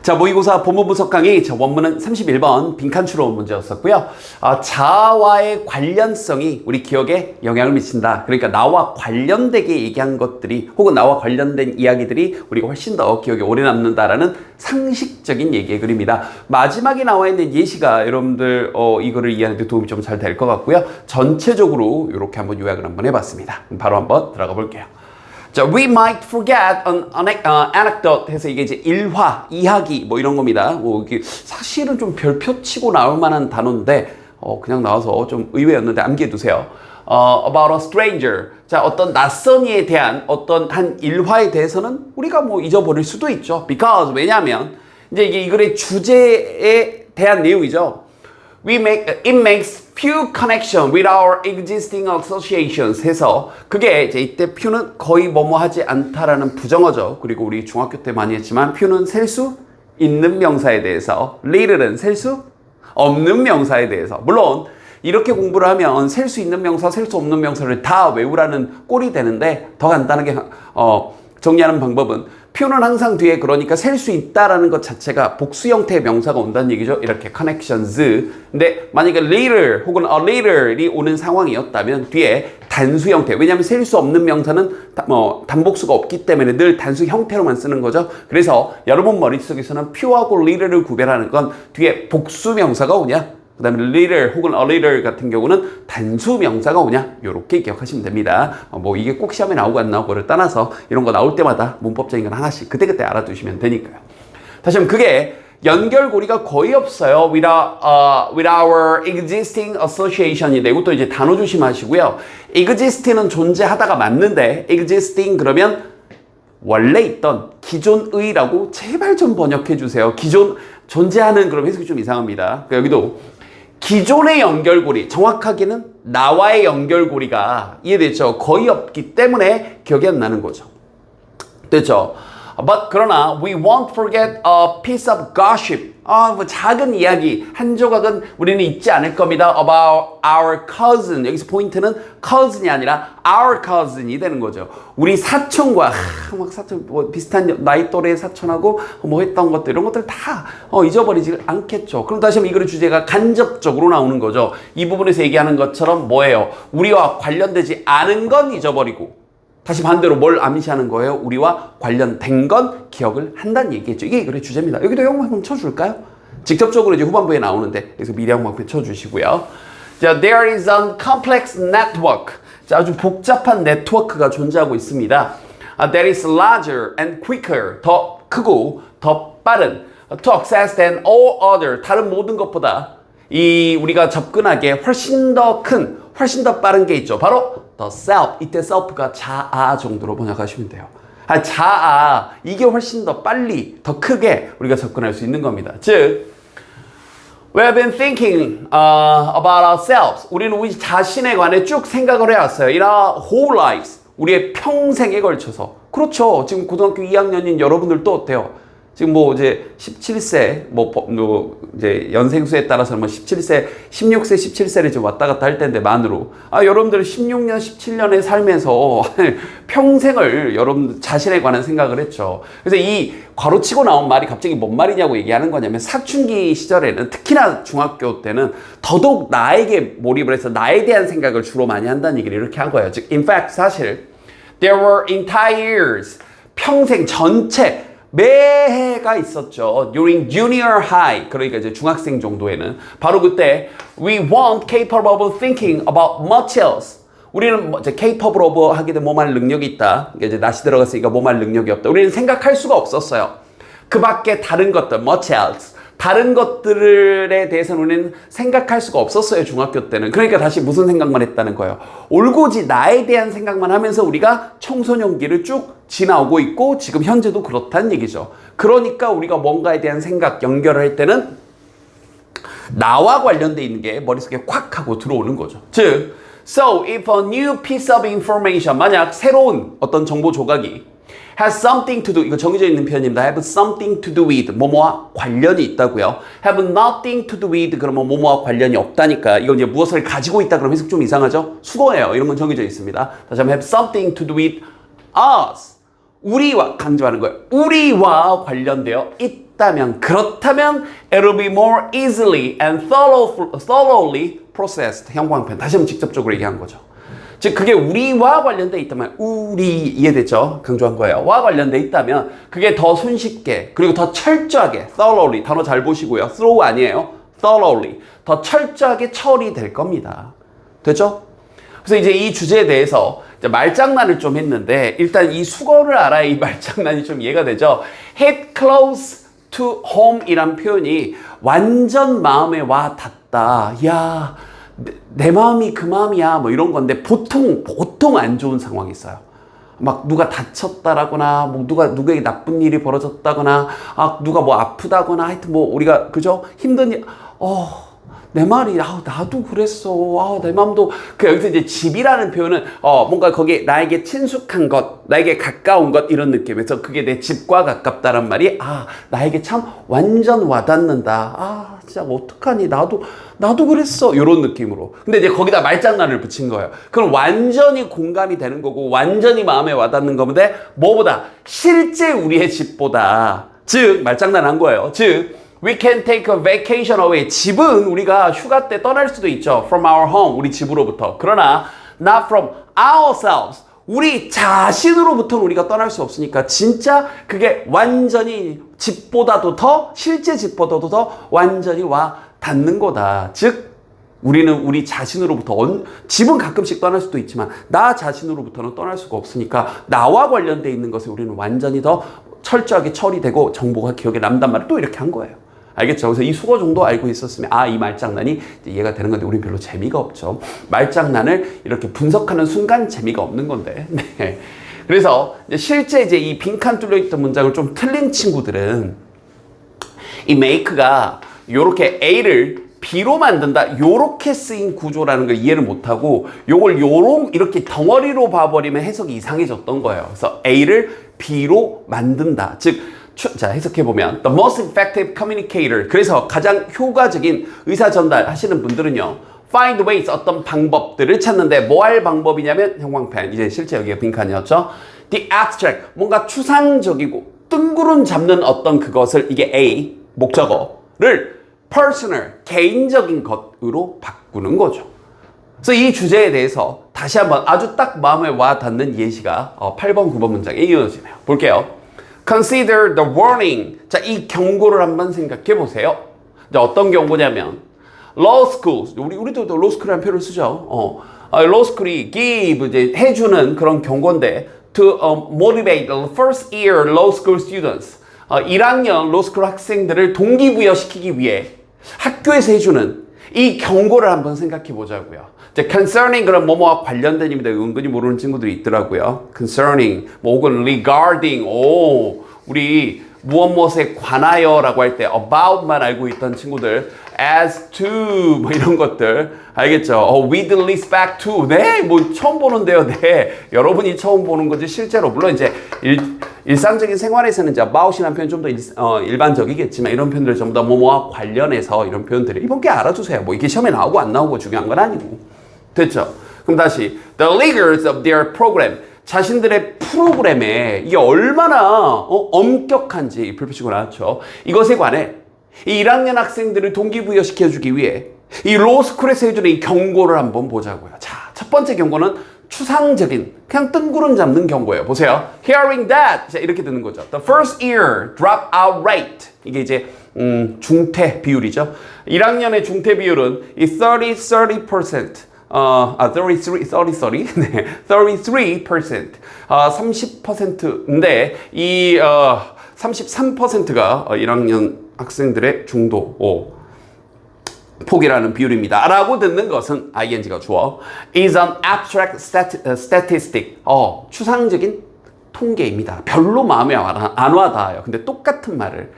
자, 모의고사 본문 분석 강의 저 원문은 31번 빈칸추로 문제였었고요. 자아와의 관련성이 우리 기억에 영향을 미친다. 그러니까 나와 관련되게 얘기한 것들이 혹은 나와 관련된 이야기들이 우리가 훨씬 더 기억에 오래 남는다라는 상식적인 얘기의 그림이다. 마지막에 나와 있는 예시가 여러분들 이거를 이해하는 데 도움이 좀 잘 될 것 같고요. 전체적으로 이렇게 한번 요약을 한번 해봤습니다. 바로 한번 들어가 볼게요. 자, we might forget an anecdote 해서 이게 이제 일화, 이야기 뭐 이런 겁니다. 이게 사실은 좀 별표치고 나올 만한 단어인데 그냥 나와서 좀 의외였는데 암기해 두세요. About a stranger. 자, 어떤 낯선 이에 대한 어떤 한 일화에 대해서는 우리가 뭐 잊어버릴 수도 있죠. Because 왜냐하면 이제 이게 이글의 주제에 대한 내용이죠. It makes few connection with our existing associations 해서 그게 이제 이때 few는 거의 뭐뭐 하지 않다라는 부정어죠. 그리고 우리 중학교 때 많이 했지만 few는 셀 수 있는 명사에 대해서, little은 셀 수 없는 명사에 대해서. 물론 이렇게 공부를 하면 셀 수 있는 명사, 셀 수 없는 명사를 다 외우라는 꼴이 되는데 더 간단하게 정리하는 방법은 표는 항상 뒤에 그러니까 셀 수 있다라는 것 자체가 복수 형태의 명사가 온다는 얘기죠. 이렇게 connections. 근데 만약에 later 혹은 a later이 오는 상황이었다면 뒤에 단수 형태. 왜냐하면 셀 수 없는 명사는 단복수가 없기 때문에 늘 단수 형태로만 쓰는 거죠. 그래서 여러분 머릿속에서는 few하고 later를 구별하는 건 뒤에 복수 명사가 오냐? 그 다음에 later 혹은 a later 같은 경우는 단수 명사가 오냐? 요렇게 기억하시면 됩니다. 뭐 이게 꼭 시험에 나오고 안 나오고를 떠나서 이런 거 나올 때마다 문법적인 건 하나씩 그때그때 알아두시면 되니까요. 다시 한번 그게 연결고리가 거의 없어요. with our existing association인데 이것도 이제 단어 조심하시고요. exist는 존재하다가 맞는데 existing 그러면 원래 있던 기존의라고 제발 좀 번역해 주세요. 기존 존재하는 그럼 해석이 좀 이상합니다. 그러니까 여기도 기존의 연결고리, 정확하게는 나와의 연결고리가 이해됐죠? 거의 없기 때문에 기억이 안 나는 거죠. 됐죠? But 그러나 we won't forget a piece of gossip. 뭐 작은 이야기 한 조각은 우리는 잊지 않을 겁니다. About our cousin. 여기서 포인트는 cousin이 아니라 our cousin이 되는 거죠. 우리 사촌과 막 사촌 뭐 비슷한 나이 또래의 사촌하고 뭐 했던 것들 이런 것들 다 잊어버리지 않겠죠. 그럼 다시 한번 이 글의 주제가 간접적으로 나오는 거죠. 이 부분에서 얘기하는 것처럼 뭐예요? 우리와 관련되지 않은 건 잊어버리고 다시 반대로 뭘 암시하는 거예요? 우리와 관련된 건 기억을 한다는 얘기겠죠. 이게 글의 주제입니다. 여기도 영어 한번 쳐줄까요? 직접적으로 이제 후반부에 나오는데 그래서 미리 한번 쳐주시고요. 자, there is a complex network. 자, 아주 복잡한 네트워크가 존재하고 있습니다. That is larger and quicker. 더 크고 더 빠른. To access than all other. 다른 모든 것보다 우리가 접근하기에 훨씬 더 큰, 훨씬 더 빠른 게 있죠. 바로 the self. 이때 self가 자아 정도로 번역하시면 돼요. 자아, 이게 훨씬 더 빨리, 더 크게 우리가 접근할 수 있는 겁니다. 즉, we have been thinking about ourselves. 우리는 우리 자신에 관해 쭉 생각을 해왔어요. In our whole lives. 우리의 평생에 걸쳐서. 그렇죠. 지금 고등학교 2학년인 여러분들도 어때요? 지금 뭐 이제 17세, 이제 연생수에 따라서는 뭐 17세, 16세, 17세를 좀 왔다 갔다 할 텐데 만으로. 여러분들 16년, 17년의 삶에서 평생을 여러분 자신에 관한 생각을 했죠. 그래서 이 괄호치고 나온 말이 갑자기 뭔 말이냐고 얘기하는 거냐면 사춘기 시절에는 특히나 중학교 때는 더더욱 나에게 몰입을 해서 나에 대한 생각을 주로 많이 한다는 얘기를 이렇게 한 거예요. 즉, in fact, 사실 there were entire years, 평생 전체 매해가 있었죠. During junior high, 그러니까 이제 중학생 정도에는 바로 그때 we weren't capable of thinking about much else. 우리는 이제 capable of 하게 된 뭐할 능력이 있다. 이제 낯이 들어갔으니까 뭐할 능력이 없다. 우리는 생각할 수가 없었어요. 그 밖에 다른 것들, much else. 다른 것들에 대해서는 우리는 생각할 수가 없었어요. 중학교 때는. 그러니까 다시 무슨 생각만 했다는 거예요. 올고지 나에 대한 생각만 하면서 우리가 청소년기를 쭉 지나오고 있고 지금 현재도 그렇다는 얘기죠. 그러니까 우리가 뭔가에 대한 생각 연결을 할 때는 나와 관련돼 있는 게 머릿속에 콱 하고 들어오는 거죠. 즉, so if a new piece of information, 만약 새로운 어떤 정보 조각이 has something to do, 이거 정해져 있는 표현입니다. have something to do with, 뭐뭐와 관련이 있다고요. have nothing to do with, 그러면 뭐뭐와 관련이 없다니까. 이거 이제 무엇을 가지고 있다 그러면 해석 좀 이상하죠? 수거예요. 이런 건 정해져 있습니다. 다시 한번 have something to do with us. 우리와 강조하는 거예요. 우리와 관련되어 있다면, 그렇다면 it'll be more easily and thoroughly processed. 형광펜. 다시 한번 직접적으로 얘기한 거죠. 즉 그게 우리와 관련돼 있다면, 우리 이해됐죠? 강조한 거예요. 와 관련돼 있다면 그게 더 손쉽게 그리고 더 철저하게 thoroughly, 단어 잘 보시고요. thorough 아니에요. thoroughly. 더 철저하게 처리될 겁니다. 됐죠? 그래서 이제 이 주제에 대해서 이제 말장난을 좀 했는데, 일단 이 수거를 알아야 이 말장난이 좀 이해가 되죠. hit close to home 이란 표현이 완전 마음에 와 닿다. 야, 내 마음이 그 마음이야. 뭐 이런 건데 보통 안 좋은 상황이 있어요. 막 누가 다쳤다라거나, 뭐 누구에게 나쁜 일이 벌어졌다거나, 누가 뭐 아프다거나, 하여튼 뭐 우리가 그죠? 힘든 일, 내 말이, 나도 그랬어. 내 마음도. 여기서 이제 집이라는 표현은, 뭔가 거기에 나에게 친숙한 것, 나에게 가까운 것, 이런 느낌에서 그게 내 집과 가깝다란 말이, 나에게 참 완전 와닿는다. 진짜 어떡하니. 나도 그랬어. 이런 느낌으로. 근데 이제 거기다 말장난을 붙인 거예요. 그럼 완전히 공감이 되는 거고, 완전히 마음에 와닿는 건데, 뭐보다? 실제 우리의 집보다. 즉, 말장난 한 거예요. 즉, we can take a vacation away. 집은 우리가 휴가 때 떠날 수도 있죠. From our home. 우리 집으로부터. 그러나 not from ourselves. 우리 자신으로부터는 우리가 떠날 수 없으니까 진짜 그게 완전히 집보다도 더, 실제 집보다도 더 완전히 와 닿는 거다. 즉 우리는 우리 자신으로부터 집은 가끔씩 떠날 수도 있지만 나 자신으로부터는 떠날 수가 없으니까 나와 관련돼 있는 것에 우리는 완전히 더 철저하게 처리되고 정보가 기억에 남단 말을 또 이렇게 한 거예요. 알겠죠? 그래서 이 수거 정도 알고 있었으면 이 말장난이 이해가 되는 건데, 우린 별로 재미가 없죠. 말장난을 이렇게 분석하는 순간 재미가 없는 건데. 네. 그래서 실제 이제 이 빈칸 뚫려있던 문장을 좀 틀린 친구들은 이 make가 요렇게 A를 B로 만든다, 요렇게 쓰인 구조라는 걸 이해를 못하고 요걸 이렇게 덩어리로 봐버리면 해석이 이상해졌던 거예요. 그래서 A를 B로 만든다. 즉 자, 해석해보면 the most effective communicator, 그래서 가장 효과적인 의사 전달 하시는 분들은요, find ways, 어떤 방법들을 찾는데 뭐 할 방법이냐면 형광펜, 이제 실제 여기가 빈칸이었죠. the abstract, 뭔가 추상적이고 뜬구름 잡는 어떤 그것을, 이게 A, 목적어를 personal, 개인적인 것으로 바꾸는 거죠. 그래서 이 주제에 대해서 다시 한번 아주 딱 마음에 와 닿는 예시가 8번, 9번 문장에 이어지네요. 볼게요. Consider the warning. 자, 이 경고를 한번 생각해 보세요. 어떤 경고냐면 law schools. 우리도 law school이라는 표현을 쓰죠. law school이 give, 이제 해주는 그런 경고인데 to motivate the first year law school students. 1학년 law school 학생들을 동기부여시키기 위해 학교에서 해주는 이 경고를 한번 생각해 보자고요. concerning 그런 뭐뭐와 관련된 입니다. 은근히 모르는 친구들이 있더라고요. concerning, 뭐 혹은 regarding, 우리 무엇무엇에 관하여라고 할 때 about만 알고 있던 친구들, as to 뭐 이런 것들 알겠죠? with respect to, 네, 뭐 처음 보는데요. 네, 여러분이 처음 보는 거지 실제로. 물론 이제 일상적인 생활에서는 이제 about이라는 표현 좀 더 일반적이겠지만 이런 표현들 전부 다 뭐뭐와 관련해서 이런 표현들을 이번 게 알아두세요. 뭐 이게 시험에 나오고 안 나오고 중요한 건 아니고. 됐죠? 그럼 다시 the leaders of their program, 자신들의 프로그램에 이게 얼마나 엄격한지 불표치고 나왔죠. 이것에 관해 이 1학년 학생들을 동기부여시켜주기 위해 이 로스쿨에서 해주는 이 경고를 한번 보자고요. 자, 첫 번째 경고는 추상적인, 그냥 뜬구름 잡는 경고예요. 보세요. Hearing that, 자, 이렇게 듣는 거죠. The first year dropout rate, 이게 이제 중퇴 비율이죠. 1학년의 중퇴 비율은 이 33%. 33. 네. 33%. 30%인데, 이, 33%가 1학년 학생들의 중도, 폭이라는 비율입니다. 라고 듣는 것은, ing가 주어, is an abstract statistic. 추상적인 통계입니다. 별로 마음에 안 와닿아요. 근데 똑같은 말을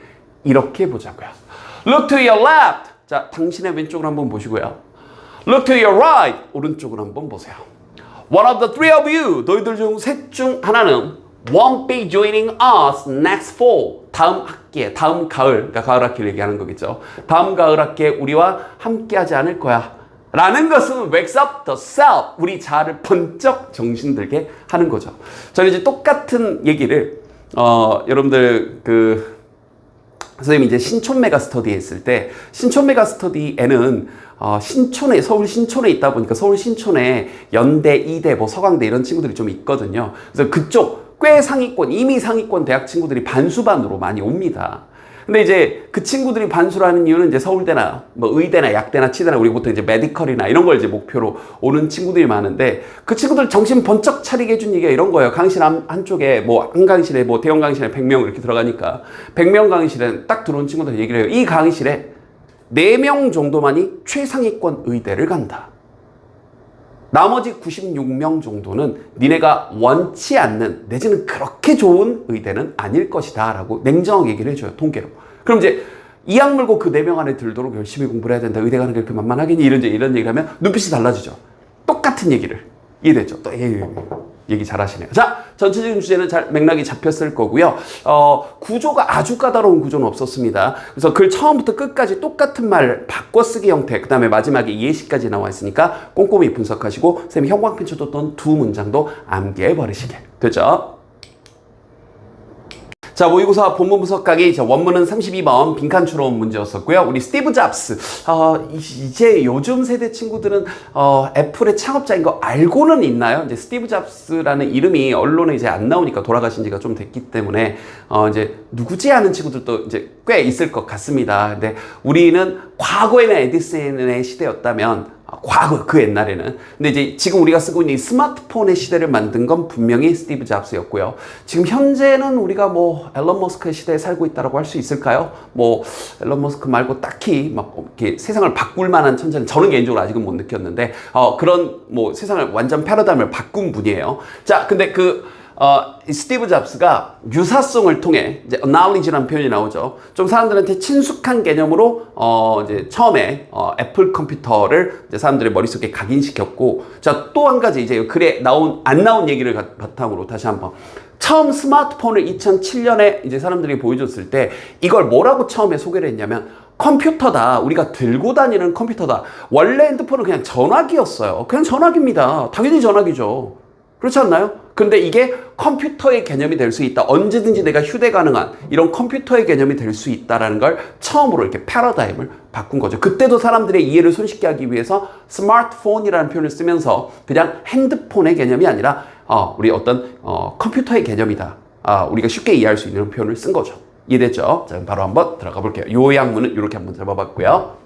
이렇게 보자고요. Look to your left. 자, 당신의 왼쪽을 한번 보시고요. Look to your right. 오른쪽을 한번 보세요. One of the three of you. 너희들 중 셋 중 하나는 won't be joining us next fall. 다음 학기에, 다음 가을, 그러니까 가을 학기를 얘기하는 거겠죠. 다음 가을 학기에 우리와 함께하지 않을 거야. 라는 것은 wakes up the self. 우리 자아를 번쩍 정신들게 하는 거죠. 저는 이제 똑같은 얘기를, 여러분들, 선생님이 이제 신촌 메가 스터디 했을 때, 신촌 메가 스터디에는, 서울 신촌에 있다 보니까 서울 신촌에 연대, 이대, 뭐 서강대 이런 친구들이 좀 있거든요. 그래서 그쪽 꽤 상위권, 이미 상위권 대학 친구들이 반수반으로 많이 옵니다. 근데 이제 그 친구들이 반수를 하는 이유는 이제 서울대나 뭐 의대나 약대나 치대나 우리 보통 이제 메디컬이나 이런 걸 이제 목표로 오는 친구들이 많은데 그 친구들 정신 번쩍 차리게 해준 얘기가 이런 거예요. 강의실 한쪽에 뭐 한 강의실에 뭐 대형 강의실에 100명 이렇게 들어가니까 100명 강의실에 딱 들어온 친구들 얘기를 해요. 이 강의실에 4명 정도만이 최상위권 의대를 간다. 나머지 96명 정도는 니네가 원치 않는 내지는 그렇게 좋은 의대는 아닐 것이다 라고 냉정하게 얘기를 해줘요. 통계로. 그럼 이제 이악 물고 그 4명 안에 들도록 열심히 공부를 해야 된다. 의대 가는 게 그렇게 만만하겠니? 이런 얘기를 하면 눈빛이 달라지죠. 똑같은 얘기를. 이해됐죠? 또 얘기 잘하시네요. 자, 전체적인 주제는 잘 맥락이 잡혔을 거고요. 구조가 아주 까다로운 구조는 없었습니다. 그래서 글 처음부터 끝까지 똑같은 말 바꿔쓰기 형태, 그 다음에 마지막에 예시까지 나와 있으니까 꼼꼼히 분석하시고 선생님이 형광펜 쳐뒀던 2문장도 암기해 버리시게. 됐죠? 자, 모의고사 본문 분석 강의 원문은 32번 빈칸 추론 문제였었고요. 우리 스티브 잡스. 이제 요즘 세대 친구들은 애플의 창업자인 거 알고는 있나요? 이제 스티브 잡스라는 이름이 언론에 이제 안 나오니까 돌아가신 지가 좀 됐기 때문에 이제 누구지 하는 친구들도 이제 꽤 있을 것 같습니다. 근데 우리는 과거에는 에디슨의 시대였다면 과거 그 옛날에는 근데 이제 지금 우리가 쓰고 있는 이 스마트폰의 시대를 만든 건 분명히 스티브 잡스였고요. 지금 현재는 우리가 뭐 앨런 머스크의 시대에 살고 있다라고 할 수 있을까요? 뭐 앨런 머스크 말고 딱히 막 이렇게 세상을 바꿀 만한 천재는 저는 개인적으로 아직은 못 느꼈는데 그런 뭐 세상을 완전 패러다임을 바꾼 분이에요. 자, 근데 스티브 잡스가 유사성을 통해 이제 analogy라는 표현이 나오죠. 좀 사람들한테 친숙한 개념으로 이제 처음에 애플 컴퓨터를 이제 사람들의 머릿속에 각인시켰고, 자, 또 한 가지 이제 글에 안 나온 얘기를 바탕으로 다시 한번 처음 스마트폰을 2007년에 이제 사람들이 보여줬을 때 이걸 뭐라고 처음에 소개를 했냐면 컴퓨터다. 우리가 들고 다니는 컴퓨터다. 원래 핸드폰은 그냥 전화기였어요. 그냥 전화기입니다. 당연히 전화기죠. 그렇지 않나요? 근데 이게 컴퓨터의 개념이 될 수 있다. 언제든지 내가 휴대 가능한 이런 컴퓨터의 개념이 될 수 있다라는 걸 처음으로 이렇게 패러다임을 바꾼 거죠. 그때도 사람들의 이해를 손쉽게 하기 위해서 스마트폰이라는 표현을 쓰면서 그냥 핸드폰의 개념이 아니라 우리 어떤 컴퓨터의 개념이다. 우리가 쉽게 이해할 수 있는 표현을 쓴 거죠. 이해됐죠? 자, 바로 한번 들어가 볼게요. 요약문은 이렇게 한번 잡아봤고요.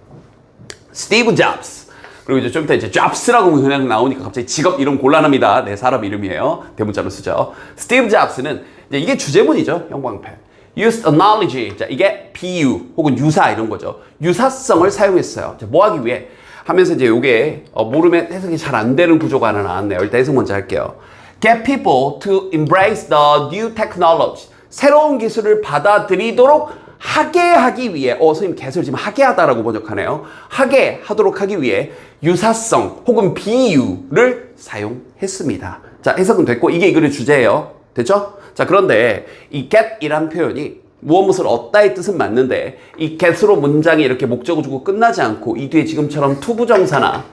스티브 잡스. 그리고 이제 좀 이따 이제 잡스라고 그냥 나오니까 갑자기 직업 이름 곤란합니다. 네, 사람 이름이에요. 대문자로 쓰죠. 스티브 잡스는 이제 이게 주제문이죠. 형광펜. Used analogy. 자, 이게 비유 혹은 유사 이런 거죠. 유사성을 사용했어요. 자, 뭐 하기 위해? 하면서 이제 요게 모르면 해석이 잘 안 되는 구조가 하나 나왔네요. 일단 해석 먼저 할게요. Get people to embrace the new technology. 새로운 기술을 받아들이도록 하게 하기 위해 선생님 개설 지금 하게 하다라고 번역하네요. 하게 하도록 하기 위해 유사성 혹은 비유를 사용했습니다. 자, 해석은 됐고 이게 이 글의 주제예요. 됐죠? 자, 그런데 이 get이란 표현이 무엇을 얻다의 뜻은 맞는데 이 get으로 문장이 이렇게 목적을 주고 끝나지 않고 이 뒤에 지금처럼 투부정사나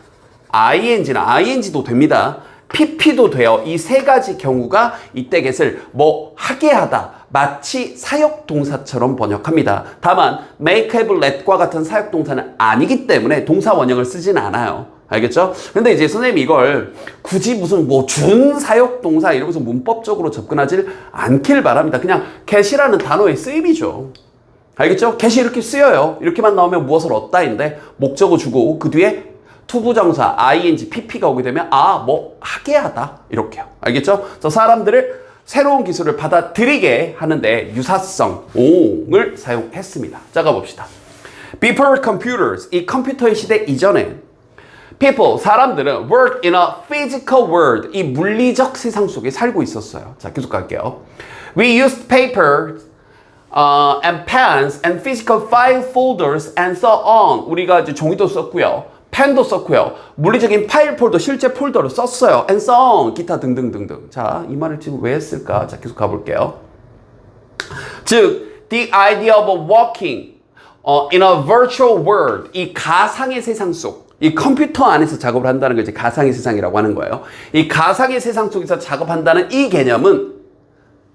ing나 ing도 됩니다. pp도 돼요. 이 세 가지 경우가 이때 get을 뭐 하게 하다 마치 사역동사처럼 번역합니다. 다만 make, have, let과 같은 사역동사는 아니기 때문에 동사 원형을 쓰진 않아요. 알겠죠? 근데 이제 선생님이 이걸 굳이 무슨 뭐 준사역동사 이러면서 문법적으로 접근하지 않길 바랍니다. 그냥 get이라는 단어의 쓰임이죠. 알겠죠? get이 이렇게 쓰여요. 이렇게만 나오면 무엇을 얻다인데 목적어 주고 그 뒤에 투부정사 ing, pp가 오게 되면 뭐 하게 하다 이렇게요. 알겠죠? 그래서 사람들을 새로운 기술을 받아들이게 하는데 유사성을 사용했습니다. 자, 가봅시다. Before computers, 이 컴퓨터의 시대 이전에 people, 사람들은 work in a physical world, 이 물리적 세상 속에 살고 있었어요. 자, 계속 갈게요. We used paper and pens and physical file folders and so on. 우리가 이제 종이도 썼고요. 펜도 썼고요. 물리적인 파일 폴더, 실제 폴더를 썼어요. and so on, 기타 등등등등. 자, 이 말을 지금 왜 했을까? 자, 계속 가볼게요. 즉, the idea of walking in a virtual world, 이 가상의 세상 속, 이 컴퓨터 안에서 작업을 한다는 걸 이제 가상의 세상이라고 하는 거예요. 이 가상의 세상 속에서 작업한다는 이 개념은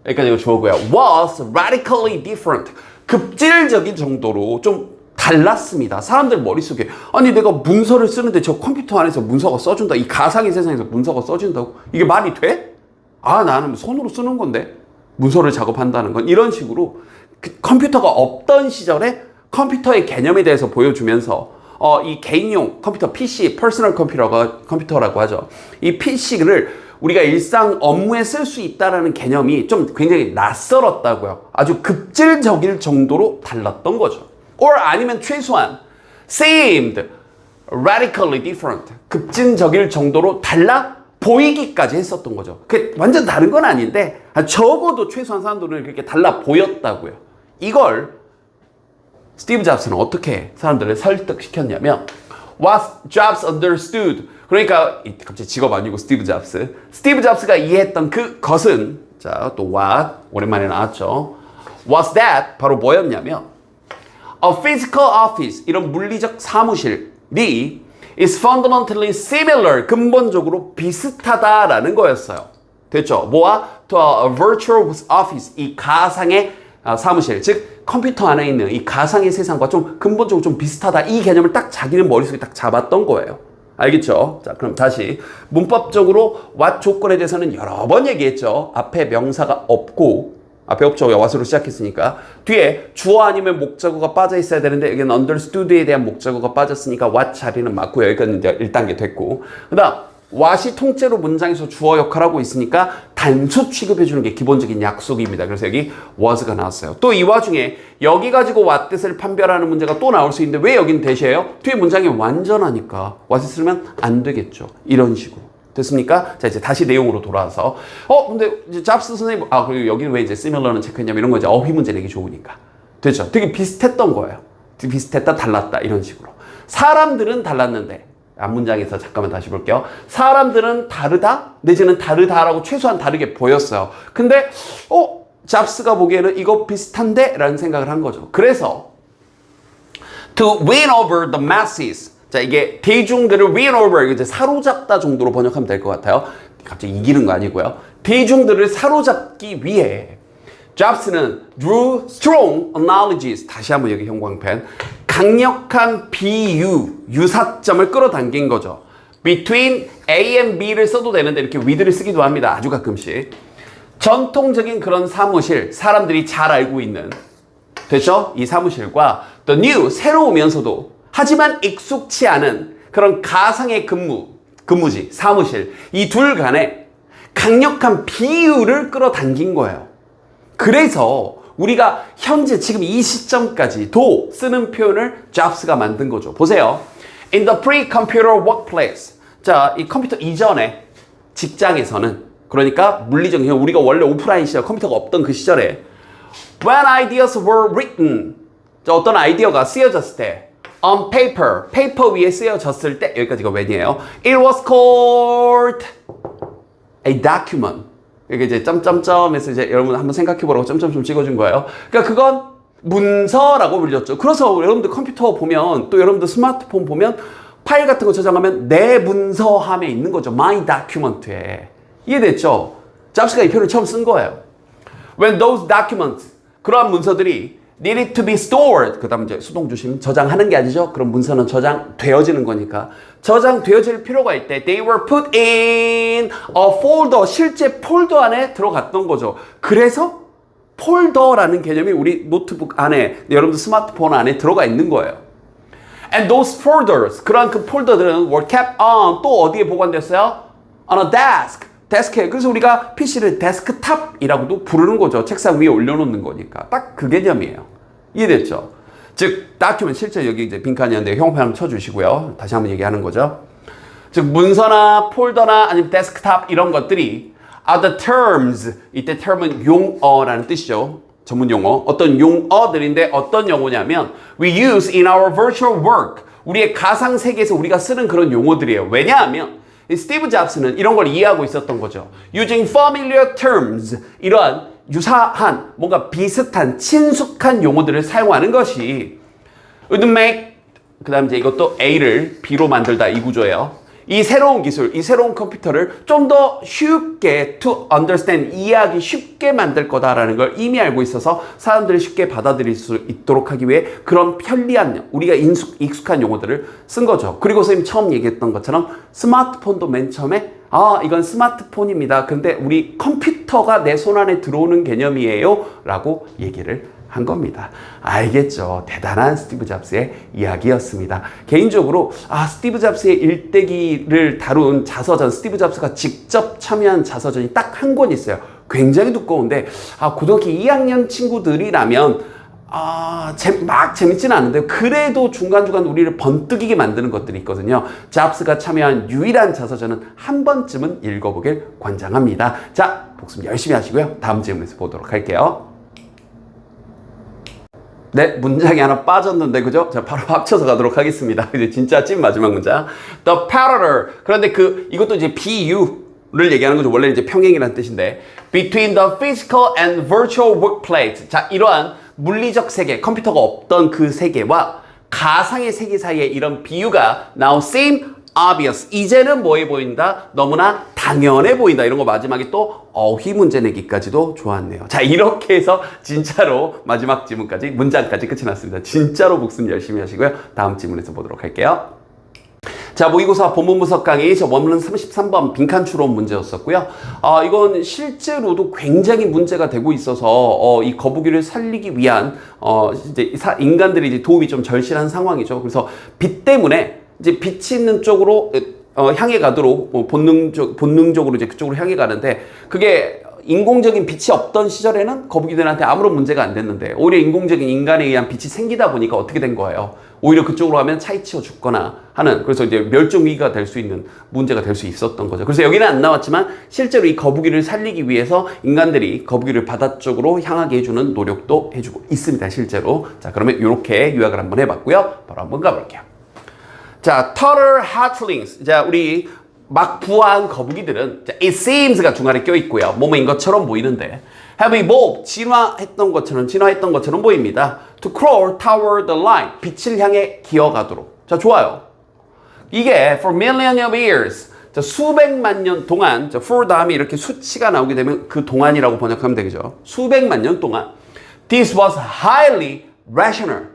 여기까지 이거 주어고요. was radically different. 급질적인 정도로 좀 달랐습니다. 사람들 머릿속에 아니 내가 문서를 쓰는데 저 컴퓨터 안에서 문서가 써준다. 이 가상의 세상에서 문서가 써준다고? 이게 말이 돼? 아 나는 손으로 쓰는 건데 문서를 작업한다는 건 이런 식으로 컴퓨터가 없던 시절에 컴퓨터의 개념에 대해서 보여주면서 이 개인용 컴퓨터 PC, 퍼스널 컴퓨터라고 하죠. 이 PC를 우리가 일상 업무에 쓸 수 있다는 개념이 좀 굉장히 낯설었다고요. 아주 급질적일 정도로 달랐던 거죠. or 아니면 최소한 seemed radically different. 급진적일 정도로 달라 보이기까지 했었던 거죠. 그게 완전 다른 건 아닌데 적어도 최소한 사람들은 그렇게 달라 보였다고요. 이걸 스티브 잡스는 어떻게 사람들을 설득시켰냐면 what Jobs understood. 그러니까 갑자기 직업 아니고 스티브 잡스. 스티브 잡스가 이해했던 그것은 자, 또 what 오랜만에 나왔죠. was that 바로 뭐였냐면 a physical office 이런 물리적 사무실이 is fundamentally similar 근본적으로 비슷하다라는 거였어요. 됐죠? 뭐와 to a virtual office 이 가상의 사무실 즉 컴퓨터 안에 있는 이 가상의 세상과 좀 근본적으로 좀 비슷하다 이 개념을 딱 자기는 머릿속에 딱 잡았던 거예요. 알겠죠? 자, 그럼 다시 문법적으로 what 조건에 대해서는 여러 번 얘기했죠. 앞에 명사가 없고 앞에 없죠. what으로 시작했으니까 뒤에 주어 아니면 목적어가 빠져 있어야 되는데 여기는 understood에 대한 목적어가 빠졌으니까 what 자리는 맞고요. 여기까지 이제 1단계 됐고 그 다음 what이 통째로 문장에서 주어 역할을 하고 있으니까 단수 취급해주는 게 기본적인 약속입니다. 그래서 여기 was가 나왔어요. 또 이 와중에 여기 가지고 what 뜻을 판별하는 문제가 또 나올 수 있는데 왜 여기는 대시해요? 뒤에 문장이 완전하니까 what을 쓰면 안 되겠죠. 이런 식으로. 됐습니까? 자, 이제 다시 내용으로 돌아와서 근데 이제 잡스 선생님 그리고 여기는 왜 이제 similar는 체크했냐면 이런 거 이제 어휘 문제 내기 좋으니까. 됐죠? 되게 비슷했던 거예요. 비슷했다, 달랐다 이런 식으로. 사람들은 달랐는데 앞 문장에서 잠깐만 다시 볼게요. 사람들은 다르다 내지는 다르다라고 최소한 다르게 보였어요. 근데 잡스가 보기에는 이거 비슷한데? 라는 생각을 한 거죠. 그래서 to win over the masses 자 이게 대중들을 win over 이제 사로잡다 정도로 번역하면 될 것 같아요. 갑자기 이기는 거 아니고요. 대중들을 사로잡기 위해 잡스는 drew strong analogies 다시 한번 여기 형광펜 강력한 비유, 유사점을 끌어당긴 거죠. between A and B를 써도 되는데 이렇게 with를 쓰기도 합니다. 아주 가끔씩. 전통적인 그런 사무실, 사람들이 잘 알고 있는 됐죠? 이 사무실과 the new, 새로우면서도 하지만 익숙치 않은 그런 가상의 근무지, 사무실 이 둘 간에 강력한 비유를 끌어당긴 거예요. 그래서 우리가 현재 지금 이 시점까지도 쓰는 표현을 잡스가 만든 거죠. 보세요. In the pre-computer workplace. 자, 이 컴퓨터 이전에 직장에서는 그러니까 물리적인 우리가 원래 오프라인 시절 컴퓨터가 없던 그 시절에 when ideas were written. 자, 어떤 아이디어가 쓰여졌을 때 on paper, 페이퍼 위에 쓰여졌을 때 여기까지가 when이에요. It was called a document. 이게 이제 점점점에서 이제 여러분 한번 생각해보라고 점점점 찍어준 거예요. 그러니까 그건 문서라고 불렸죠. 그래서 여러분들 컴퓨터 보면 또 여러분들 스마트폰 보면 파일 같은 거 저장하면 내 문서함에 있는 거죠. My document에. 이해됐죠? 잡스가 이 표현을 처음 쓴 거예요. When those documents, 그러한 문서들이 needed to be stored. 그 다음 이제 수동주심 저장하는 게 아니죠. 그럼 문서는 저장되어지는 거니까. 저장되어질 필요가 있을 때 they were put in a folder. 실제 폴더 안에 들어갔던 거죠. 그래서 폴더라는 개념이 우리 노트북 안에 여러분들 스마트폰 안에 들어가 있는 거예요. And those folders. 그러한 그 폴더들은 were kept on. 또 어디에 보관됐어요? On a desk. 데스크에. 그래서 우리가 PC를 데스크탑이라고도 부르는 거죠. 책상 위에 올려놓는 거니까. 딱 그 개념이에요. 이해됐죠? 즉, 다큐ment 실제 여기 이제 빈칸이었는데 형표 한번 쳐주시고요. 다시 한번 얘기하는 거죠. 즉, 문서나 폴더나 아니면 데스크탑 이런 것들이 are the terms. 이때 term은 용어라는 뜻이죠. 전문 용어. 어떤 용어들인데 어떤 용어냐면 we use in our virtual work. 우리의 가상 세계에서 우리가 쓰는 그런 용어들이에요. 왜냐하면 스티브 잡스는 이런 걸 이해하고 있었던 거죠. Using familiar terms, 이러한 유사한, 뭔가 비슷한, 친숙한 용어들을 사용하는 것이 would make 그 다음 이제 이것도 A를 B로 만들다 이 구조예요. 이 새로운 기술, 이 새로운 컴퓨터를 좀 더 쉽게 to understand, 이해하기 쉽게 만들 거다라는 걸 이미 알고 있어서 사람들이 쉽게 받아들일 수 있도록 하기 위해 그런 편리한, 우리가 익숙한 용어들을 쓴 거죠. 그리고 선생님 처음 얘기했던 것처럼 스마트폰도 맨 처음에 이건 스마트폰입니다. 근데 우리 컴퓨터가 내 손 안에 들어오는 개념이에요 라고 얘기를 한 겁니다. 알겠죠? 대단한 스티브 잡스의 이야기였습니다. 개인적으로 스티브 잡스의 일대기를 다룬 자서전, 스티브 잡스가 직접 참여한 자서전이 딱 한 권 있어요. 굉장히 두꺼운데 고등학교 2학년 친구들이라면 막 재밌지는 않은데 그래도 중간중간 우리를 번뜩이게 만드는 것들이 있거든요. 잡스가 참여한 유일한 자서전은 한 번쯤은 읽어보길 권장합니다. 자, 복습 열심히 하시고요. 다음 질문에서 보도록 할게요. 네, 문장이 하나 빠졌는데, 그죠? 자, 바로 합쳐서 가도록 하겠습니다. 이제 진짜 찐 마지막 문장. The parallel. 그런데 이것도 이제 BU를 얘기하는 거죠. 원래는 이제 평행이라는 뜻인데. Between the physical and virtual workplace. 자, 이러한 물리적 세계, 컴퓨터가 없던 그 세계와 가상의 세계 사이에 이런 비유가 now seem obvious. 이제는 뭐해 보인다? 너무나 당연해 보인다. 이런 거 마지막에 또 어휘 문제 내기까지도 좋았네요. 자, 이렇게 해서 진짜로 마지막 지문까지, 문장까지 끝이 났습니다. 진짜로 복습 열심히 하시고요. 다음 지문에서 보도록 할게요. 자, 모의고사 본문 분석 강의 원문은 33번 빈칸 추론 문제였었고요. 이건 실제로도 굉장히 문제가 되고 있어서 이 거북이를 살리기 위한 이제 인간들이 이제 도움이 좀 절실한 상황이죠. 그래서 빛 때문에 이제 빛이 있는 쪽으로 향해 가도록 본능적으로 이제 그쪽으로 향해 가는데 그게 인공적인 빛이 없던 시절에는 거북이들한테 아무런 문제가 안 됐는데 오히려 인공적인 인간에 의한 빛이 생기다 보니까 어떻게 된 거예요? 오히려 그쪽으로 하면 차이치어 죽거나 하는, 그래서 이제 멸종 위기가 될 수 있는 문제가 될 수 있었던 거죠. 그래서 여기는 안 나왔지만 실제로 이 거북이를 살리기 위해서 인간들이 거북이를 바다 쪽으로 향하게 해주는 노력도 해주고 있습니다. 실제로. 자, 그러면 이렇게 요약을 한번 해봤고요. 바로 한번 가볼게요. 자, turtle hatchlings. 자, 우리 막 부화한 거북이들은 자, it semes가 중간에 껴있고요. 뭐뭐인 것처럼 보이는데 have evolved. 진화했던 것처럼 보입니다. to crawl toward the light. 빛을 향해 기어가도록. 자, 좋아요. 이게 for millions of years. 자, 수백만 년 동안, 자, for 다음에 이렇게 수치가 나오게 되면 그 동안이라고 번역하면 되겠죠. 수백만 년 동안. This was highly rational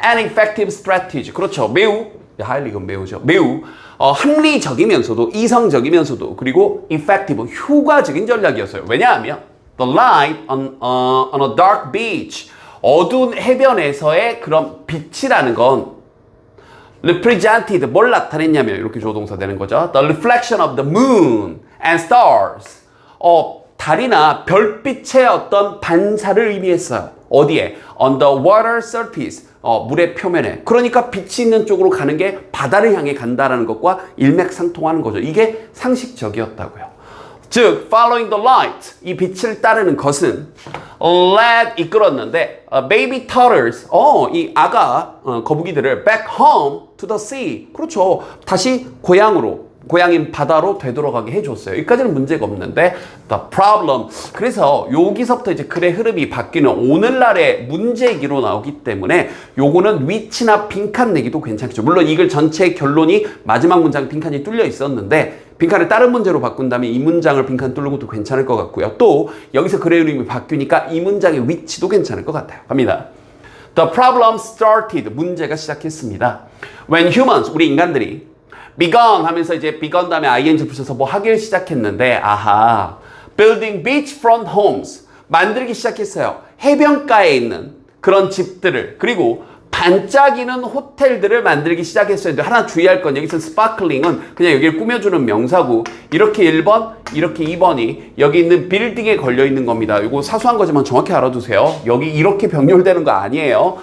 and effective strategy. 그렇죠. 매우 highly 이건 매우죠. 매우 합리적이면서도 이성적이면서도 그리고 effective 효과적인 전략이었어요. 왜냐하면 the light on a dark beach 어두운 해변에서의 그런 빛이라는 건 represented 뭘 나타냈냐면 이렇게 조동사 되는 거죠. The reflection of the moon and stars. 달이나 별빛의 어떤 반사를 의미했어요. 어디에? On the water surface. 물의 표면에. 그러니까 빛이 있는 쪽으로 가는 게 바다를 향해 간다라는 것과 일맥상통하는 거죠. 이게 상식적이었다고요. 즉, following the light, 이 빛을 따르는 것은 led, 이끌었는데 baby turtles, 이 아가 거북이들을 back home to the sea. 그렇죠. 다시 고향인 바다로 되돌아가게 해줬어요. 여기까지는 문제가 없는데 the problem. 그래서 여기서부터 이제 글의 흐름이 바뀌는 오늘날의 문제기로 나오기 때문에 요거는 위치나 빈칸 내기도 괜찮겠죠. 물론 이 글 전체의 결론이 마지막 문장 빈칸이 뚫려 있었는데 빈칸을 다른 문제로 바꾼 다음에 이 문장을 빈칸 뚫는 것도 괜찮을 것 같고요. 또 여기서 글의 흐름이 바뀌니까 이 문장의 위치도 괜찮을 것 같아요. 갑니다. The problem started. 문제가 시작했습니다. When humans, 우리 인간들이 begun 하면서 이제 begun 다음에 ing 붙여서 뭐 하기를 시작했는데 building beachfront homes. 만들기 시작했어요. 해변가에 있는 그런 집들을 그리고 반짝이는 호텔들을 만들기 시작했어요. 근데 하나 주의할 건 여기서 sparkling은 그냥 여기를 꾸며주는 명사고 이렇게 1번, 이렇게 2번이 여기 있는 빌딩에 걸려 있는 겁니다. 이거 사소한 거지만 정확히 알아두세요. 여기 이렇게 병렬되는 거 아니에요.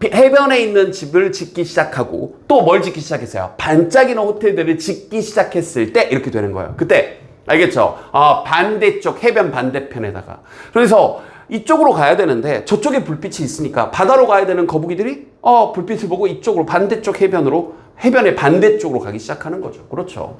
해변에 있는 집을 짓기 시작하고 또 뭘 짓기 시작했어요? 반짝이는 호텔들을 짓기 시작했을 때 이렇게 되는 거예요. 그때 알겠죠? 반대쪽 해변 반대편에다가 그래서 이쪽으로 가야 되는데 저쪽에 불빛이 있으니까 바다로 가야 되는 거북이들이 불빛을 보고 이쪽으로 반대쪽 해변의 반대쪽으로 가기 시작하는 거죠. 그렇죠.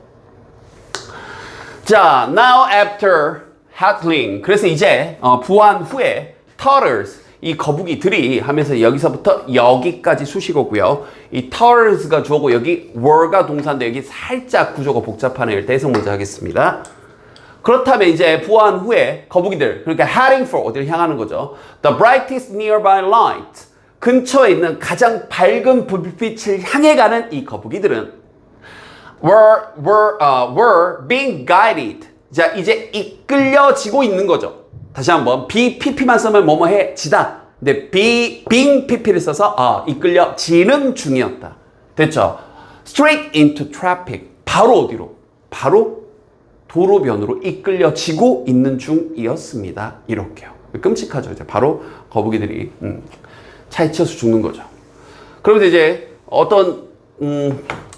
자, now after hatchling. 그래서 이제 부화한 후에 turtles. 이 거북이들이 하면서 여기서부터 여기까지 수식어고요. 이 turtles가 주어고 여기 were가 동사인데 여기 살짝 구조가 복잡하네요. 일단 해석 먼저 하겠습니다. 그렇다면 이제 부화한 후에 거북이들, 그러니까 heading for 어디를 향하는 거죠. The brightest nearby light. 근처에 있는 가장 밝은 불빛을 향해 가는 이 거북이들은 were being guided. 자, 이제 이끌려지고 있는 거죠. 다시 한번 be pp만 쓰면 뭐뭐해지다. 근데 being pp를 써서 이끌려지는 중이었다. 됐죠? Straight into traffic. 바로 어디로? 바로 도로변으로 이끌려지고 있는 중이었습니다. 이렇게요. 끔찍하죠. 이제 바로 거북이들이 차에 치여서 죽는 거죠. 그러면서 이제 어떤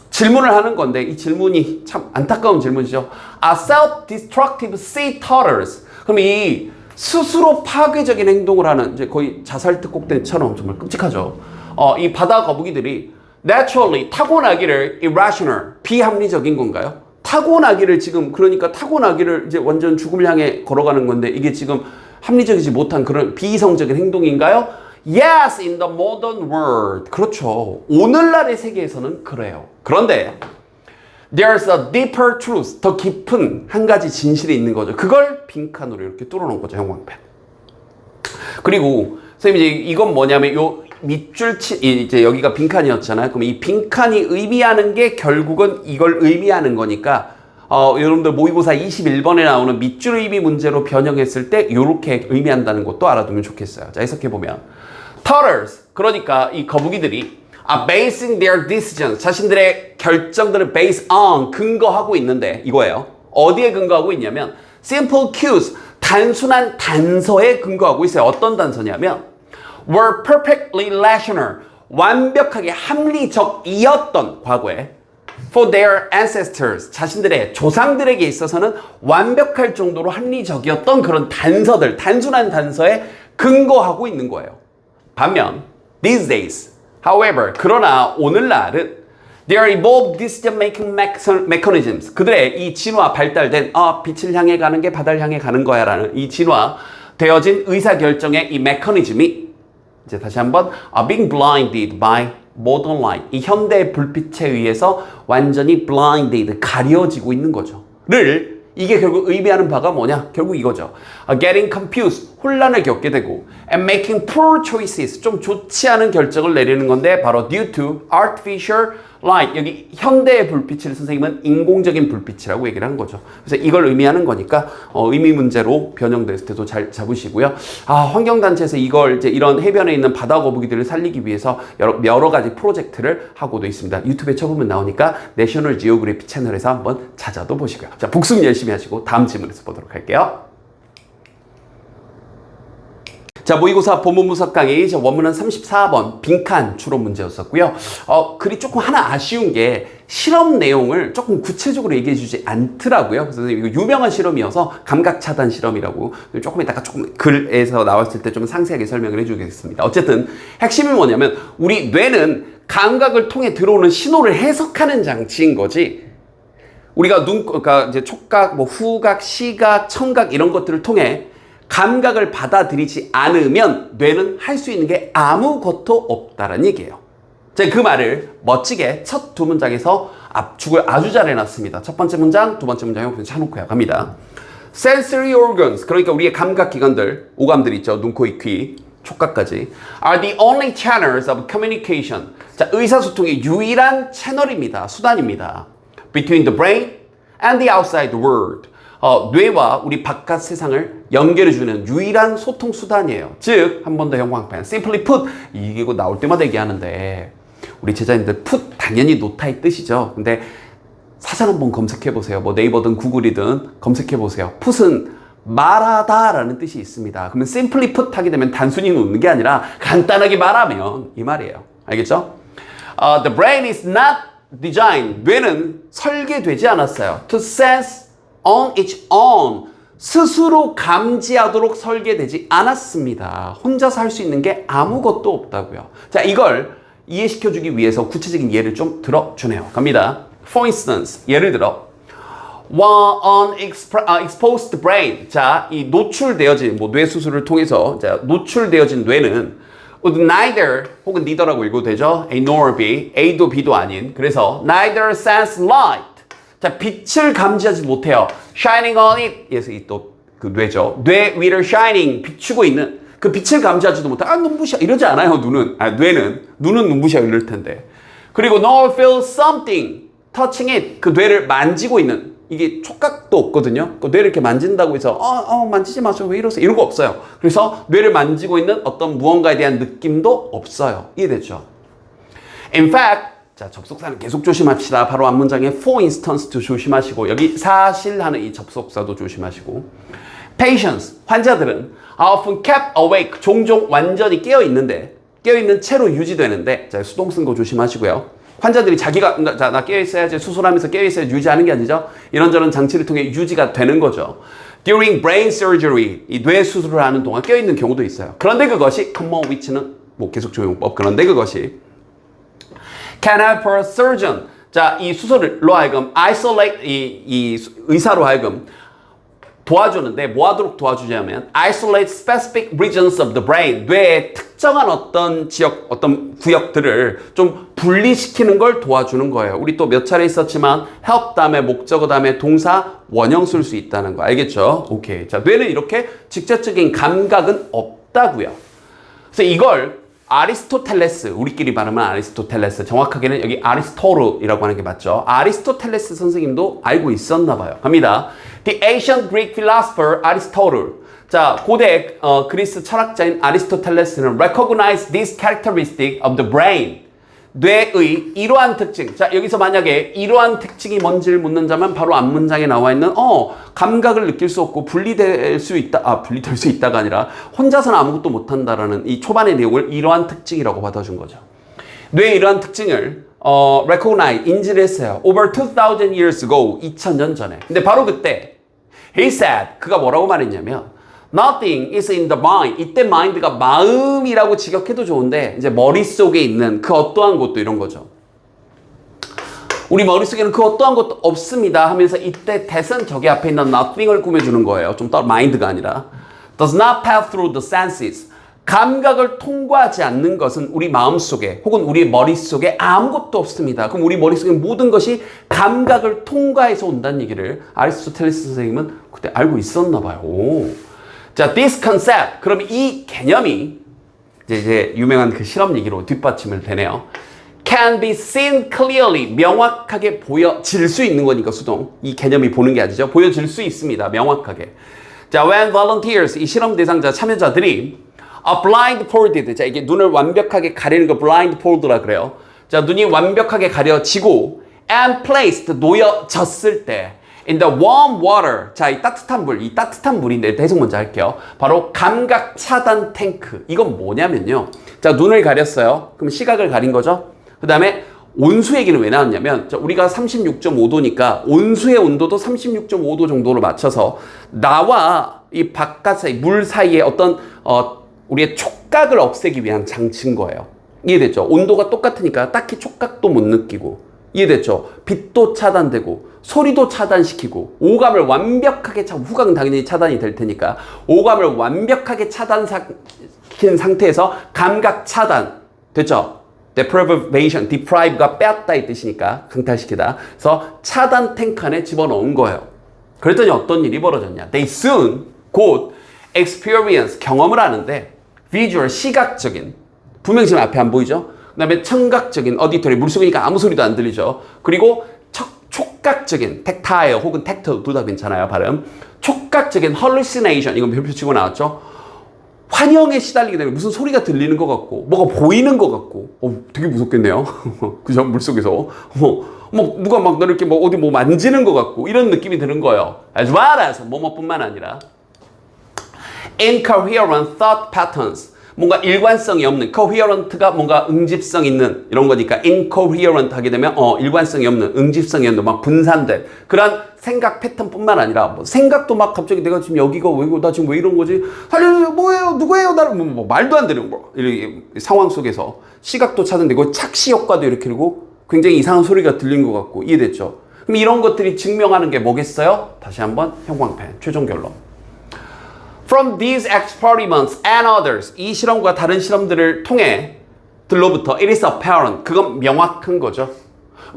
질문을 하는 건데 이 질문이 참 안타까운 질문이죠. Self-destructive sea turtles. 그럼 이 스스로 파괴적인 행동을 하는 이제 거의 자살 특공대처럼 정말 끔찍하죠. 이 바다 거북이들이 naturally 타고나기를 irrational 비합리적인 건가요? 타고나기를 지금 그러니까 타고나기를 이제 완전 죽음을 향해 걸어가는 건데 이게 지금 합리적이지 못한 그런 비이성적인 행동인가요? Yes, in the modern world. 그렇죠. 오늘날의 세계에서는 그래요. 그런데 there's a deeper truth. 더 깊은 한 가지 진실이 있는 거죠. 그걸 빈칸으로 이렇게 뚫어놓은 거죠. 형광펜. 그리고 선생님 이제 이건 뭐냐면 요 밑줄 이제 여기가 빈칸이었잖아요. 그럼 이 빈칸이 의미하는 게 결국은 이걸 의미하는 거니까 여러분들 모의고사 21번에 나오는 밑줄 의미 문제로 변형했을 때 이렇게 의미한다는 것도 알아두면 좋겠어요. 자, 해석해보면 turtles, 그러니까 이 거북이들이 are basing their decisions, 자신들의 결정들을 based on, 근거하고 있는데 이거예요. 어디에 근거하고 있냐면 simple cues, 단순한 단서에 근거하고 있어요. 어떤 단서냐면 were perfectly rational, 완벽하게 합리적이었던 과거에 for their ancestors, 자신들의 조상들에게 있어서는 완벽할 정도로 합리적이었던 그런 단서들, 단순한 단서에 근거하고 있는 거예요. 반면 these days, however, 그러나 오늘날은 their evolved decision-making mechanisms, 그들의 이 진화 발달된 빛을 향해 가는 게 바다를 향해 가는 거야 라는 이 진화되어진 의사결정의 이 메커니즘이 이제 다시 한번 being blinded by modern light, 이 현대의 불빛에 의해서 완전히 blinded, 가려지고 있는 거죠. 이게 결국 의미하는 바가 뭐냐? 결국 이거죠. Getting confused, 혼란을 겪게 되고 and making poor choices, 좀 좋지 않은 결정을 내리는 건데 바로 due to artificial light, 여기 현대의 불빛을 선생님은 인공적인 불빛이라고 얘기를 하는 거죠. 그래서 이걸 의미하는 거니까 의미 문제로 변형됐을 때도 잘 잡으시고요. 환경단체에서 이걸 이제 이런 해변에 있는 바다 거북이들을 살리기 위해서 여러 가지 프로젝트를 하고도 있습니다. 유튜브에 쳐보면 나오니까 내셔널 지오그래피 채널에서 한번 찾아도 보시고요. 자, 복습 열심히 하시고 다음 질문에서 보도록 할게요. 자, 모의고사 본문 분석 강의 원문은 34번 빈칸 추론 문제였었고요. 글이 조금 하나 아쉬운 게 실험 내용을 조금 구체적으로 얘기해 주지 않더라고요. 그래서 이거 유명한 실험이어서 감각 차단 실험이라고 조금 이따가 조금 글에서 나왔을 때 좀 상세하게 설명을 해주겠습니다. 어쨌든 핵심이 뭐냐면 우리 뇌는 감각을 통해 들어오는 신호를 해석하는 장치인 거지. 우리가 그러니까 이제 촉각, 후각, 시각, 청각 이런 것들을 통해 감각을 받아들이지 않으면 뇌는 할 수 있는 게 아무것도 없다는 얘기예요. 제가 그 말을 멋지게 첫 두 문장에서 압축을 아주 잘 해놨습니다. 첫 번째 문장, 두 번째 문장 옆에 쳐놓고요. 갑니다. Sensory organs, 그러니까 우리의 감각기관들, 오감들 있죠. 눈, 코, 입, 귀, 촉각까지 are the only channels of communication. 자, 의사소통의 유일한 채널입니다. 수단입니다. Between the brain and the outside world. 뇌와 우리 바깥 세상을 연결해주는 유일한 소통 수단이에요. 즉, 한 번 더 형광펜. Simply put, 이게 나올 때마다 얘기하는데 우리 제자님들 put 당연히 놓다의 뜻이죠. 근데 사전 한번 검색해보세요. 뭐 네이버든 구글이든 검색해보세요. put은 말하다 라는 뜻이 있습니다. 그러면 simply put 하게 되면 단순히 놓는 게 아니라 간단하게 말하면 이 말이에요. 알겠죠? The brain is not designed. 뇌는 설계되지 않았어요. To sense on its own, 스스로 감지하도록 설계되지 않았습니다. 혼자서 할 수 있는 게 아무것도 없다고요. 자, 이걸 이해시켜주기 위해서 구체적인 예를 좀 들어주네요. 갑니다. For instance, 예를 들어 exposed brain. 자, 이 노출되어진, 뭐, 뇌 수술을 통해서, 자, 노출되어진 뇌는 would neither, 혹은 neither라고 읽어도 되죠? A nor B. A도 B도 아닌. 그래서 neither sense light. 자, 빛을 감지하지 못해요. shining on it. 그래서 이 또 그 뇌죠. 뇌 위를 shining, 비추고 있는 그 빛을 감지하지도 못해. 아, 눈부셔. 이러지 않아요, 눈은. 아, 뇌는. 눈은 눈부셔. 이럴 텐데. 그리고 nor feel something touching it. 그 뇌를 만지고 있는. 이게 촉각도 없거든요. 그 뇌를 이렇게 만진다고 해서 만지지 마세요. 왜 이러세요? 이런 거 없어요. 그래서 뇌를 만지고 있는 어떤 무언가에 대한 느낌도 없어요. 이해되죠? In fact, 자, 접속사는 계속 조심합시다. 바로 앞문장에 for instance도 조심하시고 여기 사실하는 이 접속사도 조심하시고 patients, 환자들은 are often kept awake, 종종 완전히 깨어있는 채로 유지되는데 자, 수동 쓴 거 조심하시고요. 환자들이 자기가 나 깨어있어야지 수술하면서 깨어있어야지 유지하는 게 아니죠. 이런저런 장치를 통해 유지가 되는 거죠. During brain surgery, 이 뇌 수술을 하는 동안 깨어있는 경우도 있어요. 그런데 그것이 common with는 뭐 계속 조용법. 그런데 그것이 can help a surgeon. 자, 이 수술로 하여금 isolate 이 의사로 하여금 도와주는데 뭐 하도록 도와주냐면 isolate specific regions of the brain. 뇌의 특정한 어떤 지역, 어떤 구역들을 좀 분리시키는 걸 도와주는 거예요. 우리 또 몇 차례 있었지만 help 다음에 목적어 다음에 동사 원형 쓸 수 있다는 거 알겠죠? 오케이. 자, 뇌는 이렇게 직접적인 감각은 없다고요. 그래서 이걸 아리스토텔레스, 우리끼리 발음은 아리스토텔레스, 정확하게는 여기 아리스토르이라고 하는 게 맞죠. 아리스토텔레스 선생님도 알고 있었나 봐요. 갑니다. The ancient Greek philosopher Aristotle. 자, 고대 그리스 철학자인 아리스토텔레스는 recognize this characteristic of the brain. 뇌의 이러한 특징. 자, 여기서 만약에 이러한 특징이 뭔지를 묻는 자면 바로 앞문장에 나와 있는 감각을 느낄 수 없고 분리될 수 있다가 아니라 혼자서는 아무것도 못한다라는 이 초반의 내용을 이러한 특징이라고 받아준 거죠. 뇌의 이러한 특징을 recognize, 인지를 했어요. Over 2000 years ago, 2000년 전에. 근데 바로 그때 he said, 그가 뭐라고 말했냐면 Nothing is in the mind. 이때 mind가 마음이라고 직역해도 좋은데 이제 머릿속에 있는 그 어떠한 것도 이런 거죠. 우리 머릿속에는 그 어떠한 것도 없습니다 하면서 이때 대선 저기 앞에 있는 nothing을 꾸며주는 거예요. 좀 더 mind가 아니라 does not pass through the senses. 감각을 통과하지 않는 것은 우리 마음속에 혹은 우리 머릿속에 아무것도 없습니다. 그럼 우리 머릿속에 모든 것이 감각을 통과해서 온다는 얘기를 아리스토텔레스 선생님은 그때 알고 있었나 봐요. 자, this concept. 그럼 이 개념이 이제 유명한 그 실험 얘기로 뒷받침을 되네요. Can be seen clearly. 명확하게 보여질 수 있는 거니까 수동. 이 개념이 보는 게 아니죠. 보여질 수 있습니다. 명확하게. 자, when volunteers, 이 실험 대상자 참여자들이 are blindfolded. 자, 이게 눈을 완벽하게 가리는 거 blindfold라 그래요. 자, 눈이 완벽하게 가려지고 and placed, 놓여졌을 때 in the warm water. 자, 이 따뜻한 물인데 해석 먼저 할게요. 바로 감각 차단 탱크. 이건 뭐냐면요. 자, 눈을 가렸어요. 그럼 시각을 가린 거죠. 그 다음에 온수 얘기는 왜 나왔냐면 자, 우리가 36.5도니까 온수의 온도도 36.5도 정도로 맞춰서 나와 이 바깥 사이, 물 사이에 어떤 우리의 촉각을 없애기 위한 장치인 거예요. 이해됐죠? 온도가 똑같으니까 딱히 촉각도 못 느끼고 이해됐죠? 빛도 차단되고 소리도 차단시키고 오감을 완벽하게 후각은 당연히 차단이 될 테니까 오감을 완벽하게 차단시킨 상태에서 감각 차단 됐죠? deprive가 뺐다 이 뜻이니까 강탈시키다. 그래서 차단 탱크 안에 집어넣은 거예요. 그랬더니 어떤 일이 벌어졌냐? They soon 곧 experience 경험을 하는데 visual 시각적인 분명히 지금 앞에 안 보이죠? 그 다음에 청각적인 어디터리 물속이니까 아무 소리도 안 들리죠. 그리고 촉각적인 tactile 혹은 tactile 둘 다 괜찮아요 발음. 촉각적인 hallucination 이건 별표 치고 나왔죠. 환영에 시달리게 되면 무슨 소리가 들리는 것 같고 뭐가 보이는 것 같고 되게 무섭겠네요. 그죠? 물속에서 뭐 누가 막 너를 이렇게 뭐 어디 뭐 만지는 것 같고 이런 느낌이 드는 거예요. as well as 뭐뭐뿐만 아니라 incoherent thought patterns 뭔가 일관성이 없는 coherent가 뭔가 응집성 있는 이런 거니까 incoherent 하게 되면 일관성이 없는 응집성이 없는 막 분산된 그런 생각 패턴뿐만 아니라 뭐 생각도 막 갑자기 내가 지금 여기가 왜고 나 지금 왜 이런 거지 살려주세요 뭐예요 누구예요 나는 뭐 말도 안 되는 뭐 이런 상황 속에서 시각도 차단되고 착시 효과도 이렇게 되고 굉장히 이상한 소리가 들린 것 같고 이해됐죠? 그럼 이런 것들이 증명하는 게 뭐겠어요? 다시 한번 형광펜 최종 결론. From these experiments and others, 이 실험과 다른 실험들을 통해 들로부터 it is apparent, 그건 명확한 거죠.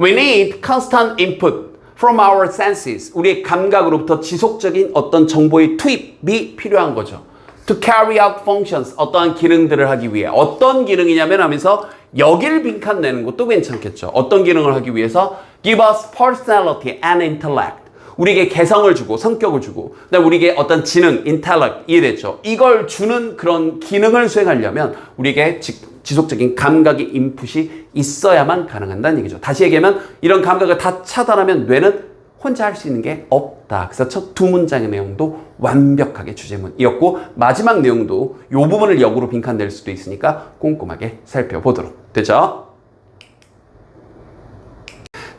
We need constant input from our senses, 우리의 감각으로부터 지속적인 어떤 정보의 투입이 필요한 거죠. To carry out functions, 어떠한 기능들을 하기 위해. 어떤 기능이냐면 하면서 여기를 빈칸 내는 것도 괜찮겠죠. 어떤 기능을 하기 위해서 give us personality and intellect, 우리에게 개성을 주고 성격을 주고 그다음에 우리에게 어떤 지능, intellect, 이해됐죠? 이걸 주는 그런 기능을 수행하려면 우리에게 지속적인 감각의 인풋이 있어야만 가능한다는 얘기죠. 다시 얘기하면 이런 감각을 다 차단하면 뇌는 혼자 할 수 있는 게 없다. 그래서 첫 두 문장의 내용도 완벽하게 주제문이었고 마지막 내용도 이 부분을 역으로 빈칸 낼 수도 있으니까 꼼꼼하게 살펴보도록 되죠.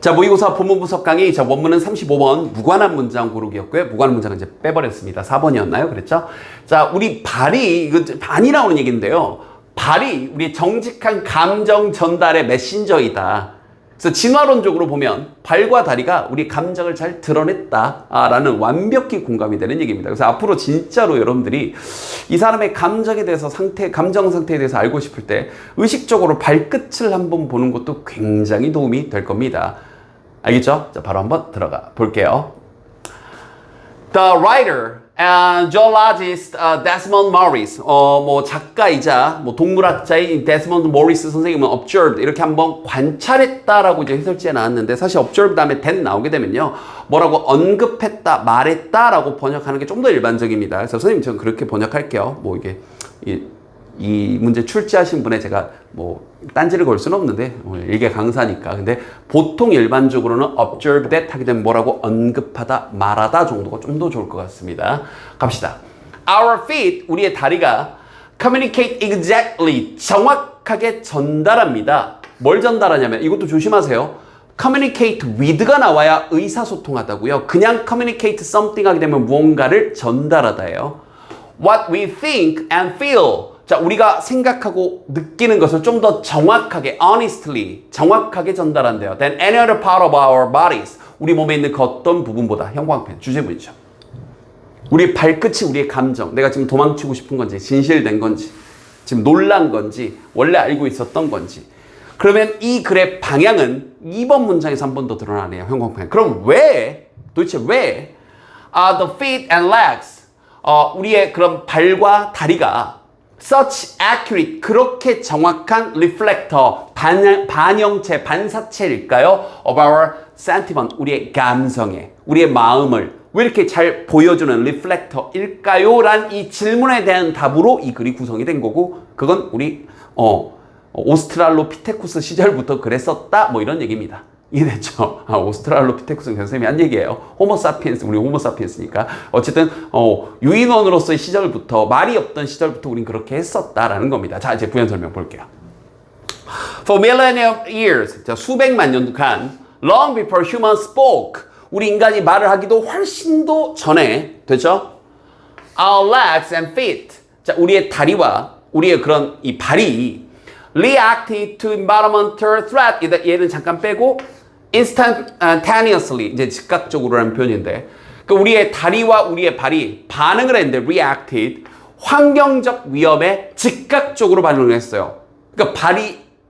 자, 모의고사 본문 분석 강의. 자, 원문은 35번 무관한 문장 고르기였고요. 무관한 문장은 이제 빼버렸습니다. 4번이었나요? 그랬죠? 자, 우리 발이, 이거 많이 나오는 얘기인데요. 발이 우리의 정직한 감정 전달의 메신저이다. 그래서 진화론적으로 보면 발과 다리가 우리 감정을 잘 드러냈다라는 완벽히 공감이 되는 얘기입니다. 그래서 앞으로 진짜로 여러분들이 이 사람의 감정에 대해서 감정 상태에 대해서 알고 싶을 때 의식적으로 발끝을 한번 보는 것도 굉장히 도움이 될 겁니다. 알겠죠? 자, 바로 한번 들어가 볼게요. The writer and zoologist Desmond Morris, 뭐 작가이자 뭐 동물학자인 데스몬드 모리스 선생님은 observed 이렇게 한번 관찰했다라고 이제 해설지에 나왔는데 사실 observe 다음에 then 나오게 되면요 뭐라고 언급했다, 말했다라고 번역하는 게 좀 더 일반적입니다. 그래서 선생님 저는 그렇게 번역할게요. 뭐 이게 이 문제 출제하신 분에 제가 뭐 딴지를 걸 수는 없는데 이게 강사니까. 근데 보통 일반적으로는 observe that 하게 되면 뭐라고 언급하다, 말하다 정도가 좀 더 좋을 것 같습니다. 갑시다. Our feet, 우리의 다리가 communicate exactly, 정확하게 전달합니다. 뭘 전달하냐면 이것도 조심하세요. communicate with가 나와야 의사소통하다고요. 그냥 communicate something 하게 되면 무언가를 전달하다예요. What we think and feel, 자, 우리가 생각하고 느끼는 것을 좀 더 정확하게, honestly, 정확하게 전달한대요. Than any other part of our bodies, 우리 몸에 있는 그 어떤 부분보다. 형광펜, 주제문이죠. 우리의 발끝이 우리의 감정, 내가 지금 도망치고 싶은 건지, 진실된 건지, 지금 놀란 건지, 원래 알고 있었던 건지. 그러면 이 글의 방향은 2번 문장에서 한 번 더 드러나네요. 형광펜. 그럼 왜, 도대체 왜 the feet and legs, 우리의 그런 발과 다리가 such accurate, 그렇게 정확한 reflector, 반영체, 반사체일까요? of our sentiment, 우리의 감성에, 우리의 마음을 왜 이렇게 잘 보여주는 reflector일까요? 란 이 질문에 대한 답으로 이 글이 구성이 된 거고, 그건 우리 오스트랄로피테쿠스 시절부터 그랬었다, 뭐 이런 얘기입니다. 이해됐죠? 오스트랄로피테쿠스는 선생님이 한 얘기예요. 호모사피엔스, 우리 호모사피엔스니까. 어쨌든 유인원으로서의 시절부터, 말이 없던 시절부터 우린 그렇게 했었다라는 겁니다. 자, 이제 부연 설명 볼게요. For millennia years, 자, 수백만 년간, long before humans spoke, 우리 인간이 말을 하기도 훨씬 더 전에, 됐죠? Our legs and feet, 자, 우리의 다리와 우리의 그런 이 발이 reacted to environmental threat, 얘는 잠깐 빼고 instantaneously, 이제 즉각적으로라는 표현인데, 그러니까 우리의 다리와 우리의 발이 반응을 했는데 reacted, 환경적 위험에 즉각적으로 반응을 했어요. 그러니까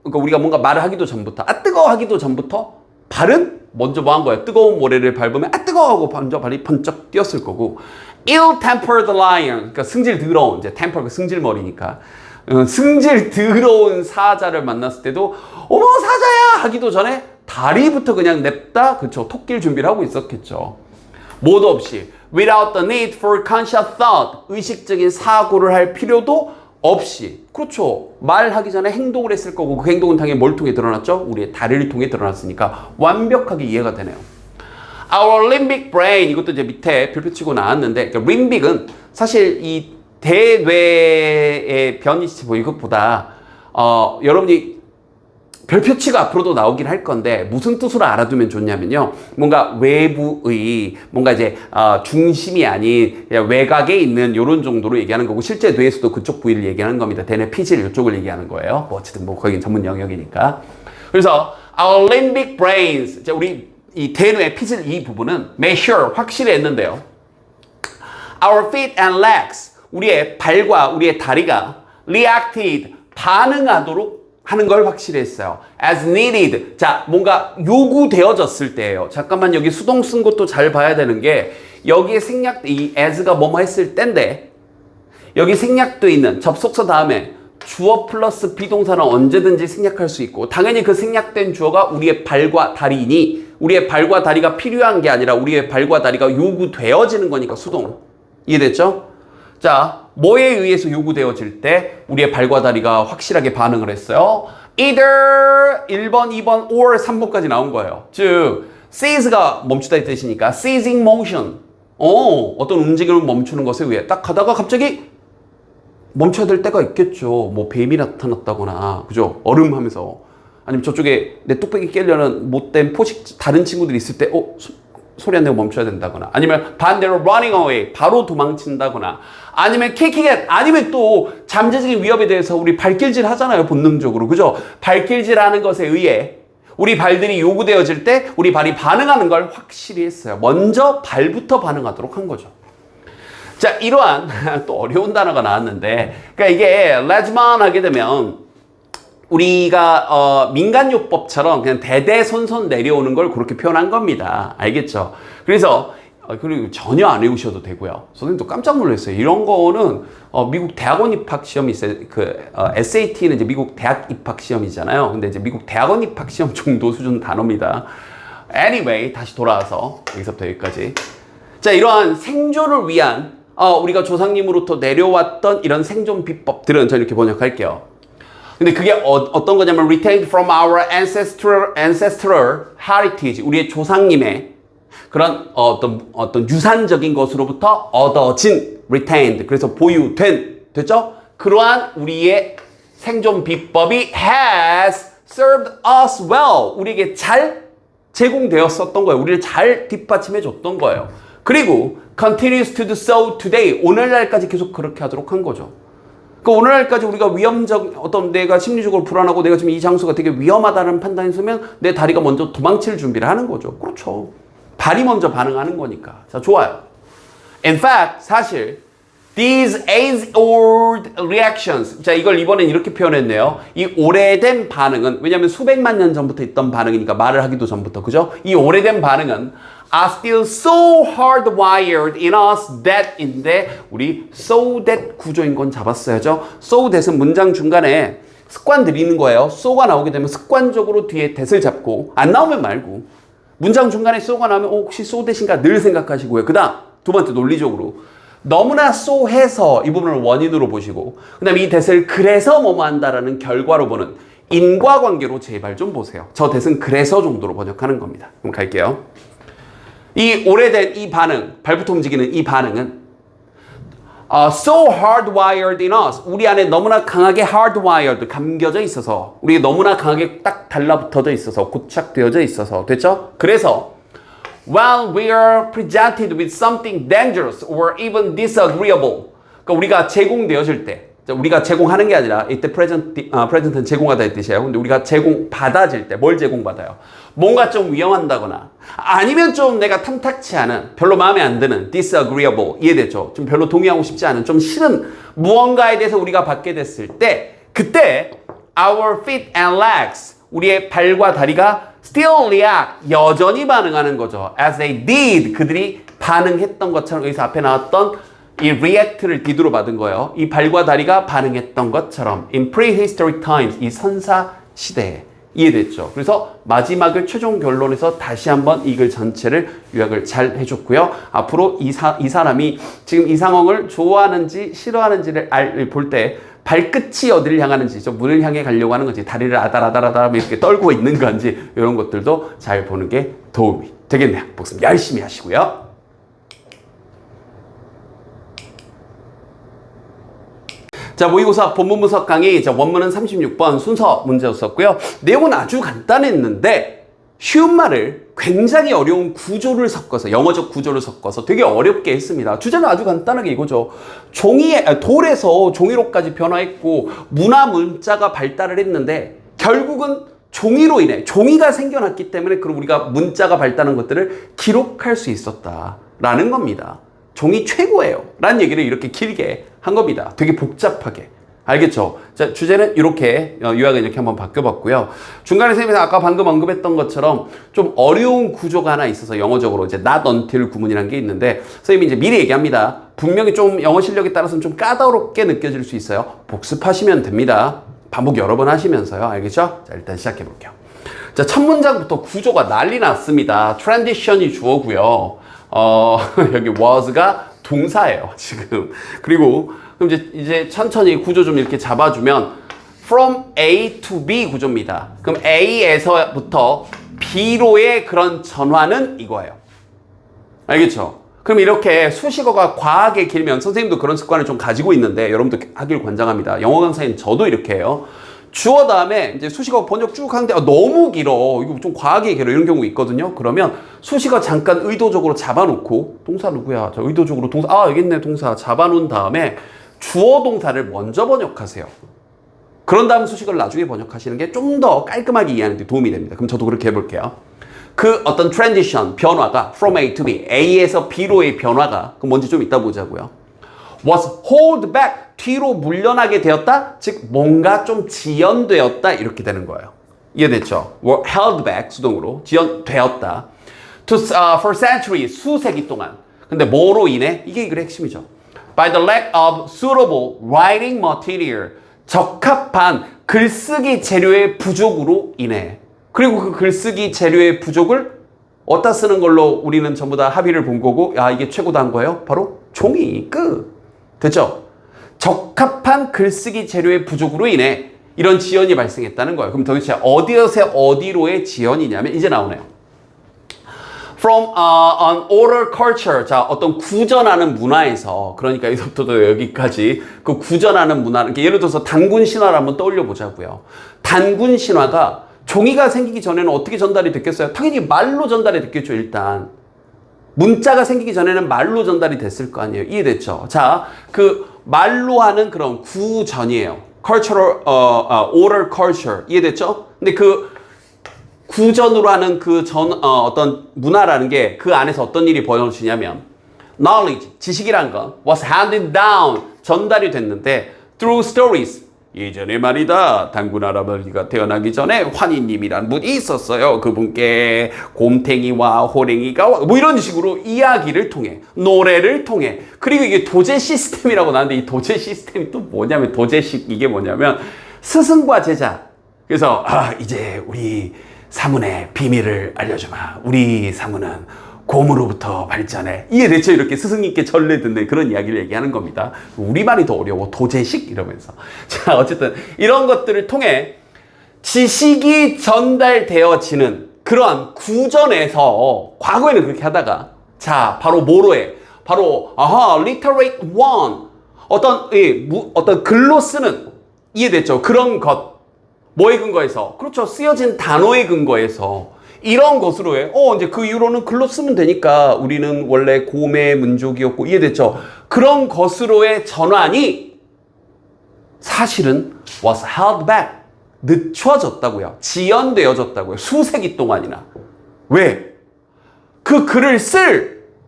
그러니까 우리가 뭔가 말을 하기도 전부터, 뜨거워 하기도 전부터 발은 먼저 뭐 한 거예요? 뜨거운 모래를 밟으면 뜨거워 하고 먼저 발이 번쩍 뛰었을 거고, ill-tempered lion, 그러니까 승질 더러운, 이제 temper, 승질머리니까 승질 더러운 사자를 만났을 때도 어머 사자야 하기도 전에 다리부터 그냥 냅다, 그쵸, 토끼를 준비를 하고 있었겠죠. 뭐도 없이 without the need for conscious thought, 의식적인 사고를 할 필요도 없이, 그렇죠, 말하기 전에 행동을 했을 거고 그 행동은 당연히 뭘 통해 드러났죠? 우리의 다리를 통해 드러났으니까 완벽하게 이해가 되네요. Our limbic brain, 이것도 이제 밑에 별표 치고 나왔는데, 그러니까 limbic은 사실 이 대뇌의 변이시 뭐 이것보다 여러분이 별표치가 앞으로도 나오긴 할 건데 무슨 뜻으로 알아두면 좋냐면요, 뭔가 외부의 뭔가 이제 중심이 아닌 외곽에 있는 이런 정도로 얘기하는 거고, 실제 뇌에서도 그쪽 부위를 얘기하는 겁니다. 대뇌 피질 이쪽을 얘기하는 거예요. 뭐 어쨌든 뭐 거긴 전문 영역이니까. 그래서 our limbic brains, 우리 이 대뇌 피질 이 부분은 make sure 확실히 했는데요. Our feet and legs 우리의 발과 우리의 다리가 reacted 반응하도록 하는 걸 확실히 했어요. As needed. 자, 뭔가 요구되어졌을 때예요. 잠깐만 여기 수동 쓴 것도 잘 봐야 되는 게 여기에 생략 이 as가 뭐뭐 했을 때인데 여기 생략돼 있는 접속사 다음에 주어 플러스 비동사는 언제든지 생략할 수 있고 당연히 그 생략된 주어가 우리의 발과 다리이니 우리의 발과 다리가 필요한 게 아니라 우리의 발과 다리가 요구되어지는 거니까 수동. 이해됐죠? 자, 뭐에 의해서 요구되어질 때 우리의 발과 다리가 확실하게 반응을 했어요? Either 1번, 2번, or 3번까지 나온 거예요. 즉, seize가 멈추다의 뜻이니까 seizing motion. 어떤 움직임을 멈추는 것에 의해 딱 가다가 갑자기 멈춰야 될 때가 있겠죠. 뭐 뱀이 나타났다거나, 그죠? 얼음하면서. 아니면 저쪽에 내 뚝배기 깨려는 못된 포식 다른 친구들이 있을 때, 소리 안 내고 멈춰야 된다거나. 아니면 반대로 running away, 바로 도망친다거나. 아니면 kicking it, 아니면 또 잠재적인 위협에 대해서 우리 발길질 하잖아요. 본능적으로. 그죠? 발길질 하는 것에 의해 우리 발들이 요구되어질 때 우리 발이 반응하는 걸 확실히 했어요. 먼저 발부터 반응하도록 한 거죠. 자, 이러한 또 어려운 단어가 나왔는데, 그러니까 이게 레즈만 하게 되면 우리가 민간요법처럼 그냥 대대손손 내려오는 걸 그렇게 표현한 겁니다. 알겠죠? 그래서 그리고 전혀 안 외우셔도 되고요. 선생님도 깜짝 놀랐어요. 이런 거는 미국 대학원 입학 시험이 있어요. SAT는 이제 미국 대학 입학 시험이잖아요. 근데 이제 미국 대학원 입학 시험 정도 수준 단어입니다. Anyway, 다시 돌아와서 여기서부터 여기까지. 자, 이러한 생존을 위한 우리가 조상님으로부터 내려왔던 이런 생존 비법들은 저는 이렇게 번역할게요. 근데 그게 어떤 거냐면 retained from our ancestral heritage, 우리의 조상님의 그런 어떤 유산적인 것으로부터 얻어진 retained, 그래서 보유된, 됐죠? 그러한 우리의 생존 비법이 has served us well, 우리에게 잘 제공되었었던 거예요. 우리를 잘 뒷받침해 줬던 거예요. 그리고 continues to do so today, 오늘날까지 계속 그렇게 하도록 한 거죠. 그 오늘날까지 우리가 위험적, 내가 심리적으로 불안하고 내가 지금 이 장소가 되게 위험하다는 판단이 있으면 내 다리가 먼저 도망칠 준비를 하는 거죠. 그렇죠. 발이 먼저 반응하는 거니까. 자, 좋아요. In fact, 사실 these age-old reactions, 자, 이걸 이번엔 이렇게 표현했네요. 이 오래된 반응은, 왜냐하면 수백만 년 전부터 있던 반응이니까 말을 하기도 전부터, 그죠? 이 오래된 반응은 are still so hardwired in us that인데 우리 so that 구조인 건 잡았어야죠. so that은 문장 중간에 습관 들이는 거예요. so가 나오게 되면 습관적으로 뒤에 that을 잡고 안 나오면 말고 문장 중간에 so가 나오면 혹시 so that인가 늘 생각하시고요. 그 다음 두 번째 논리적으로 너무나 so 해서 이 부분을 원인으로 보시고 그 다음에 이 that을 그래서 뭐뭐 한다라는 결과로 보는 인과관계로 제발 좀 보세요. 저 that은 그래서 정도로 번역하는 겁니다. 그럼 갈게요. 이 오래된 이 반응, 발부터 움직이는 이 반응은 so hardwired in us, 우리 안에 너무나 강하게 hardwired, 감겨져 있어서 우리 너무나 강하게 딱 달라붙어져 있어서 고착되어져 있어서 됐죠? 그래서 while we are presented with something dangerous or even disagreeable, 그러니까 우리가 제공되어질 때 우리가 제공하는 게 아니라 이때 present는 제공하다의 뜻이에요. 근데 우리가 제공받아질 때 뭘 제공받아요? 뭔가 좀 위험한다거나 아니면 좀 내가 탐탁치 않은 별로 마음에 안 드는 disagreeable, 이해되죠? 좀 별로 동의하고 싶지 않은 좀 싫은 무언가에 대해서 우리가 받게 됐을 때 그때 our feet and legs, 우리의 발과 다리가 still react, 여전히 반응하는 거죠. as they did, 그들이 반응했던 것처럼 여기서 앞에 나왔던 이 react를 did로 받은 거예요. 이 발과 다리가 반응했던 것처럼 in prehistoric times, 이 선사 시대에. 이해됐죠? 그래서 마지막을 최종 결론에서 다시 한번 이 글 전체를 요약을 잘 해줬고요. 앞으로 이 사람이 지금 이 상황을 좋아하는지 싫어하는지를 볼 때 발끝이 어디를 향하는지, 저 문을 향해 가려고 하는 건지, 다리를 아달아달아달 이렇게 떨고 있는 건지 이런 것들도 잘 보는 게 도움이 되겠네요. 복습 열심히 하시고요. 자, 모의고사 본문 분석 강의, 원문은 36번 순서 문제였었고요. 내용은 아주 간단했는데 쉬운 말을 굉장히 어려운 구조를 섞어서, 영어적 구조를 섞어서 되게 어렵게 했습니다. 주제는 아주 간단하게 이거죠. 돌에서 종이로까지 변화했고 문화 문자가 발달을 했는데 결국은 종이로 인해 종이가 생겨났기 때문에 그럼 우리가 문자가 발달한 것들을 기록할 수 있었다라는 겁니다. 종이 최고예요 라는 얘기를 이렇게 길게 한 겁니다. 되게 복잡하게. 알겠죠? 자, 주제는 이렇게 요약을 이렇게 한번 바꿔봤고요. 중간에 선생님이 아까 방금 언급했던 것처럼 좀 어려운 구조가 하나 있어서 영어적으로 이제 not until 구문이라는 게 있는데 선생님이 이제 미리 얘기합니다. 분명히 좀 영어 실력에 따라서는 좀 까다롭게 느껴질 수 있어요. 복습하시면 됩니다. 반복 여러 번 하시면서요. 알겠죠? 자, 일단 시작해 볼게요. 자, 첫 문장부터 구조가 난리 났습니다. transition이 주어고요. 여기 was가 동사예요, 지금. 그리고 그럼 이제 천천히 구조 좀 이렇게 잡아주면 from A to B 구조입니다. 그럼 A에서부터 B로의 그런 전환은 이거예요. 알겠죠? 그럼 이렇게 수식어가 과하게 길면 선생님도 그런 습관을 좀 가지고 있는데 여러분도 하길 권장합니다. 영어 강사인 저도 이렇게 해요. 주어 다음에 이제 수식어 번역 쭉 하는데 너무 길어. 이거 좀 과하게 길어. 이런 경우 있거든요. 그러면 수식어 잠깐 의도적으로 잡아놓고 동사 누구야? 자, 의도적으로 동사. 아, 여기 있네. 동사 잡아놓은 다음에 주어 동사를 먼저 번역하세요. 그런 다음 수식어를 나중에 번역하시는 게 좀 더 깔끔하게 이해하는 데 도움이 됩니다. 그럼 저도 그렇게 해볼게요. 그 어떤 transition, 변화가 from A to B, A에서 B로의 변화가 그럼 뭔지 좀 이따 보자고요. was hold back, 뒤로 물러나게 되었다? 즉 뭔가 좀 지연되었다 이렇게 되는 거예요. 이해됐죠? held back, 수동으로 지연되었다. For centuries, 수세기 동안. 근데 뭐로 인해? 이게 그 핵심이죠. By the lack of suitable writing material, 적합한 글쓰기 재료의 부족으로 인해. 그리고 그 글쓰기 재료의 부족을 어디다 쓰는 걸로 우리는 전부 다 합의를 본 거고, 야, 이게 최고다 한 거예요? 바로 종이, 됐죠? 적합한 글쓰기 재료의 부족으로 인해 이런 지연이 발생했다는 거예요. 그럼 도대체 어디에서 어디로의 지연이냐면 이제 나오네요. From an oral culture, 자, 어떤 구전하는 문화에서, 그러니까 여기서부터 여기까지 그 구전하는 문화, 예를 들어서 단군 신화를 한번 떠올려 보자고요. 단군 신화가 종이가 생기기 전에는 어떻게 전달이 됐겠어요? 당연히 말로 전달이 됐겠죠, 일단. 문자가 생기기 전에는 말로 전달이 됐을 거 아니에요. 이해됐죠? 자, 그 말로 하는 그런 구전이에요. cultural, oral culture. 이해됐죠? 근데 그 구전으로 하는 그 어떤 문화라는 게 그 안에서 어떤 일이 벌어지냐면 knowledge, 지식이란 건 was handed down, 전달이 됐는데 through stories, 예전에 말이다 단군 할아버지가 태어나기 전에 환희님이란 분이 있었어요. 그분께 곰탱이와 호랭이가 뭐 이런 식으로 이야기를 통해, 노래를 통해, 그리고 이게 도제 시스템이라고 나왔는데 이 도제 시스템이 또 뭐냐면 도제식, 이게 뭐냐면 스승과 제자. 그래서 이제 우리 사문의 비밀을 알려주마. 우리 사문은 곰으로부터 발전해. 이해됐죠? 이렇게 스승님께 전례 듣는 그런 이야기를 얘기하는 겁니다. 우리말이 더 어려워. 도제식 이러면서. 자, 어쨌든 이런 것들을 통해 지식이 전달되어지는 그러한 구전에서 과거에는 그렇게 하다가 자, 바로 뭐로 해? 바로 literate one. 어떤 글로 쓰는, 이해됐죠? 그런 것. 뭐에 근거해서? 그렇죠. 쓰여진 단어에 근거해서 이런 것으로 해. 이제 그 이후로는 글로 쓰면 되니까 우리는 원래 곰의 민족이었고, 이해됐죠? 그런 것으로의 전환이 사실은 was held back. 늦춰졌다고요. 지연되어졌다고요. 수세기 동안이나. 왜? 그 글을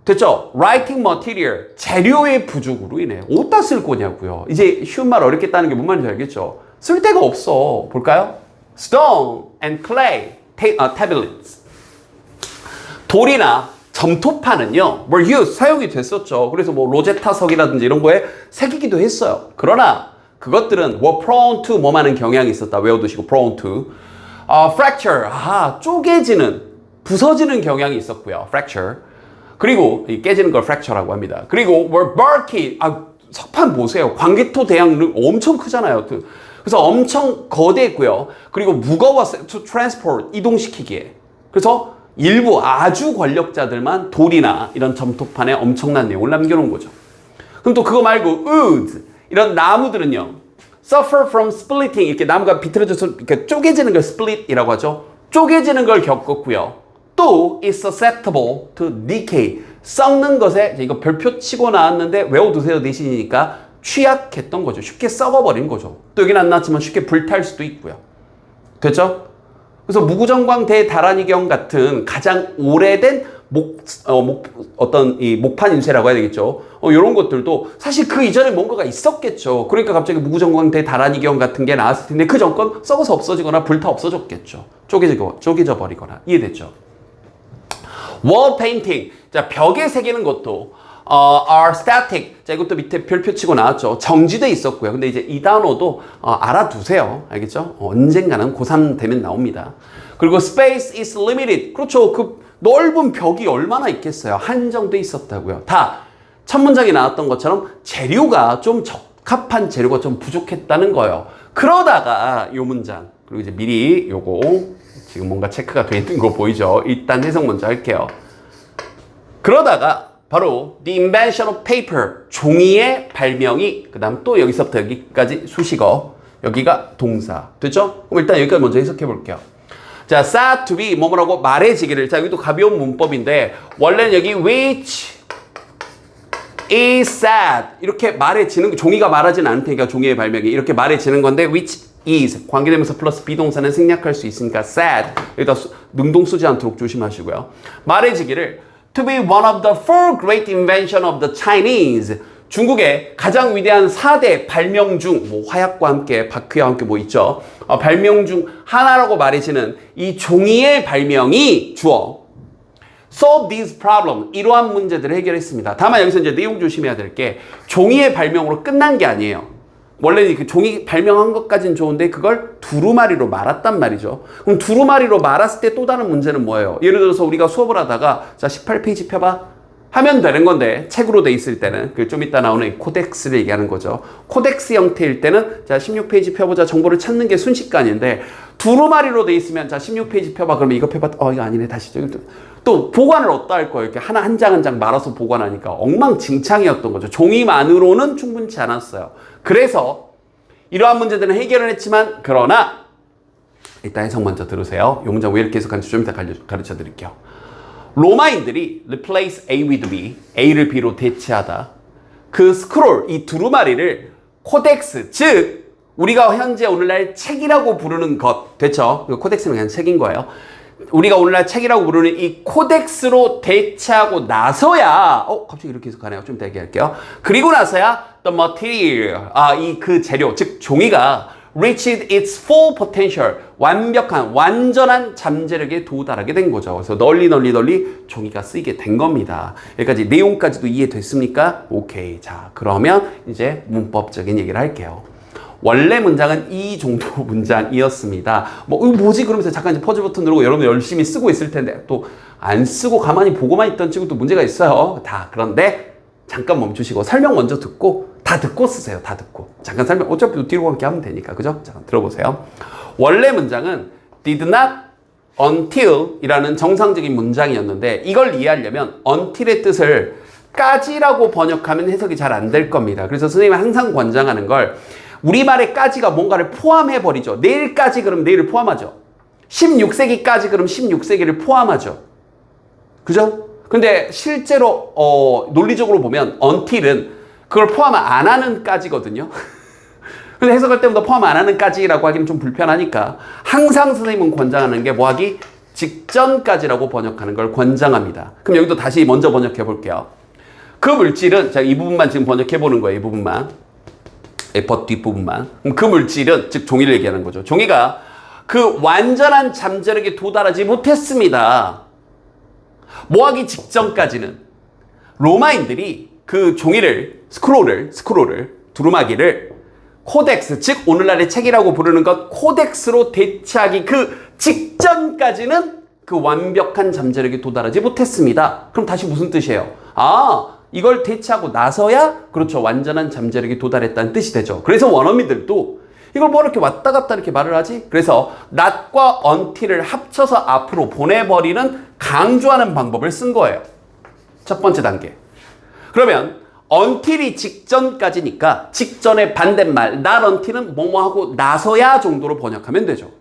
됐죠? writing material, 재료의 부족으로 인해 어디다 쓸 거냐고요. 이제 쉬운 말 어렵게 따는 게 뭔 말인지 알겠죠? 쓸 데가 없어. 볼까요? Stone and clay tablets. 돌이나 점토판은요, were used, 사용이 됐었죠. 그래서 뭐 로제타석이라든지 이런 거에 새기기도 했어요. 그러나 그것들은 were prone to 뭐하는 경향이 있었다. 외워두시고 prone to. fracture, 쪼개지는, 부서지는 경향이 있었고요. fracture. 그리고 깨지는 걸 fracture라고 합니다. 그리고 were bulky, 석판 보세요. 광개토 대양 엄청 크잖아요. 그래서 엄청 거대했고요. 그리고 무거웠어요. to transport, 이동시키기에. 그래서 일부 아주 권력자들만 돌이나 이런 점토판에 엄청난 내용을 남겨놓은 거죠. 그럼 또 그거 말고 wood, 이런 나무들은요, suffer from splitting, 이렇게 나무가 비틀어져서 이렇게 쪼개지는 걸 split이라고 하죠. 쪼개지는 걸 겪었고요. 또 is susceptible to decay, 썩는 것에, 이거 별표 치고 나왔는데 외워두세요 대신이니까 취약했던 거죠. 쉽게 썩어버린 거죠. 또 여기는 안 나왔지만 쉽게 불탈 수도 있고요. 됐죠? 그래서 무구정광 대다란이경 같은 가장 오래된 어떤 이 목판 인쇄라고 해야 되겠죠. 이런 것들도 사실 그 이전에 뭔가가 있었겠죠. 그러니까 갑자기 무구정광 대다란이경 같은 게 나왔을 텐데 그 정권 썩어서 없어지거나 불타 없어졌겠죠. 쪼개져 버리거나. 이해됐죠? wall painting. 자, 벽에 새기는 것도 are static. 자, 이것도 밑에 별표 치고 나왔죠. 정지돼 있었고요. 근데 이제 이 단어도 알아두세요. 알겠죠? 언젠가는 고3 되면 나옵니다. 그리고 space is limited. 그렇죠. 그 넓은 벽이 얼마나 있겠어요. 한정돼 있었다고요. 다 첫 문장에 나왔던 것처럼 재료가 좀 적합한 재료가 좀 부족했다는 거예요. 그러다가 요 문장, 그리고 이제 미리 요거 지금 뭔가 체크가 돼 있는 거 보이죠? 일단 해석 먼저 할게요. 그러다가 바로 the invention of paper, 종이의 발명이, 그 다음 또 여기서부터 여기까지 수식어, 여기가 동사. 됐죠? 그럼 일단 여기까지 먼저 해석해 볼게요. 자, said to be 뭐뭐라고 말해지기를. 자, 여기도 가벼운 문법인데 원래는 여기 which is said 이렇게 말해지는, 종이가 말하진 않을 테니까 종이의 발명이 이렇게 말해지는 건데 which is 관계대명사 플러스 비동사는 생략할 수 있으니까 said 여기다 능동 쓰지 않도록 조심하시고요. 말해지기를 to be one of the four great invention of the Chinese, 중국의 가장 위대한 4대 발명 중, 뭐 화약과 함께 바퀴와 함께 뭐 있죠. 발명 중 하나라고 말해지는 이 종이의 발명이 주어 solve these problems, 이러한 문제들을 해결했습니다. 다만 여기서 이제 내용 조심해야 될 게 종이의 발명으로 끝난 게 아니에요. 원래 그 종이 발명한 것까지는 좋은데 그걸 두루마리로 말았단 말이죠. 그럼 두루마리로 말았을 때 또 다른 문제는 뭐예요? 예를 들어서 우리가 수업을 하다가 자 18페이지 펴봐 하면 되는 건데 책으로 돼 있을 때는 그 좀 이따 나오는 코덱스를 얘기하는 거죠. 코덱스 형태일 때는 자 16페이지 펴보자 정보를 찾는 게 순식간인데 두루마리로 돼 있으면 자 16페이지 펴봐 그러면 이거 펴봐 이거 아니네 다시 또 보관을 어디다 할 거예요. 이렇게 하나 한 장 한 장 말아서 보관하니까 엉망진창이었던 거죠. 종이만으로는 충분치 않았어요. 그래서 이러한 문제들은 해결을 했지만 그러나 일단 해석 먼저 들으세요. 용장 왜 이렇게 해석하는지 좀 이따 가르쳐 드릴게요. 로마인들이 replace A with B, A를 B로 대체하다. 그 스크롤, 이 두루마리를 코덱스, 즉 우리가 현재 오늘날 책이라고 부르는 것, 됐죠? 코덱스는 그냥 책인 거예요. 우리가 오늘날 책이라고 부르는 이 코덱스로 대체하고 나서야 갑자기 이렇게 해석하네요. 좀 이따 얘기할게요. 그리고 나서야 the material, 이 그 재료, 즉 종이가 reached its full potential, 완벽한, 완전한 잠재력에 도달하게 된 거죠. 그래서 널리 종이가 쓰이게 된 겁니다. 여기까지 내용까지도 이해됐습니까? 오케이. 자, 그러면 이제 문법적인 얘기를 할게요. 원래 문장은 이 정도 문장이었습니다. 뭐지? 그러면서 잠깐 이제 퍼즐 버튼 누르고 여러분 열심히 쓰고 있을 텐데 또 안 쓰고 가만히 보고만 있던 친구도 문제가 있어요. 그런데 잠깐 멈추시고 설명 먼저 듣고 다 듣고 쓰세요. 다 듣고. 잠깐 설명, 어차피 뒤로 함께 하면 되니까. 그죠? 자, 들어보세요. 원래 문장은 did not until 이라는 정상적인 문장이었는데 이걸 이해하려면 until의 뜻을 까지라고 번역하면 해석이 잘 안 될 겁니다. 그래서 선생님이 항상 권장하는 걸 우리말의 까지가 뭔가를 포함해버리죠. 내일까지 그럼 내일을 포함하죠. 16세기까지 그럼 16세기를 포함하죠. 그죠? 근데 실제로 논리적으로 보면 until은 그걸 포함 안 하는 까지거든요. 근데 해석할 때보다 포함 안 하는 까지라고 하기는 좀 불편하니까 항상 선생님은 권장하는 게 뭐하기? 직전까지라고 번역하는 걸 권장합니다. 그럼 여기도 다시 먼저 번역해 볼게요. 그 물질은 자, 이 부분만 지금 번역해 보는 거예요. 이 부분만. 에퍼 뒷부분만. 그럼 그 물질은 즉 종이를 얘기하는 거죠. 종이가 그 완전한 잠재력에 도달하지 못했습니다. 뭐하기 직전까지는 로마인들이 그 종이를 스크롤을 두루마기를 코덱스, 즉 오늘날의 책이라고 부르는 것 코덱스로 대체하기 그 직전까지는 그 완벽한 잠재력에 도달하지 못했습니다. 그럼 다시 무슨 뜻이에요? 이걸 대체하고 나서야 그렇죠, 완전한 잠재력에 도달했다는 뜻이 되죠. 그래서 원어민들도 이걸 뭐 이렇게 왔다 갔다 이렇게 말을 하지? 그래서 not과 until을 합쳐서 앞으로 보내버리는 강조하는 방법을 쓴 거예요. 첫 번째 단계. 그러면 until이 직전까지니까 직전의 반대말 not until은 뭐뭐하고 나서야 정도로 번역하면 되죠.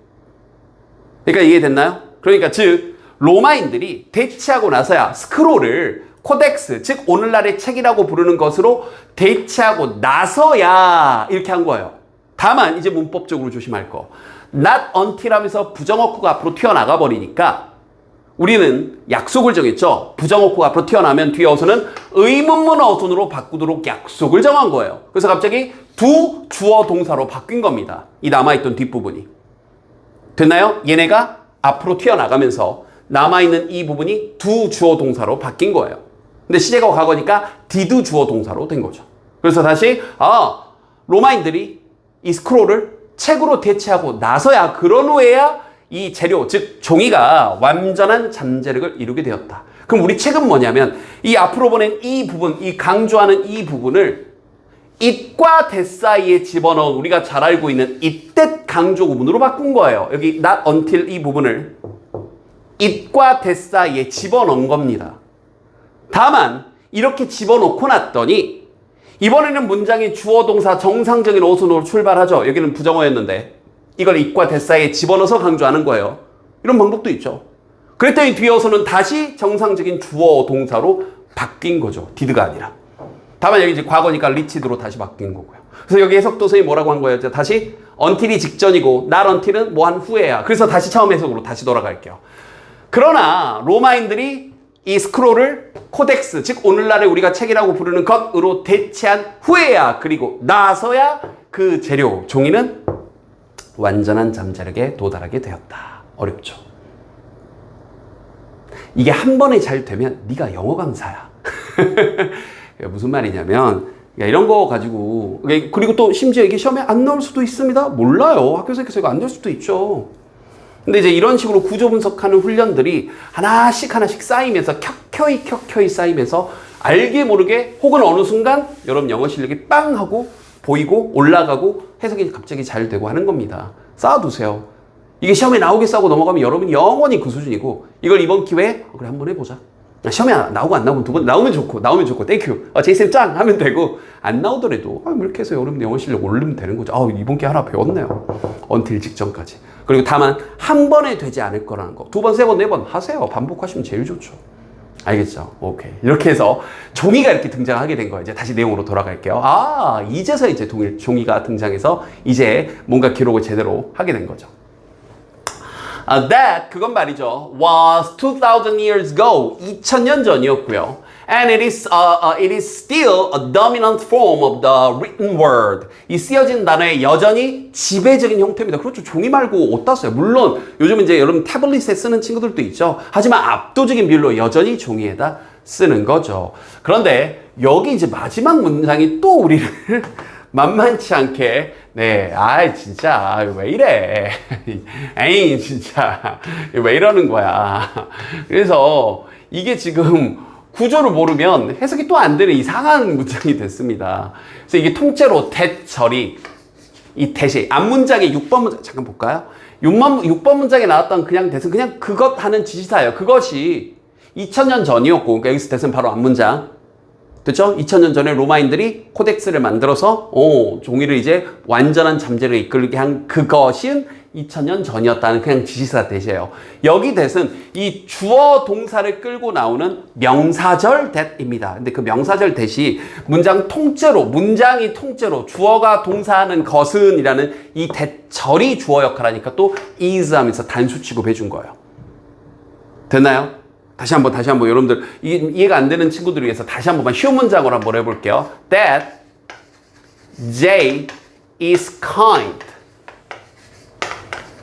그러니까 이해됐나요? 그러니까 즉 로마인들이 대체하고 나서야 스크롤을 코덱스, 즉 오늘날의 책이라고 부르는 것으로 대체하고 나서야 이렇게 한 거예요. 다만 이제 문법적으로 조심할 거. not until 하면서 부정어구가 앞으로 튀어나가 버리니까 우리는 약속을 정했죠. 부정어구가 앞으로 튀어나오면 뒤에 어순은 의문문 어순으로 바꾸도록 약속을 정한 거예요. 그래서 갑자기 두 주어 동사로 바뀐 겁니다. 이 남아있던 뒷부분이. 됐나요? 얘네가 앞으로 튀어나가면서 남아있는 이 부분이 두 주어 동사로 바뀐 거예요. 근데 시제가 과거니까 did 주어 동사로 된 거죠. 그래서 다시 로마인들이 이 스크롤을 책으로 대체하고 나서야 그런 후에야 이 재료, 즉 종이가 완전한 잠재력을 이루게 되었다. 그럼 우리 책은 뭐냐면 이 앞으로 보낸 이 부분, 이 강조하는 이 부분을 it과 that 사이에 집어넣은 우리가 잘 알고 있는 it that 강조 구문으로 바꾼 거예요. 여기 not until 이 부분을 it과 that 사이에 집어넣은 겁니다. 다만 이렇게 집어넣고 났더니 이번에는 문장이 주어 동사 정상적인 어순으로 출발하죠. 여기는 부정어였는데 이걸 it과 that 사이에 집어넣어서 강조하는 거예요. 이런 방법도 있죠. 그랬더니 뒤에 어순은 다시 정상적인 주어 동사로 바뀐 거죠. did가 아니라. 다만 여기 이제 과거니까 reached로 다시 바뀐 거고요. 그래서 여기 해석도서이 뭐라고 한 거예요? 다시 until이 직전이고 not until은 뭐 한 후에야. 그래서 다시 처음 해석으로 다시 돌아갈게요. 그러나 로마인들이 이 스크롤을 코덱스, 즉 오늘날에 우리가 책이라고 부르는 것으로 대체한 후에야, 그리고 나서야 그 재료, 종이는 완전한 잠재력에 도달하게 되었다. 어렵죠. 이게 한 번에 잘 되면 네가 영어 강사야. 무슨 말이냐면 이런 거 가지고, 그리고 또 심지어 이게 시험에 안 나올 수도 있습니다. 몰라요. 학교에서 이거 안 될 수도 있죠. 근데 이제 이런 식으로 구조 분석하는 훈련들이 하나씩 쌓이면서 켜켜이 쌓이면서 알게 모르게 혹은 어느 순간 여러분 영어 실력이 빵 하고 보이고 올라가고 해석이 갑자기 잘 되고 하는 겁니다. 쌓아두세요. 이게 시험에 나오게 쌓고 넘어가면 여러분이 영원히 그 수준이고, 이걸 이번 기회에 그래 한번 해보자. 시험에 나오고 안 나오면 두 번 나오면 좋고 땡큐 제이쌤 짱 하면 되고, 안 나오더라도 뭐 이렇게 해서 여러분 영어 실력 올리면 되는 거죠. 이번 기회 하나 배웠네요. 언틸 직전까지. 그리고 다만 한 번에 되지 않을 거라는 거. 두 번, 세 번, 네 번 하세요. 반복하시면 제일 좋죠. 알겠죠? 오케이. 이렇게 해서 종이가 이렇게 등장하게 된 거예요. 이제 다시 내용으로 돌아갈게요. 이제서 이제 종이가 등장해서 이제 뭔가 기록을 제대로 하게 된 거죠. That, 그건 말이죠. was 2000 years ago. 2000년 전이었고요. And it is still a dominant form of the written word. 이 쓰여진 단어의 여전히 지배적인 형태입니다. 그렇죠. 종이 말고 어디다 써요? 물론 요즘 이제 여러분 태블릿에 쓰는 친구들도 있죠. 하지만 압도적인 비율로 여전히 종이에다 쓰는 거죠. 그런데 여기 이제 마지막 문장이 또 우리를 만만치 않게 진짜 왜 이래? 에이 진짜 왜 이러는 거야? 그래서 이게 지금 구조를 모르면 해석이 또 안 되는 이상한 문장이 됐습니다. 그래서 이게 통째로 that 절이 이 that이 앞문장의 6번 문장 잠깐 볼까요? 6번 문장에 나왔던 그냥 that은 그냥 그것 하는 지시사예요. 그것이 2000년 전이었고, 그러니까 여기서 that은 바로 앞문장. 됐죠? 2000년 전에 로마인들이 코덱스를 만들어서 종이를 이제 완전한 잠재력을 이끌게 한 그것은 2000년 전이었다는 그냥 지시사 that이에요. 여기 that은 이 주어 동사를 끌고 나오는 명사절 that입니다. 근데 그 명사절 that이 문장이 통째로 주어가 동사하는 것은 이라는 이 that 절이 주어 역할하니까 또 is 하면서 단수 취급해 준 거예요. 됐나요? 다시 한번 여러분들 이해가 안 되는 친구들을 위해서 다시 한 번만 쉬운 문장으로 한번 해볼게요. That Jay is kind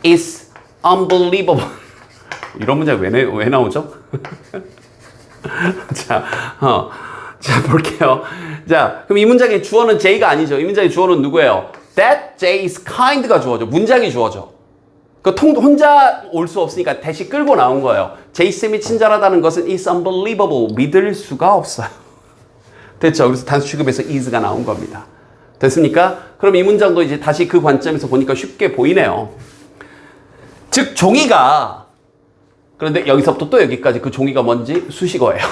is unbelievable. 이런 문장 왜 나오죠? 자, 볼게요. 자, 그럼 이 문장의 주어는 J가 아니죠. 이 문장의 주어는 누구예요? That Jay is kind가 주어죠. 문장이 주어죠. 혼자 올 수 없으니까 다시 끌고 나온 거예요. 제이쌤이 친절하다는 것은 is unbelievable. 믿을 수가 없어요. 됐죠? 그래서 단수 취급에서 is가 나온 겁니다. 됐습니까? 그럼 이 문장도 이제 다시 그 관점에서 보니까 쉽게 보이네요. 즉, 종이가, 그런데 여기서부터 또 여기까지 그 종이가 뭔지 수식어예요.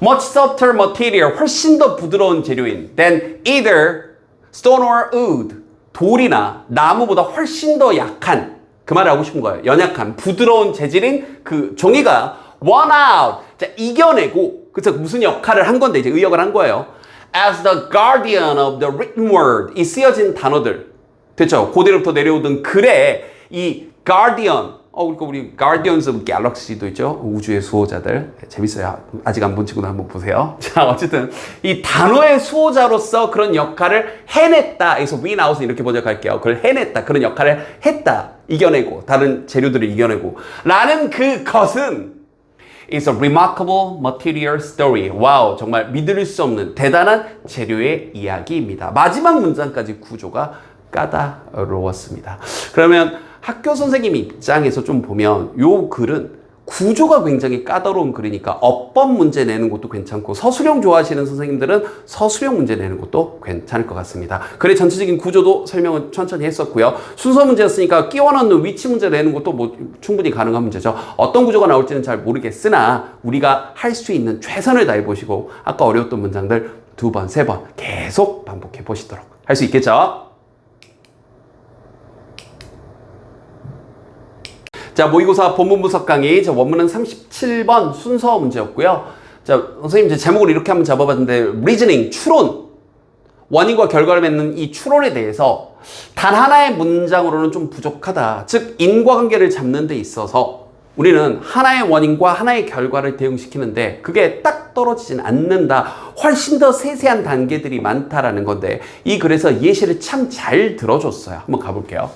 Much softer material, 훨씬 더 부드러운 재료인 than either stone or wood. 돌이나 나무보다 훨씬 더 약한, 그 말을 하고 싶은 거예요. 연약한, 부드러운 재질인 그 종이가 won out, 자, 이겨내고, 그래서 무슨 역할을 한 건데, 이제 의역을 한 거예요. As the guardian of the written word, 이 쓰여진 단어들, 됐죠? 고대로부터 내려오던 글에 이 Guardian, 그러니까 우리 Guardians of Galaxy도 있죠? 우주의 수호자들. 재밌어요. 아직 안 본 친구도 한번 보세요. 자, 어쨌든 이 단어의 수호자로서 그런 역할을 해냈다. 그래서 win out은 이렇게 번역할게요. 그걸 해냈다. 그런 역할을 했다. 이겨내고, 다른 재료들을 이겨내고. 라는 그것은 is a remarkable material story. 와우, 정말 믿을 수 없는 대단한 재료의 이야기입니다. 마지막 문장까지 구조가 까다로웠습니다. 그러면 학교 선생님 입장에서 좀 보면 요 글은 구조가 굉장히 까다로운 글이니까 어법 문제 내는 것도 괜찮고 서술형 좋아하시는 선생님들은 서술형 문제 내는 것도 괜찮을 것 같습니다. 글의 전체적인 구조도 설명은 천천히 했었고요. 순서 문제였으니까 끼워 넣는 위치 문제 내는 것도 뭐 충분히 가능한 문제죠. 어떤 구조가 나올지는 잘 모르겠으나 우리가 할 수 있는 최선을 다해 보시고 아까 어려웠던 문장들 2번, 3번 계속 반복해 보시도록 할 수 있겠죠? 자, 모의고사 본문 분석 강의. 자, 원문은 37번 순서 문제였고요. 자, 선생님 이제 제목을 이렇게 한번 잡아봤는데 reasoning, 추론. 원인과 결과를 맺는 이 추론에 대해서 단 하나의 문장으로는 좀 부족하다. 즉, 인과관계를 잡는 데 있어서 우리는 하나의 원인과 하나의 결과를 대응시키는데 그게 딱 떨어지진 않는다. 훨씬 더 세세한 단계들이 많다라는 건데 이 글에서 예시를 참 잘 들어줬어요. 한번 가볼게요.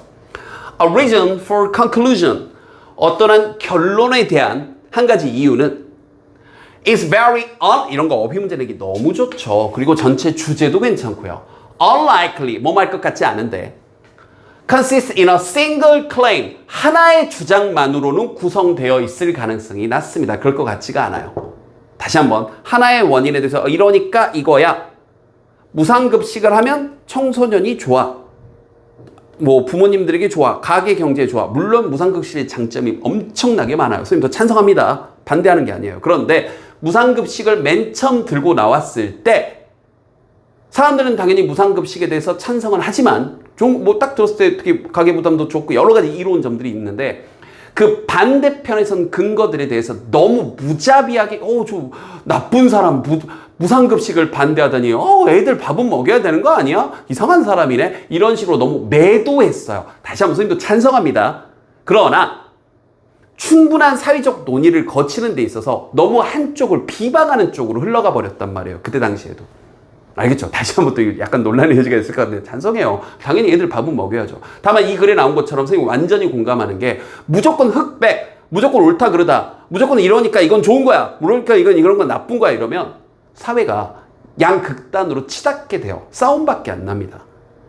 A reason for conclusion. 어떠한 결론에 대한 한 가지 이유는 is very 이런 거 어휘 문제 내기 너무 좋죠. 그리고 전체 주제도 괜찮고요. unlikely, 뭐 말 것 같지 않은데 consists in a single claim, 하나의 주장만으로는 구성되어 있을 가능성이 낮습니다. 그럴 것 같지가 않아요. 다시 한번 하나의 원인에 대해서 이러니까 이거야. 무상급식을 하면 청소년이 좋아. 뭐 부모님들에게 좋아, 가계 경제에 좋아. 물론 무상급식의 장점이 엄청나게 많아요. 선생님도 찬성합니다. 반대하는 게 아니에요. 그런데 무상급식을 맨 처음 들고 나왔을 때 사람들은 당연히 무상급식에 대해서 찬성을 하지만 좀 뭐 딱 들었을 때 특히 가계 부담도 좋고 여러 가지 이로운 점들이 있는데 그 반대편에선 근거들에 대해서 너무 무자비하게 저 나쁜 사람 무상급식을 반대하더니 애들 밥은 먹여야 되는 거 아니야? 이상한 사람이네? 이런 식으로 너무 매도했어요. 다시 한번 선생님도 찬성합니다. 그러나 충분한 사회적 논의를 거치는 데 있어서 너무 한쪽을 비방하는 쪽으로 흘러가 버렸단 말이에요. 그때 당시에도. 알겠죠? 다시 한번 또 약간 논란의 여지가 있을 것 같은데 찬성해요. 당연히 애들 밥은 먹여야죠. 다만 이 글에 나온 것처럼 선생님 완전히 공감하는 게 무조건 흑백, 무조건 옳다 그러다, 무조건 이러니까 이건 좋은 거야, 그러니까 이런 건 나쁜 거야 이러면 사회가 양극단으로 치닫게 돼요. 싸움밖에 안 납니다.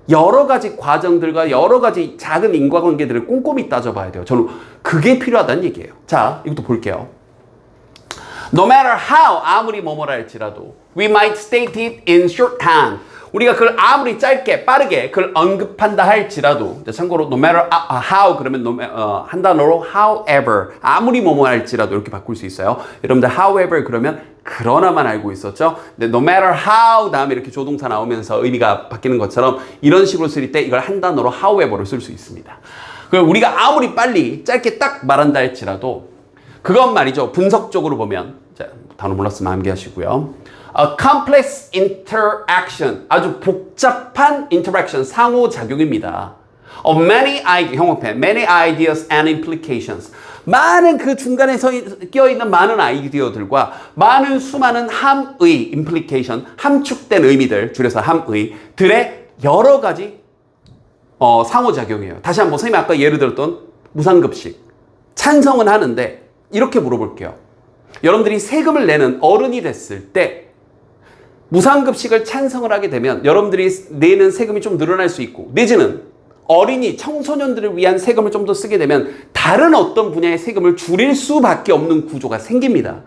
여러 가지 과정들과 여러 가지 작은 인과관계들을 꼼꼼히 따져봐야 돼요. 저는 그게 필요하다는 얘기예요. 자, 이것도 볼게요. No matter how, 아무리 뭐뭐라 할지라도 we might state it in shorthand. 우리가 그걸 아무리 짧게 빠르게 그걸 언급한다 할지라도 참고로 no matter how 그러면 한 단어로 however 아무리 뭐뭐 할지라도 이렇게 바꿀 수 있어요. 여러분들 however 그러면 그러나만 알고 있었죠. 근데 no matter how 다음에 이렇게 조동사 나오면서 의미가 바뀌는 것처럼 이런 식으로 쓸 때 이걸 한 단어로 however로 쓸 수 있습니다. 그럼 우리가 아무리 빨리 짧게 딱 말한다 할지라도 그건 말이죠. 분석적으로 보면 자, 단어 몰랐으면 암기하시고요. A complex interaction, 아주 복잡한 interaction, 상호작용입니다. Of many ideas and implications. 많은 그 중간에 끼어있는 많은 아이디어들과 많은 수많은 함의 implication, 함축된 의미들, 줄여서 함의들의 여러 가지 상호작용이에요. 다시 한번 선생님이 아까 예를 들었던 무상급식. 찬성은 하는데 이렇게 물어볼게요. 여러분들이 세금을 내는 어른이 됐을 때 무상급식을 찬성을 하게 되면 여러분들이 내는 세금이 좀 늘어날 수 있고 내지는 어린이, 청소년들을 위한 세금을 좀 더 쓰게 되면 다른 어떤 분야의 세금을 줄일 수밖에 없는 구조가 생깁니다.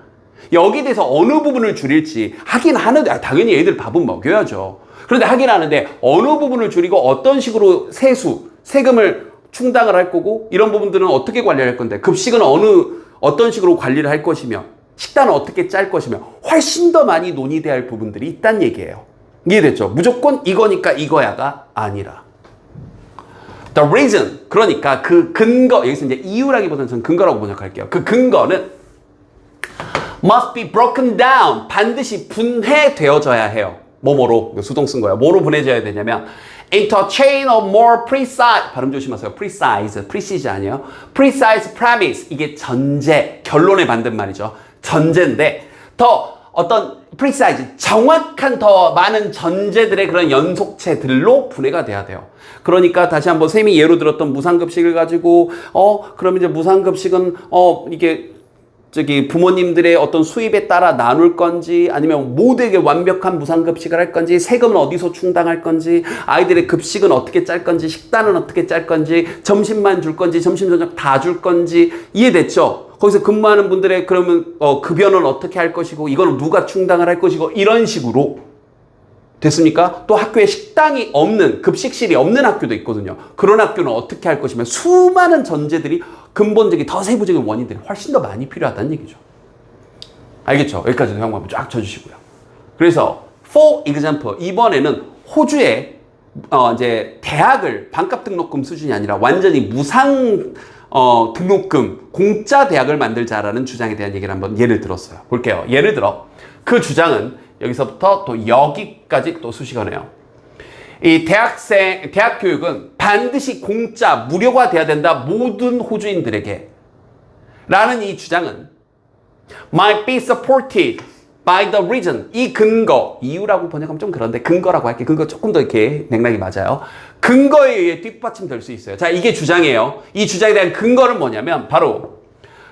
여기에 대해서 어느 부분을 줄일지 하긴 하는데 당연히 애들 밥은 먹여야죠. 그런데 하긴 하는데 어느 부분을 줄이고 어떤 식으로 세금을 충당을 할 거고 이런 부분들은 어떻게 관리할 건데 급식은 어떤 식으로 관리를 할 것이며 식단은 어떻게 짤 것이며 훨씬 더 많이 논의돼야 할 부분들이 있다는 얘기예요. 이해됐죠? 무조건 이거니까 이거야가 아니라 The reason, 그러니까 그 근거, 여기서 이제 이유라기보다는 저는 근거라고 번역할게요. 그 근거는 must be broken down, 반드시 분해되어져야 해요. 뭐뭐로, 수동 쓴 거예요. 뭐로 분해져야 되냐면 into a chain of more precise, 발음 조심하세요. precise 아니에요. precise premise, 이게 전제, 결론에 만든 말이죠. 전제인데 더 어떤 precise, 정확한 더 많은 전제들의 그런 연속체들로 분해가 돼야 돼요. 그러니까 다시 한번 쌤이 예로 들었던 무상급식을 가지고 그럼 이제 무상급식은 이게 저기 부모님들의 어떤 수입에 따라 나눌 건지 아니면 모두에게 완벽한 무상급식을 할 건지 세금은 어디서 충당할 건지 아이들의 급식은 어떻게 짤 건지 식단은 어떻게 짤 건지 점심만 줄 건지 점심 저녁 다 줄 건지 이해됐죠? 거기서 근무하는 분들의 그러면 급여는 어떻게 할 것이고 이거는 누가 충당을 할 것이고 이런 식으로 됐습니까? 또 학교에 식당이 없는 급식실이 없는 학교도 있거든요. 그런 학교는 어떻게 할 것이며 수많은 전제들이 근본적인 더 세부적인 원인들이 훨씬 더 많이 필요하다는 얘기죠. 알겠죠? 여기까지도 형광 한번 쫙 쳐주시고요. 그래서 for example 이번에는 호주에 이제 대학을 반값 등록금 수준이 아니라 완전히 무상 등록금 공짜 대학을 만들자라는 주장에 대한 얘기를 한번 예를 들었어요. 볼게요. 예를 들어 그 주장은 여기서부터 또 여기까지 또 수식어네요. 이 대학 교육은 반드시 공짜, 무료가 돼야 된다. 모든 호주인들에게. 라는 이 주장은 might be supported by the reason. 이 근거, 이유라고 번역하면 좀 그런데 근거라고 할게요. 근거 조금 더 이렇게 맥락이 맞아요. 근거에 의해 뒷받침될 수 있어요. 자, 이게 주장이에요. 이 주장에 대한 근거는 뭐냐면 바로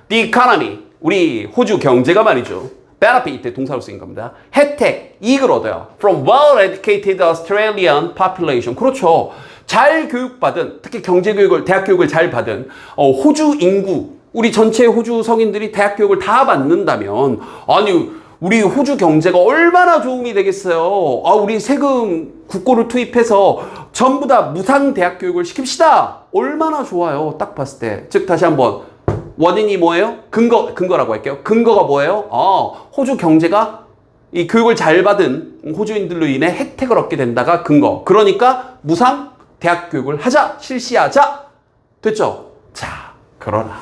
the economy, 우리 호주 경제가 말이죠. benefit 이때 동사로 쓰인 겁니다. 혜택, 이익을 얻어요. From well-educated Australian population. 그렇죠. 잘 교육받은, 특히 경제교육을, 대학교육을 잘 받은 호주 인구, 우리 전체 호주 성인들이 대학교육을 다 받는다면 아니 우리 호주 경제가 얼마나 도움이 되겠어요. 우리 세금 국고를 투입해서 전부 다 무상 대학교육을 시킵시다. 얼마나 좋아요. 딱 봤을 때. 즉 다시 한번 원인이 뭐예요? 근거라고 할게요. 근거가 뭐예요? 호주 경제가 이 교육을 잘 받은 호주인들로 인해 혜택을 얻게 된다가 근거. 그러니까 무상 대학 교육을 하자, 실시하자. 됐죠? 자, 그러나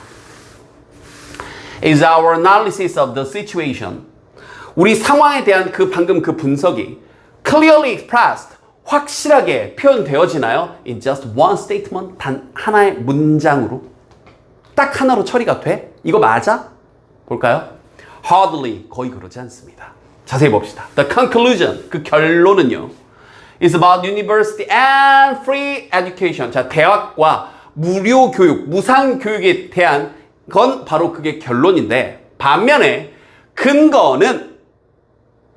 is our analysis of the situation. 우리 상황에 대한 방금 그 분석이 clearly expressed, 확실하게 표현되어지나요? In just one statement, 단 하나의 문장으로. 딱 하나로 처리가 돼? 이거 맞아? 볼까요? Hardly, 거의 그러지 않습니다. 자세히 봅시다. The conclusion, 그 결론은요. is about university and free education. 자, 대학과 무료 교육, 무상 교육에 대한 건 바로 그게 결론인데 반면에 근거는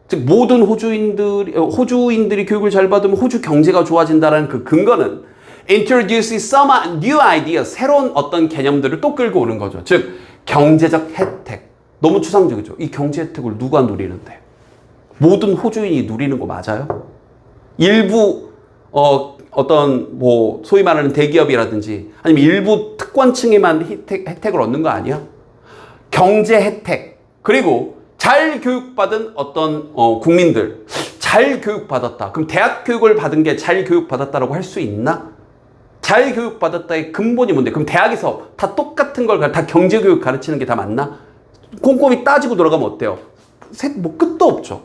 즉 모든 호주인들이 교육을 잘 받으면 호주 경제가 좋아진다는 그 근거는 introduces some new ideas, 새로운 어떤 개념들을 또 끌고 오는 거죠. 즉 경제적 혜택. 너무 추상적이죠. 이 경제 혜택을 누가 누리는데? 모든 호주인이 누리는 거 맞아요? 일부 어떤 뭐 소위 말하는 대기업이라든지 아니면 일부 특권층에만 혜택을 얻는 거 아니야? 경제 혜택. 그리고 잘 교육받은 어떤 국민들. 잘 교육받았다. 그럼 대학 교육을 받은 게 잘 교육받았다라고 할 수 있나? 잘 교육받았다의 근본이 뭔데? 그럼 대학에서 다 똑같은 걸, 다 경제교육 가르치는 게 다 맞나? 꼼꼼히 따지고 돌아가면 어때요? 뭐 끝도 없죠.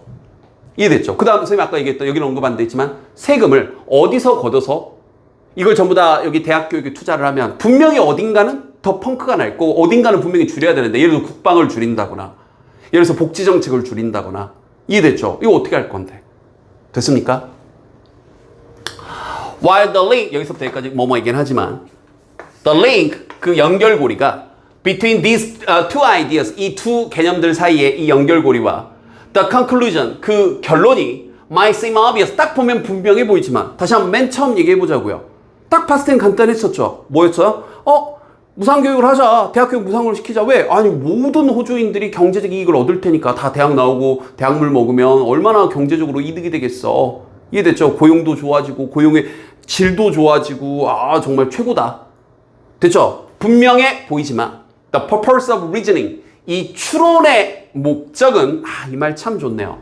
이해됐죠? 그 다음 선생님이 아까 얘기했던, 여기는 언급 안 돼 있지만 세금을 어디서 걷어서 이걸 전부 다 여기 대학 교육에 투자를 하면 분명히 어딘가는 더 펑크가 날 거고 어딘가는 분명히 줄여야 되는데 예를 들어 국방을 줄인다거나 예를 들어서 복지정책을 줄인다거나 이해됐죠? 이거 어떻게 할 건데? 됐습니까? While the link, 여기서부터 여기까지 뭐뭐이긴 하지만 the link, 그 연결고리가 between these two ideas, 이 두 개념들 사이의 이 연결고리와 the conclusion, 그 결론이 might seem obvious, 딱 보면 분명해 보이지만 다시 한번 맨 처음 얘기해 보자고요. 딱 봤을 땐 간단했었죠. 뭐였어요? 무상교육을 하자. 대학교육 무상으로 시키자. 왜? 아니 모든 호주인들이 경제적 이익을 얻을 테니까 다 대학 나오고 대학물 먹으면 얼마나 경제적으로 이득이 되겠어. 이해됐죠? 고용도 좋아지고 고용의 질도 좋아지고 정말 최고다. 됐죠? 분명해 보이지만 the purpose of reasoning, 이 추론의 목적은 이 말 참 좋네요.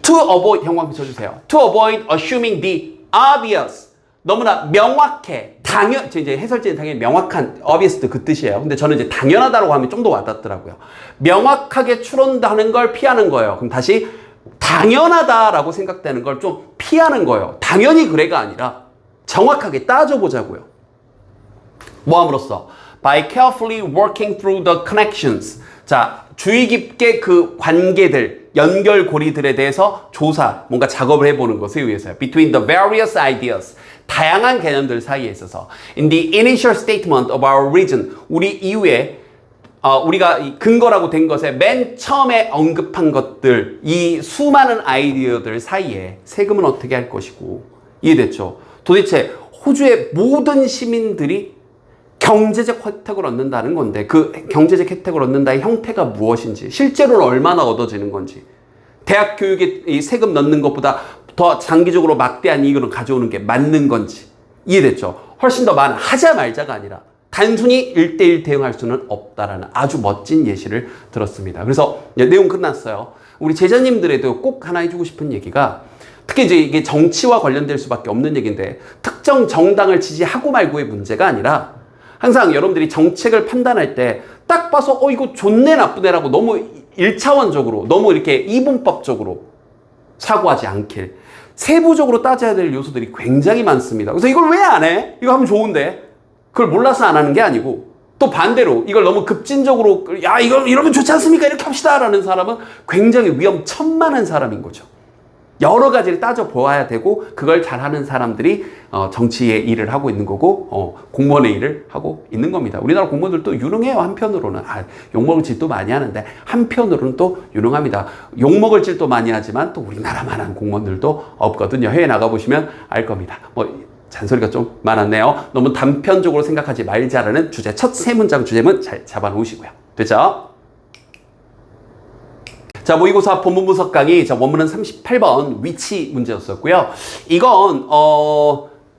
to avoid, 형광펜 쳐주세요. to avoid assuming the obvious, 너무나 명확해, 이제 해설지는 당연히 명확한, obvious도 그 뜻이에요. 근데 저는 이제 당연하다고 하면 좀 더 와닿더라고요. 명확하게 추론하는 걸 피하는 거예요. 그럼 다시 당연하다라고 생각되는 걸 좀 피하는 거예요. 당연히 그래가 아니라 정확하게 따져보자고요. 뭐 함으로써 by carefully working through the connections. 자, 주의 깊게 그 관계들, 연결고리들에 대해서 조사, 뭔가 작업을 해보는 것에 의해서요. Between the various ideas. 다양한 개념들 사이에 있어서 in the initial statement of our reason. 우리 이후에 우리가 근거라고 된 것에 맨 처음에 언급한 것들, 이 수많은 아이디어들 사이에 세금은 어떻게 할 것이고, 이해됐죠? 도대체 호주의 모든 시민들이 경제적 혜택을 얻는다는 건데 그 경제적 혜택을 얻는다의 형태가 무엇인지, 실제로는 얼마나 얻어지는 건지, 대학 교육에 이 세금 넣는 것보다 더 장기적으로 막대한 이익을 가져오는 게 맞는 건지, 이해됐죠? 훨씬 더 많은, 하자 말자가 아니라 단순히 1대1 대응할 수는 없다라는 아주 멋진 예시를 들었습니다. 그래서 내용 끝났어요. 우리 제자님들에도 꼭 하나 해주고 싶은 얘기가, 특히 이제 이게 정치와 관련될 수밖에 없는 얘기인데, 특정 정당을 지지하고 말고의 문제가 아니라 항상 여러분들이 정책을 판단할 때 딱 봐서 이거 좋네 나쁘네라고 너무 1차원적으로, 너무 이렇게 이분법적으로 사고하지 않길, 세부적으로 따져야 될 요소들이 굉장히 많습니다. 그래서 이걸 왜 안 해? 이거 하면 좋은데. 그걸 몰라서 안 하는 게 아니고, 또 반대로 이걸 너무 급진적으로 야 이거 이러면 좋지 않습니까? 이렇게 합시다 라는 사람은 굉장히 위험천만한 사람인 거죠. 여러 가지를 따져보아야 되고, 그걸 잘하는 사람들이 정치의 일을 하고 있는 거고, 공무원의 일을 하고 있는 겁니다. 우리나라 공무원들도 유능해요. 한편으로는 욕먹을 짓도 많이 하는데 한편으로는 또 유능합니다. 욕먹을 짓도 많이 하지만 또 우리나라만한 공무원들도 없거든요. 해외 나가보시면 알 겁니다. 잔소리가 좀 많았네요. 너무 단편적으로 생각하지 말자라는 주제, 첫 세 문장 주제문 잘 잡아놓으시고요. 됐죠? 자, 모의고사 본문 분석 강의, 자, 원문은 38번 위치 문제였었고요. 이건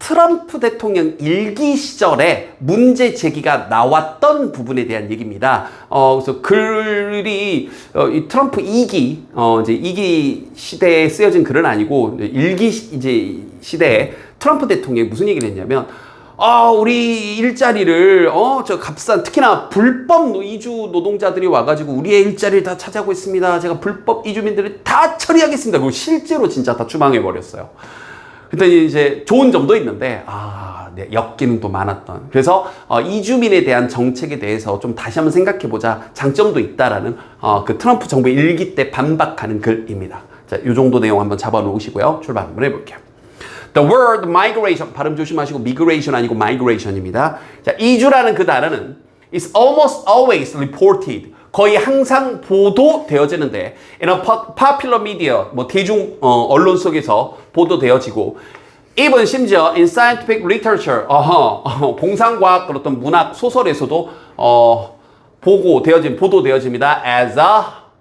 트럼프 대통령 일기 시절에 문제 제기가 나왔던 부분에 대한 얘기입니다. 그래서 글이 이 트럼프 2기 이제 2기 시대에 쓰여진 글은 아니고, 일기 이제 시대에 트럼프 대통령이 무슨 얘기를 했냐면, 우리 일자리를, 저 값싼, 특히나 불법 이주 노동자들이 와가지고 우리의 일자리를 다 차지하고 있습니다. 제가 불법 이주민들을 다 처리하겠습니다. 그리고 실제로 진짜 다 추방해버렸어요. 그랬더니 이제 좋은 점도 있는데, 네, 역기능도 많았던. 그래서, 이주민에 대한 정책에 대해서 좀 다시 한번 생각해보자. 장점도 있다라는, 그 트럼프 정부의 일기 때 반박하는 글입니다. 자, 요 정도 내용 한번 잡아놓으시고요. 출발 한번 해볼게요. The word migration, 발음 조심하시고 migration 아니고 migration입니다. 자, 이주라는 그 단어는 is almost always reported. 거의 항상 보도되어지는데 in a popular media, 대중 언론 속에서 보도되어지고, even 심지어 in scientific literature, 공상과학 어떤 문학 소설에서도 보도되어집니다. as a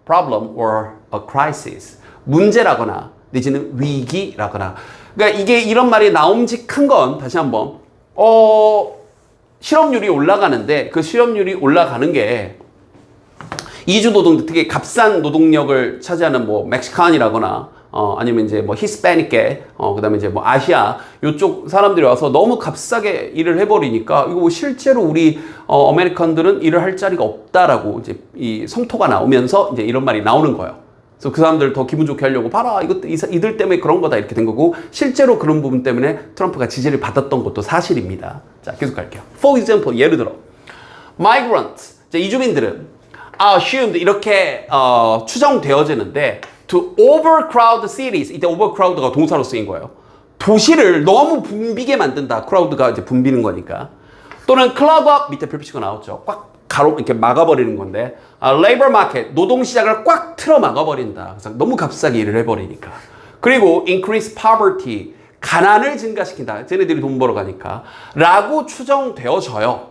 problem or a crisis. 문제라거나 내지는 위기라거나. 그러니까 이게 이런 말이 나옴직한 건, 다시 한번 실업률이 올라가는데, 그 실업률이 올라가는 게 이주 노동자, 특히 값싼 노동력을 차지하는 멕시칸이라거나 아니면 이제 히스패닉계, 그다음에 이제 아시아 요쪽 사람들이 와서 너무 값싸게 일을 해버리니까, 이거 실제로 우리 아메리칸들은 일을 할 자리가 없다라고 이제 이 성토가 나오면서 이제 이런 말이 나오는 거예요. 그래서 그 사람들 더 기분 좋게 하려고, 봐라, 이들 때문에 그런 거다, 이렇게 된 거고, 실제로 그런 부분 때문에 트럼프가 지지를 받았던 것도 사실입니다. 자, 계속 갈게요. For example, 예를 들어, migrants, 이주민들은 assumed, 이렇게 추정되어지는데, to overcrowd cities, 이때 overcrowd가 동사로 쓰인 거예요. 도시를 너무 붐비게 만든다. crowd가 이제 붐비는 거니까. 또는 clog up, 밑에 별표치가 나왔죠. 꽉 이렇게 막아버리는 건데, labor market, 노동시장을 꽉 틀어 막아버린다. 그래서 너무 값싸게 일을 해버리니까. 그리고 increase poverty, 가난을 증가시킨다. 쟤네들이 돈 벌어 가니까. 라고 추정되어져요.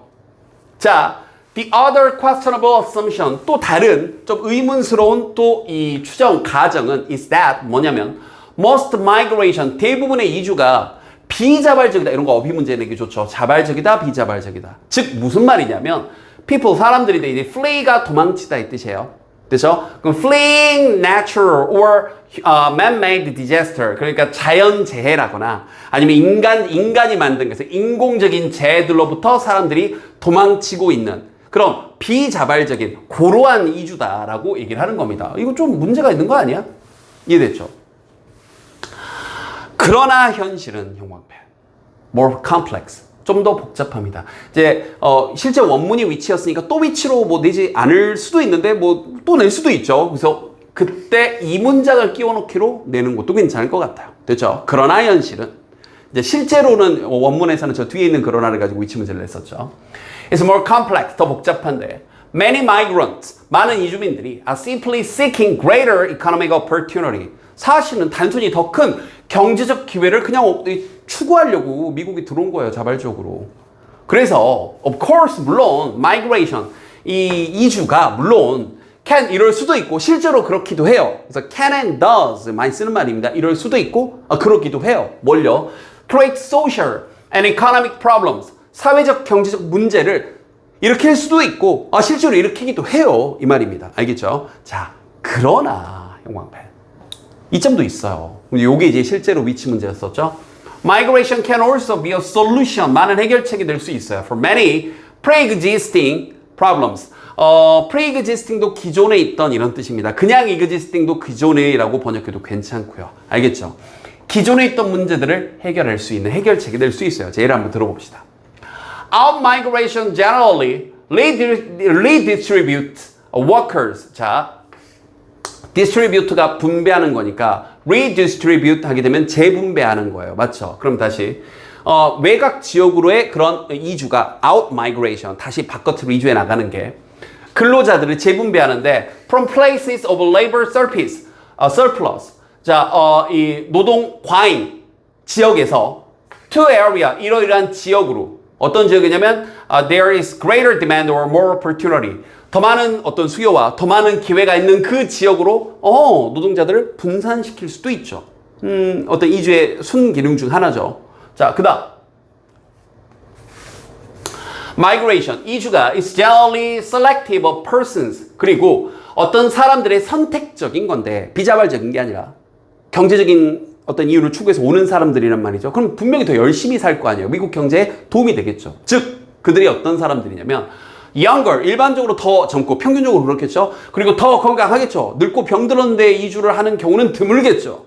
자, the other questionable assumption, 또 다른 좀 의문스러운 또 이 추정 가정은 is that, 뭐냐면 most migration, 대부분의 이주가 비자발적이다. 이런 거 어휘 문제 내기 좋죠. 자발적이다, 비자발적이다. 즉 무슨 말이냐면 people, 사람들인데 이제 flee가 도망치다 이 뜻이에요. 그렇죠? 그럼 fleeing natural or man-made disaster, 그러니까 자연재해라거나 아니면 인간이 만든 것에서 인공적인 재해들로부터 사람들이 도망치고 있는 그런 비자발적인 고러한 이주다라고 얘기를 하는 겁니다. 이거 좀 문제가 있는 거 아니야? 이해됐죠? 그러나 현실은 형광펜 more complex, 좀 더 복잡합니다. 이제 실제 원문이 위치였으니까 또 위치로 뭐 내지 않을 수도 있는데 뭐 또 낼 수도 있죠. 그래서 그때 이 문장을 끼워넣기로 내는 것도 괜찮을 것 같아요. 됐죠? 그러나 현실은 이제 실제로는 원문에서는 저 뒤에 있는 그러나를 가지고 위치 문제를 냈었죠. It's more complex, 더 복잡한데 many migrants, 많은 이주민들이 are simply seeking greater economic opportunity. 사실은 단순히 더 큰 경제적 기회를 그냥 추구하려고 미국이 들어온 거예요, 자발적으로. 그래서 of course 물론 migration, 이 이주가 물론 can 이럴 수도 있고 실제로 그렇기도 해요. 그래서 can and does 많이 쓰는 말입니다. 이럴 수도 있고 그렇기도 해요. 뭘요? create social and economic problems, 사회적 경제적 문제를 일으킬 수도 있고 실제로 일으키기도 해요. 이 말입니다. 알겠죠? 자, 그러나 형광펜 이 점도 있어요. 이게 이제 실제로 위치 문제였었죠. Migration can also be a solution. 많은 해결책이 될 수 있어요. For many pre-existing problems. pre-existing도 기존에 있던 이런 뜻입니다. 그냥 existing도 기존에라고 번역해도 괜찮고요. 알겠죠? 기존에 있던 문제들을 해결할 수 있는 해결책이 될 수 있어요. 자, 예를 한번 들어봅시다. Out-migration generally redistribute workers. 자, distribute가 분배하는 거니까 redistribute 하게 되면 재분배하는 거예요. 맞죠? 그럼 다시 외곽 지역으로의 그런 이주가 out-migration, 다시 바깥으로 이주해 나가는 게 근로자들을 재분배하는데 from places of labor surplus, 자, 이 노동 과잉 지역에서 to area, 이러이러한 지역으로 어떤 지역이냐면 there is greater demand or more opportunity. 더 많은 어떤 수요와 더 많은 기회가 있는 그 지역으로 노동자들을 분산시킬 수도 있죠. 어떤 이주의 순기능 중 하나죠. 자, 그 다음 migration, 이주가 is generally selective of persons. 그리고 어떤 사람들의 선택적인 건데 비자발적인 게 아니라 경제적인 어떤 이유를 추구해서 오는 사람들이란 말이죠. 그럼 분명히 더 열심히 살 거 아니에요. 미국 경제에 도움이 되겠죠. 즉 그들이 어떤 사람들이냐면 younger, 일반적으로 더 젊고 평균적으로 그렇겠죠. 그리고 더 건강하겠죠. 늙고 병들었는데 이주를 하는 경우는 드물겠죠.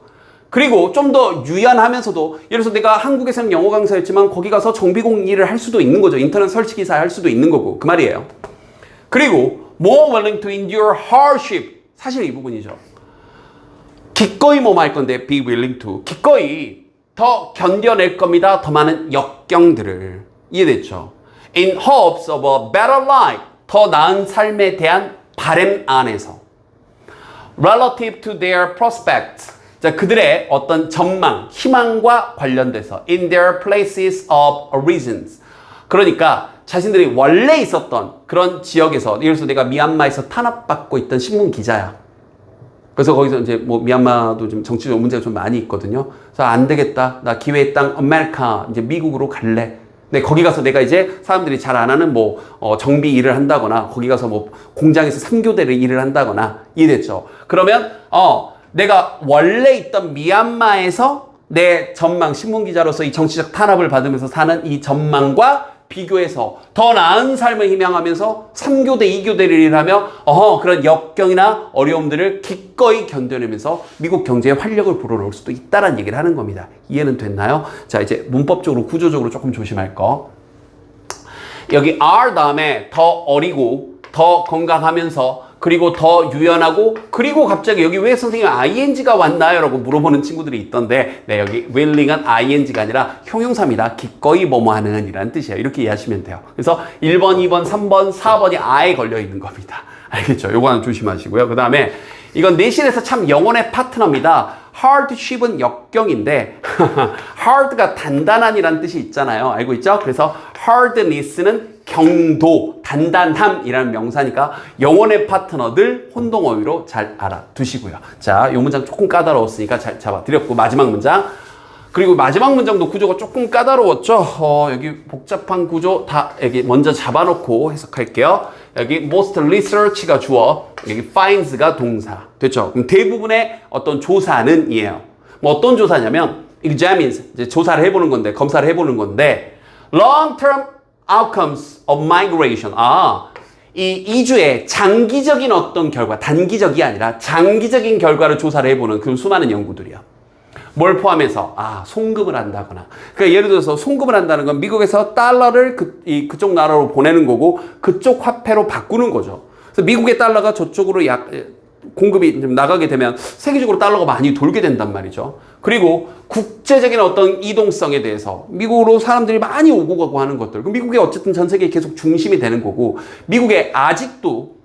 그리고 좀 더 유연하면서도 예를 들어서 내가 한국에서는 영어 강사였지만 거기 가서 정비공 일을 할 수도 있는 거죠. 인터넷 설치 기사 할 수도 있는 거고 그 말이에요. 그리고 more willing to endure hardship, 사실 이 부분이죠. 기꺼이 할 건데 be willing to, 기꺼이 더 견뎌낼 겁니다. 더 많은 역경들을. 이해됐죠? In hopes of a better life, 더 나은 삶에 대한 바람 안에서. Relative to their prospects, 자, 그들의 어떤 전망, 희망과 관련돼서 in their places of reasons. 그러니까 자신들이 원래 있었던 그런 지역에서, 예를 들어서 내가 미얀마에서 탄압받고 있던 신문 기자야. 그래서 거기서 이제 뭐 미얀마도 좀 정치적 문제가 좀 많이 있거든요. 그래서 안 되겠다. 나 기회의 땅 아메리카, 이제 미국으로 갈래. 근데 거기 가서 내가 이제 사람들이 잘 안 하는 뭐 정비 일을 한다거나 거기 가서 뭐 공장에서 3교대를 일을 한다거나. 이해됐죠? 그러면 내가 원래 있던 미얀마에서 내 전망, 신문기자로서 이 정치적 탄압을 받으면서 사는 이 전망과 비교해서 더 나은 삶을 희망하면서 3교대, 2교대를 일하며 그런 역경이나 어려움들을 기꺼이 견뎌내면서 미국 경제에 활력을 불어넣을 수도 있다는 얘기를 하는 겁니다. 이해는 됐나요? 자, 이제 문법적으로, 구조적으로 조금 조심할 거. 여기 are 다음에 더 어리고 더 건강하면서 그리고 더 유연하고 그리고 갑자기 여기 왜 선생님 ing가 왔나요? 라고 물어보는 친구들이 있던데 네, 여기 willing은 ing가 아니라 형용사입니다. 기꺼이 뭐뭐하는 이라는 뜻이에요. 이렇게 이해하시면 돼요. 그래서 1번, 2번, 3번, 4번이 a에 걸려 있는 겁니다. 알겠죠? 요거 하나 조심하시고요. 그 다음에 이건 내신에서 참 영혼의 파트너입니다. hardship은 역경인데 hard가 단단한이라는 뜻이 있잖아요. 알고 있죠? 그래서 hardness는 경도, 단단함이라는 명사니까 영혼의 파트너 늘 혼동어휘로 잘 알아두시고요. 자, 이 문장 조금 까다로웠으니까 잘 잡아드렸고 마지막 문장. 그리고 마지막 문장도 구조가 조금 까다로웠죠. 여기 복잡한 구조 다 여기 먼저 잡아놓고 해석할게요. 여기 most research가 주어, 여기 finds가 동사. 됐죠? 그럼 대부분의 어떤 조사는 이에요. 뭐 어떤 조사냐면 examines, 이제 조사를 해보는 건데, 검사를 해보는 건데 long-term outcomes of migration. 이 2주의 장기적인 어떤 결과, 단기적이 아니라 장기적인 결과를 조사를 해보는 그런 수많은 연구들이요. 뭘 포함해서? 송금을 한다거나. 그러니까 예를 들어서 송금을 한다는 건 미국에서 달러를 그쪽 나라로 보내는 거고 그쪽 화폐로 바꾸는 거죠. 그래서 미국의 달러가 저쪽으로 공급이 좀 나가게 되면 세계적으로 달러가 많이 돌게 된단 말이죠. 그리고 국제적인 어떤 이동성에 대해서 미국으로 사람들이 많이 오고 가고 하는 것들. 그럼 미국이 어쨌든 전 세계에 계속 중심이 되는 거고 미국에 아직도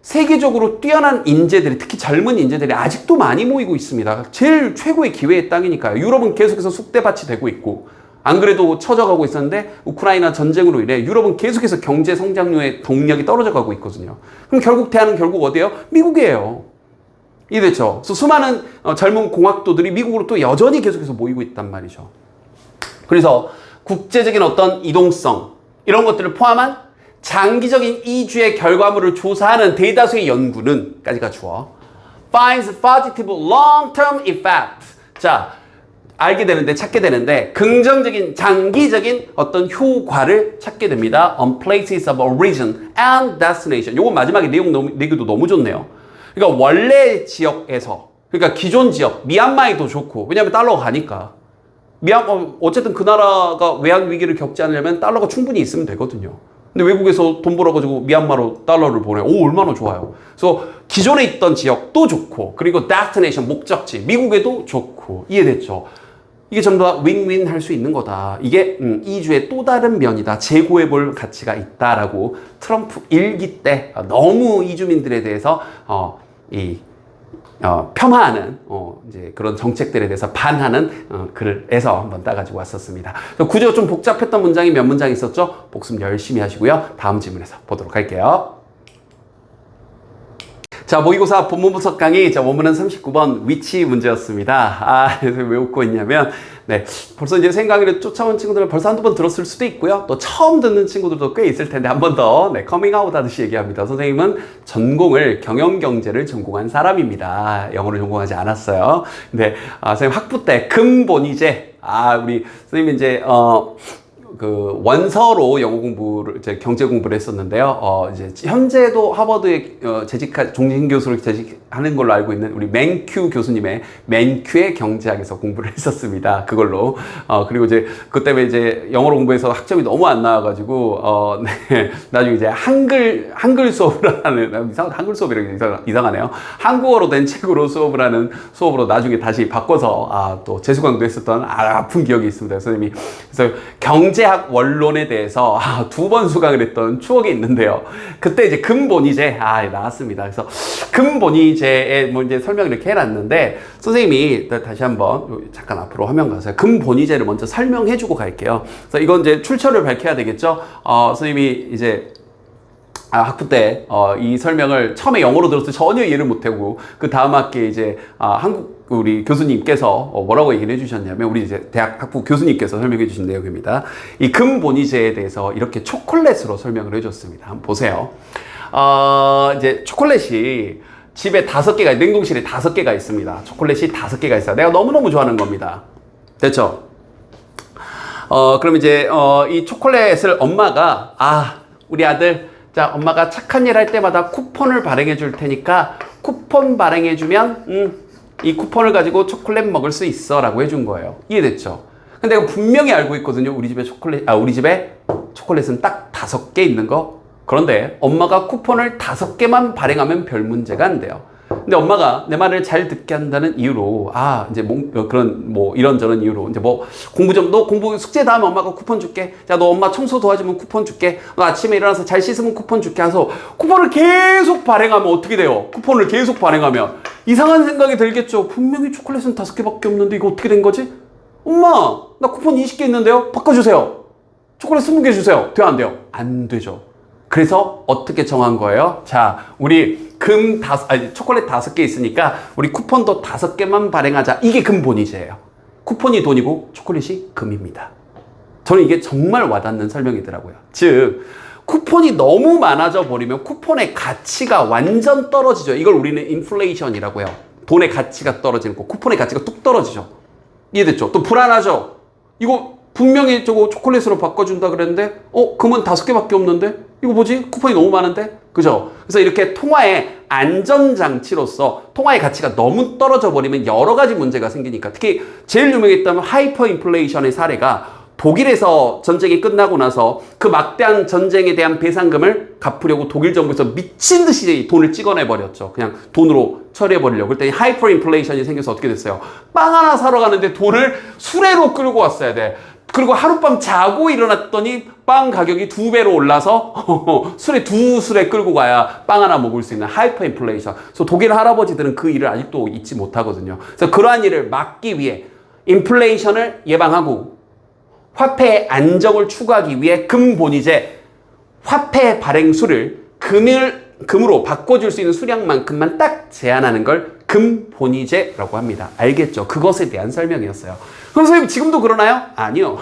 세계적으로 뛰어난 인재들이 특히 젊은 인재들이 아직도 많이 모이고 있습니다. 제일 최고의 기회의 땅이니까요. 유럽은 계속해서 쑥대밭이 되고 있고 안 그래도 처져가고 있었는데 우크라이나 전쟁으로 인해 유럽은 계속해서 경제 성장률의 동력이 떨어져 가고 있거든요. 그럼 결국 대안은 결국 어디예요? 미국이에요. 이해됐죠? 그래서 수많은 젊은 공학도들이 미국으로 또 여전히 계속해서 모이고 있단 말이죠. 그래서 국제적인 어떤 이동성 이런 것들을 포함한 장기적인 2주의 결과물을 조사하는 대다수의 연구는 까지가 주어 finds positive long-term effect. 자, 알게 되는데 찾게 되는데 긍정적인 장기적인 어떤 효과를 찾게 됩니다. on places of origin and destination. 요건 마지막에 내용도 너무 좋네요. 그러니까 원래 지역에서 그러니까 기존 지역 미얀마에 더 좋고 왜냐하면 달러가 가니까 어쨌든 그 나라가 외환 위기를 겪지 않으려면 달러가 충분히 있으면 되거든요. 근데 외국에서 돈 벌어가지고 미얀마로 달러를 보내. 얼마나 좋아요. 그래서 기존에 있던 지역도 좋고 그리고 destination 목적지 미국에도 좋고 이해됐죠? 이게 전부 다 윈윈 할 수 있는 거다. 이게 2주의 또 다른 면이다. 재고해 볼 가치가 있다라고 트럼프 일기 때 너무 이주민들에 대해서 폄하하는 이제 그런 정책들에 대해서 반하는 글을 해서 한번 따가지고 왔었습니다. 구조가 좀 복잡했던 문장이 몇 문장 있었죠? 복습 열심히 하시고요. 다음 질문에서 보도록 할게요. 자, 모의고사 본문 분석 강의 원문은 39번 위치 문제였습니다. 그래서 왜 웃고 있냐면 벌써 이제 생강이를 쫓아온 친구들은 벌써 한두 번 들었을 수도 있고요. 또 처음 듣는 친구들도 꽤 있을 텐데 한 번 더 커밍아웃 하듯이 얘기합니다. 선생님은 전공을 경영경제를 전공한 사람입니다. 영어를 전공하지 않았어요. 근데 선생님 학부 때 근본이제 우리 선생님이 이제 그 원서로 영어 공부를 이제 경제 공부를 했었는데요. 이제 현재도 하버드에 종신 교수로 재직하는 걸로 알고 있는 우리 맨큐 교수님의 맨큐의 경제학에서 공부를 했었습니다. 그걸로 그리고 이제 그때문에 이제 영어로 공부해서 학점이 너무 안 나와가지고 나중에 이제 한글 수업을 하는 한글 수업이라고 이상하네요. 한국어로 된 책으로 수업을 하는 수업으로 나중에 다시 바꿔서 또 재수강도 했었던 아픈 기억이 있습니다. 선생님이 그래서 경제학 원론에 대해서 2번 수강을 했던 추억이 있는데요. 그때 이제 근본이제 나왔습니다. 그래서 근본이제에 뭐 이제 설명을 이렇게 해놨는데 선생님이 다시 한번 잠깐 앞으로 화면 가세요. 근본이제를 먼저 설명해주고 갈게요. 그래서 이건 이제 출처를 밝혀야 되겠죠. 선생님이 이제 학부 때 이 설명을 처음에 영어로 들었을 때 전혀 이해를 못하고 그 다음 학기에 이제 한국 우리 교수님께서 뭐라고 얘기를 해주셨냐면 우리 이제 대학 학부 교수님께서 설명해 주신 내용입니다. 이 근본이제에 대해서 이렇게 초콜릿으로 설명을 해줬습니다. 한번 보세요. 이제 초콜릿이 집에 5개가 냉동실에 5개가 있습니다. 초콜릿이 5개가 있어요. 내가 너무너무 좋아하는 겁니다. 됐죠? 그럼 이제 이 초콜릿을 엄마가 우리 아들 자, 엄마가 착한 일 할 때마다 쿠폰을 발행해 줄 테니까 쿠폰 발행해 주면 이 쿠폰을 가지고 초콜릿 먹을 수 있어 라고 해준 거예요. 이해됐죠? 근데 내가 분명히 알고 있거든요. 우리 집에 초콜릿은 딱 5개 있는 거. 그런데 엄마가 쿠폰을 5개만 발행하면 별 문제가 안 돼요. 근데 엄마가 내 말을 잘 듣게 한다는 이유로 이제 그런 이런저런 이유로 이제 너 공부 숙제 다 하면 엄마가 쿠폰 줄게. 자, 너 엄마 청소 도와주면 쿠폰 줄게. 너 아침에 일어나서 잘 씻으면 쿠폰 줄게 해서 쿠폰을 계속 발행하면 어떻게 돼요? 쿠폰을 계속 발행하면 이상한 생각이 들겠죠. 분명히 초콜릿은 5개밖에 없는데 이거 어떻게 된 거지? 엄마, 나 쿠폰 20개 있는데요. 바꿔주세요. 초콜릿 20개 주세요. 돼요, 안 돼요? 안 되죠. 그래서 어떻게 정한 거예요? 자, 우리 초콜릿 5개 있으니까 우리 쿠폰도 5개만 발행하자. 이게 근본이제예요. 쿠폰이 돈이고 초콜릿이 금입니다. 저는 이게 정말 와닿는 설명이더라고요. 즉 쿠폰이 너무 많아져 버리면 쿠폰의 가치가 완전 떨어지죠. 이걸 우리는 인플레이션이라고 해요. 돈의 가치가 떨어지는 거. 쿠폰의 가치가 뚝 떨어지죠. 이해됐죠? 또 불안하죠? 이거 분명히 저거 초콜릿으로 바꿔준다 그랬는데 금은 5개밖에 없는데 이거 뭐지? 쿠폰이 너무 많은데? 그죠? 그래서 이렇게 통화의 안전장치로서 통화의 가치가 너무 떨어져 버리면 여러 가지 문제가 생기니까, 특히 제일 유명했던 하이퍼 인플레이션의 사례가 독일에서 전쟁이 끝나고 나서 그 막대한 전쟁에 대한 배상금을 갚으려고 독일 정부에서 미친 듯이 돈을 찍어내 버렸죠. 그냥 돈으로 처리해 버리려고. 그랬더니 하이퍼 인플레이션이 생겨서 어떻게 됐어요? 빵 하나 사러 가는데 돈을 수레로 끌고 왔어야 돼. 그리고 하룻밤 자고 일어났더니 빵 가격이 2배로 올라서 수레 2수레 끌고 가야 빵 하나 먹을 수 있는 하이퍼 인플레이션. 그래서 독일 할아버지들은 그 일을 아직도 잊지 못하거든요. 그래서 그러한 일을 막기 위해 인플레이션을 예방하고 화폐의 안정을 추구하기 위해 금본위제, 화폐 발행수를 금으로 바꿔줄 수 있는 수량만큼만 딱 제한하는 걸 금본위제라고 합니다. 알겠죠? 그것에 대한 설명이었어요. 그럼 선생님 지금도 그러나요? 아니요.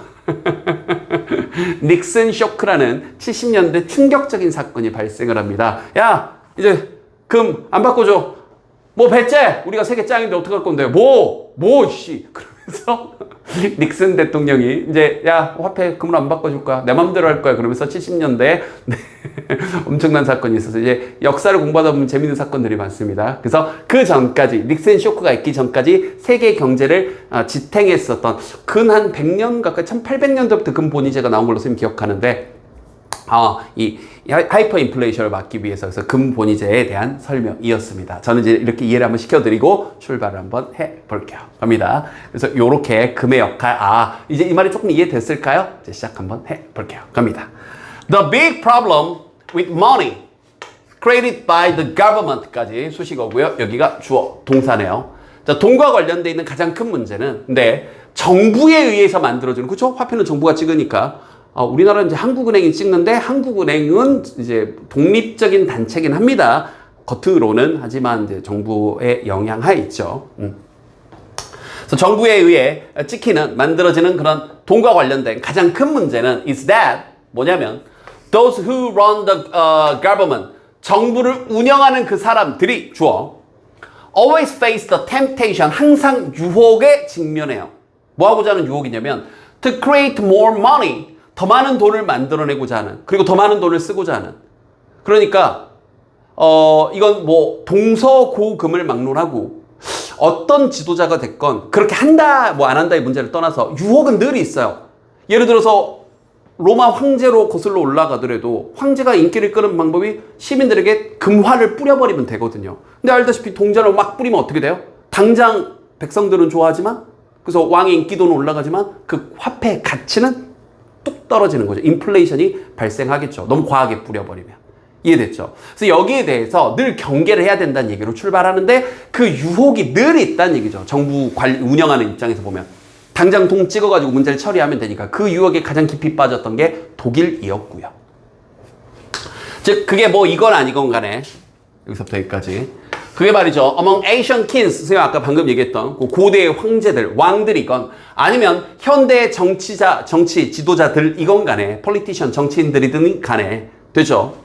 닉슨 쇼크라는 70년대 충격적인 사건이 발생을 합니다. 야, 이제 금 안 바꿔줘. 뭐 배째? 우리가 세계 짱인데 어떡할 건데? 씨. 그러면서 닉슨 대통령이 이제 야, 화폐 금으로 안 바꿔줄 거야. 내 맘대로 할 거야. 그러면서 70년대에 엄청난 사건이 있어서 이제 역사를 공부하다 보면 재밌는 사건들이 많습니다. 그래서 그 전까지 닉슨 쇼크가 있기 전까지 세계 경제를 지탱했었던 근 한 100년 가까이 1800년도부터 금본위제가 나온 걸로 선생님 기억하는데 이 하이퍼 인플레이션을 막기 위해서 그래서 금본위제에 대한 설명이었습니다. 저는 이제 이렇게 이해를 한번 시켜드리고 출발을 한번 해볼게요. 갑니다. 그래서 요렇게 금의 역할, 이제 이 말이 조금 이해됐을까요? 이제 시작 한번 해볼게요. 갑니다. The big problem with money created by the government까지 수식어고요. 여기가 주어, 동사네요. 자, 돈과 관련돼 있는 가장 큰 문제는 정부에 의해서 만들어지는, 그렇죠? 화폐는 정부가 찍으니까. 우리나라는 이제 한국은행이 찍는데 한국은행은 이제 독립적인 단체긴 합니다. 겉으로는. 하지만 이제 정부의 영향하에 있죠. 그래서 정부에 의해 찍히는, 만들어지는 그런 돈과 관련된 가장 큰 문제는 is that 뭐냐면 those who run the government, 정부를 운영하는 그 사람들이 주어 always face the temptation, 항상 유혹에 직면해요. 뭐 하고자 하는 유혹이냐면 to create more money, 더 많은 돈을 만들어내고자 하는, 그리고 더 많은 돈을 쓰고자 하는. 그러니까 이건 뭐 동서고금을 막론하고 어떤 지도자가 됐건 그렇게 한다 뭐 안 한다의 문제를 떠나서 유혹은 늘 있어요. 예를 들어서 로마 황제로 거슬러 올라가더라도 황제가 인기를 끄는 방법이 시민들에게 금화를 뿌려버리면 되거든요. 근데 알다시피 동전을 막 뿌리면 어떻게 돼요? 당장 백성들은 좋아하지만, 그래서 왕의 인기도는 올라가지만 그 화폐의 가치는 뚝 떨어지는 거죠. 인플레이션이 발생하겠죠. 너무 과하게 뿌려버리면. 이해됐죠? 그래서 여기에 대해서 늘 경계를 해야 된다는 얘기로 출발하는데 그 유혹이 늘 있다는 얘기죠. 정부 운영하는 입장에서 보면. 당장 돈 찍어가지고 문제를 처리하면 되니까 그 유혹에 가장 깊이 빠졌던 게 독일이었고요. 즉 그게 뭐 이건 아니건 간에 여기서부터 여기까지. 그게 말이죠. Among Asian kings, 선생님 아까 방금 얘기했던 그 고대의 황제들, 왕들이건 아니면 현대의 정치 지도자들이건 간에 politician, 정치인들이든 간에 되죠.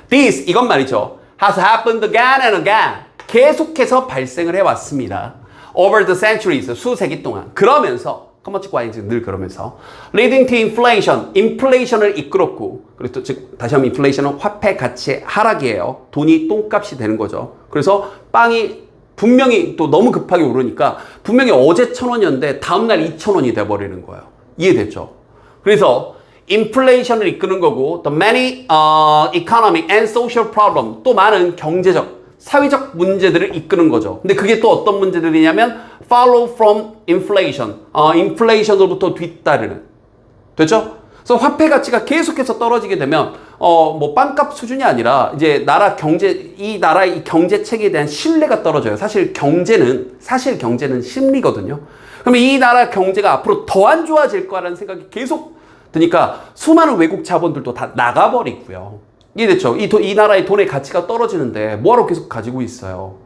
This, 이건 말이죠. has happened again and again. 계속해서 발생을 해왔습니다. Over the centuries, 수세기 동안. 그러면서 늘 그러면서 leading to inflation, 인플레이션을 이끌었고, 그리고 또 즉 다시 한번 인플레이션은 화폐 가치의 하락이에요. 돈이 똥값이 되는 거죠. 그래서 빵이 분명히 또 너무 급하게 오르니까 분명히 어제 1,000원이었는데 다음날 2,000원이 돼버리는 거예요. 이해됐죠? 그래서 인플레이션을 이끄는 거고, the many economic and social problem, 또 많은 경제적, 사회적 문제들을 이끄는 거죠. 근데 그게 또 어떤 문제들이냐면 follow from inflation, 인플레이션으로부터 뒤따르는. 됐죠? 그래서 화폐 가치가 계속해서 떨어지게 되면 뭐 빵값 수준이 아니라 이제 이 나라의 이 경제 체계에 대한 신뢰가 떨어져요. 사실 경제는 심리거든요. 그러면 이 나라 경제가 앞으로 더 안 좋아질 거라는 생각이 계속 드니까 수많은 외국 자본들도 다 나가버리고요. 이해됐죠? 이 나라의 돈의 가치가 떨어지는데 뭐하러 계속 가지고 있어요?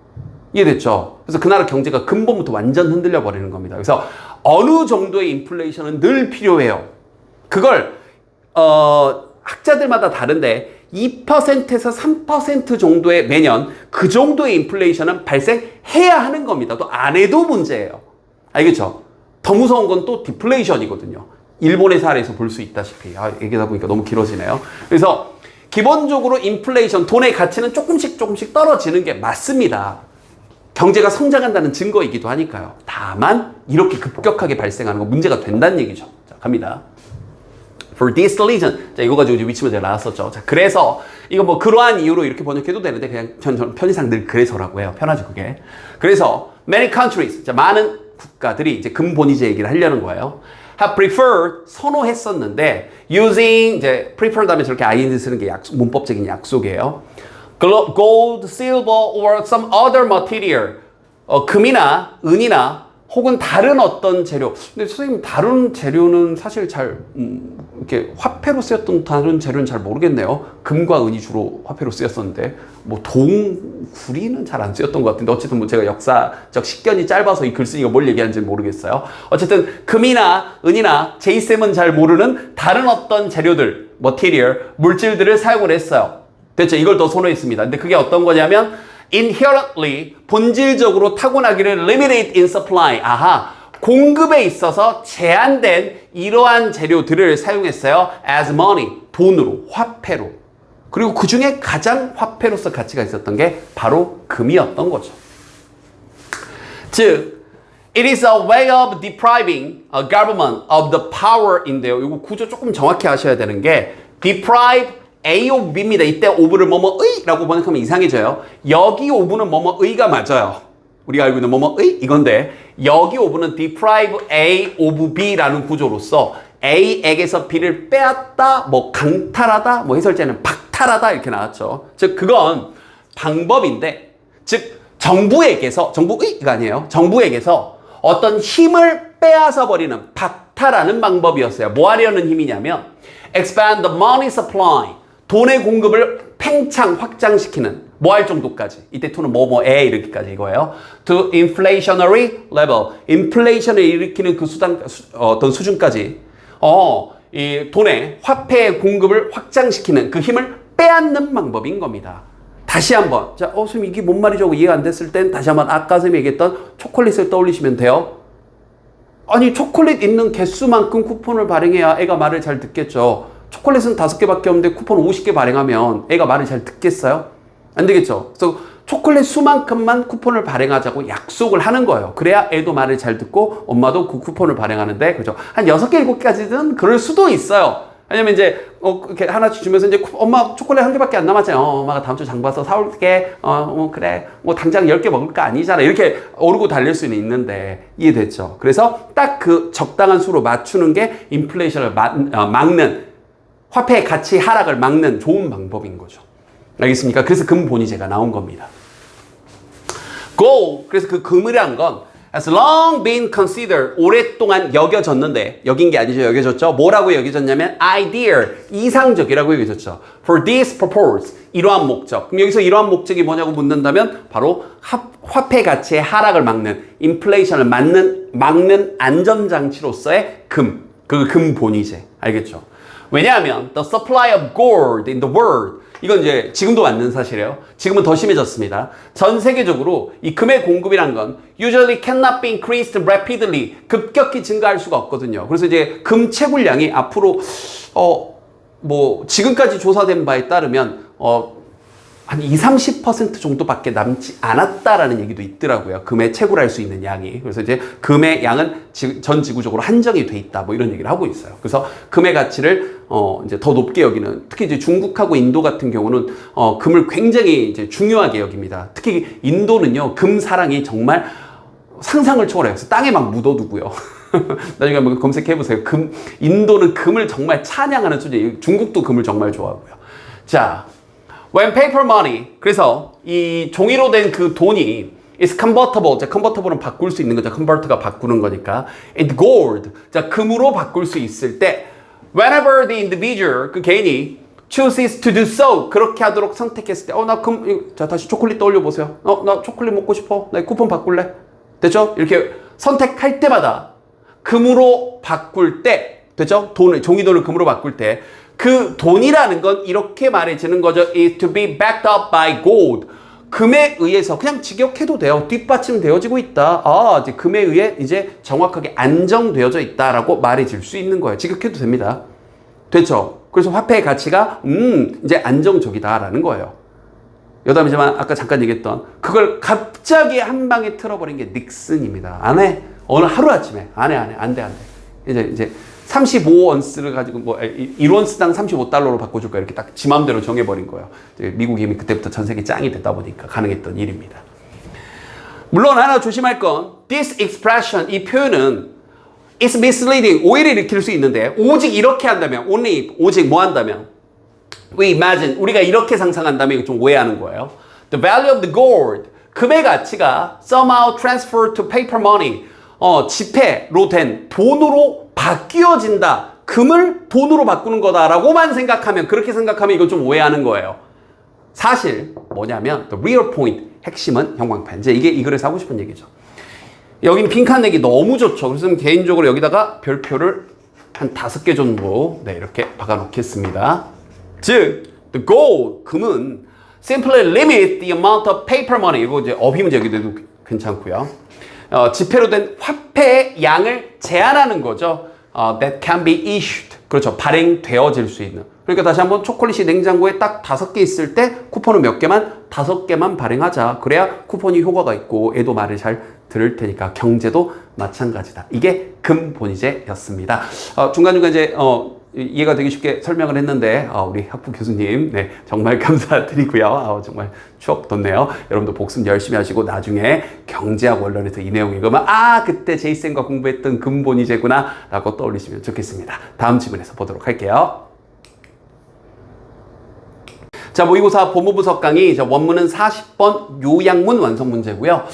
이해됐죠? 그래서 그 나라 경제가 근본부터 완전 흔들려 버리는 겁니다. 그래서 어느 정도의 인플레이션은 늘 필요해요. 그걸 학자들마다 다른데 2%에서 3% 정도의 매년 그 정도의 인플레이션은 발생해야 하는 겁니다. 또 안 해도 문제예요. 알겠죠? 더 무서운 건 또 디플레이션이거든요. 일본의 사례에서 볼 수 있다시피. 얘기하다 보니까 너무 길어지네요. 그래서 기본적으로 인플레이션, 돈의 가치는 조금씩 떨어지는 게 맞습니다. 경제가 성장한다는 증거이기도 하니까요. 다만 이렇게 급격하게 발생하는 건 문제가 된다는 얘기죠. 자, 갑니다. For this reason. 자, 이거 가지고 위치 문제가 나왔었죠. 자, 그래서 이거 뭐 그러한 이유로 이렇게 번역해도 되는데 그냥 편의상 늘 그래서라고 해요. 편하죠, 그게. 그래서 many countries. 자, 많은 국가들이 이제 근본이제 얘기를 하려는 거예요. have preferred 선호했었는데 using 이제 preferred 하면 저렇게 ing 쓰는 게 문법적인 약속이에요. gold, silver or some other material. 금이나 은이나 혹은 다른 어떤 재료. 근데 선생님 다른 재료는 사실 잘 이렇게 화폐로 쓰였던 다른 재료는 잘 모르겠네요. 금과 은이 주로 화폐로 쓰였었는데 뭐 구리는 잘 안 쓰였던 것 같은데 어쨌든 뭐 제가 역사적 식견이 짧아서 이 글쓰기가 뭘 얘기하는지 모르겠어요. 어쨌든 금이나 은이나 제이쌤은 잘 모르는 다른 어떤 재료들, material, 물질들을 사용을 했어요. 됐죠? 이걸 더 선호했습니다. 근데 그게 어떤 거냐면 inherently, 본질적으로 타고나기를 limited in supply. 아하, 공급에 있어서 제한된 이러한 재료들을 사용했어요. as money, 돈으로, 화폐로. 그리고 그 중에 가장 화폐로서 가치가 있었던 게 바로 금이었던 거죠. 즉, it is a way of depriving a government of the power인데요. 이거 구조 조금 정확히 하셔야 되는 게 deprive A of B입니다. 이때 of를 뭐뭐의 라고 번역하면 이상해져요. 여기 of는 뭐뭐의가 맞아요. 우리가 알고 있는 뭐뭐의 이건데 여기 of는 deprive A of B라는 구조로서 A에게서 B를 빼앗다, 뭐 강탈하다, 뭐 해설자는 박탈하다 이렇게 나왔죠. 즉 그건 방법인데 즉 정부의가 아니에요. 정부에게서 어떤 힘을 빼앗아 버리는 박탈하는 방법이었어요. 뭐 하려는 힘이냐면 expand the money supply. 돈의 공급을 팽창, 확장시키는 뭐 할 정도까지. 이때 to는 뭐뭐에 이렇게까지 이거예요. To inflationary level. 인플레이션을 일으키는 그 어떤 수준까지. 이 돈의 화폐의 공급을 확장시키는 그 힘을 빼앗는 방법인 겁니다. 다시 한번. 자, 선생님 이게 뭔 말이죠? 이해가 안 됐을 땐 다시 한번 아까 선생님이 얘기했던 초콜릿을 떠올리시면 돼요. 아니 초콜릿 있는 개수만큼 쿠폰을 발행해야 애가 말을 잘 듣겠죠. 초콜릿은 5개밖에 없는데 쿠폰 50개 발행하면 애가 말을 잘 듣겠어요? 안 되겠죠. 그래서 초콜릿 수만큼만 쿠폰을 발행하자고 약속을 하는 거예요. 그래야 애도 말을 잘 듣고 엄마도 그 쿠폰을 발행하는데 그죠? 한 6개, 7개까지는 그럴 수도 있어요. 왜냐면 이제 이렇게 하나씩 주면서 이제 엄마 초콜릿 1개밖에 안 남았잖아요. 엄마가 다음 주 장 봐서 사올게. 그래. 뭐 당장 10개 먹을 거 아니잖아. 이렇게 오르고 달릴 수는 있는데 이해됐죠? 그래서 딱 그 적당한 수로 맞추는 게 인플레이션을 막는 화폐의 가치 하락을 막는 좋은 방법인 거죠. 알겠습니까? 그래서 금본위제가 나온 겁니다. gold, 그래서 그 금이란 건 has long been considered, 오랫동안 여겨졌는데 여긴 게 아니죠. 여겨졌죠. 뭐라고 여겨졌냐면 ideal, 이상적이라고 여겨졌죠. for this purpose, 이러한 목적. 그럼 여기서 이러한 목적이 뭐냐고 묻는다면 바로 화폐 가치의 하락을 막는, 인플레이션을 막는 안전장치로서의 금, 그 금본위제. 알겠죠? 왜냐하면 the supply of gold in the world, 이건 이제 지금도 맞는 사실이에요. 지금은 더 심해졌습니다. 전 세계적으로 이 금의 공급이란 건 usually cannot be increased rapidly, 급격히 증가할 수가 없거든요. 그래서 이제 금 채굴량이 앞으로 뭐 지금까지 조사된 바에 따르면 한 20-30% 정도밖에 남지 않았다라는 얘기도 있더라고요. 금에 채굴할 수 있는 양이. 그래서 이제 금의 양은 전 지구적으로 한정이 돼 있다. 뭐 이런 얘기를 하고 있어요. 그래서 금의 가치를 이제 더 높게 여기는, 특히 이제 중국하고 인도 같은 경우는 금을 굉장히 이제 중요하게 여깁니다. 특히 인도는요, 금 사랑이 정말 상상을 초월해요. 그래서 땅에 막 묻어두고요. 나중에 한번 검색해보세요. 인도는 금을 정말 찬양하는 수준이에요. 중국도 금을 정말 좋아하고요. 자, when paper money, 그래서 이 종이로 된 그 돈이 is convertible, 자, convertible은 바꿀 수 있는 거죠. convert가 바꾸는 거니까. and gold, 자, 금으로 바꿀 수 있을 때 whenever the individual, 그 개인이 chooses to do so, 그렇게 하도록 선택했을 때 나 자, 다시 초콜릿 떠올려 보세요. 나 초콜릿 먹고 싶어. 나 쿠폰 바꿀래. 됐죠? 이렇게 선택할 때마다 금으로 바꿀 때, 됐죠? 종이돈을 금으로 바꿀 때 그 돈이라는 건 이렇게 말해지는 거죠. is to be backed up by gold. 금에 의해서 그냥 직역해도 돼요. 뒷받침되어지고 있다. 이제 금에 의해 이제 정확하게 안정되어져 있다라고 말해질 수 있는 거예요. 직역해도 됩니다. 됐죠? 그래서 화폐의 가치가 이제 안정적이다라는 거예요. 여담이지만 아까 잠깐 얘기했던 그걸 갑자기 한 방에 틀어버린 게 닉슨입니다. 안 해. 어느 하루아침에 안 해. 안 돼. 이제 35언스를 가지고 뭐 1언스당 35달러로 바꿔줄 거야. 이렇게 딱 지 맘대로 정해버린 거예요. 미국이 이미 그때부터 전 세계 짱이 됐다 보니까 가능했던 일입니다. 물론 하나 조심할 건 this expression, 이 표현은 is misleading, 오해를 일으킬 수 있는데 오직 이렇게 한다면, only, 오직 뭐 한다면 we imagine, 우리가 이렇게 상상한다면 이거 좀 오해하는 거예요. The value of the gold, 금의 가치가 somehow transferred to paper money, 지폐로 된 돈으로 바뀌어진다. 금을 돈으로 바꾸는 거다라고만 생각하면, 그렇게 생각하면 이건 좀 오해하는 거예요. 사실 뭐냐면 the real point, 핵심은 형광펜. 이제 이게 이 글에서 하고 싶은 얘기죠. 여기는 빈칸 내기 너무 좋죠. 그래서 개인적으로 여기다가 별표를 한 5개 정도 이렇게 박아 놓겠습니다. 즉, the gold, 금은 simply limit the amount of paper money. 이거 이제 어휘 문제 여기도 해도 괜찮고요. 지폐로 된 화폐의 양을 제한하는 거죠. that can be issued. 그렇죠. 발행되어질 수 있는. 그러니까 다시 한번 초콜릿이 냉장고에 딱 5개 있을 때 쿠폰은 몇 개만? 5개만 발행하자. 그래야 쿠폰이 효과가 있고 애도 말을 잘 들을 테니까 경제도 마찬가지다. 이게 근본이제였습니다. 중간중간 이제 이해가 되기 쉽게 설명을 했는데 우리 학부 교수님 정말 감사드리고요. 정말 추억 돋네요. 여러분도 복습 열심히 하시고 나중에 경제학 원론에서 이 내용 읽으면 그때 제이쌤과 공부했던 근본이제구나 라고 떠올리시면 좋겠습니다. 다음 지문에서 보도록 할게요. 자, 모의고사 법무분석 강의 원문은 40번 요약문 완성 문제고요.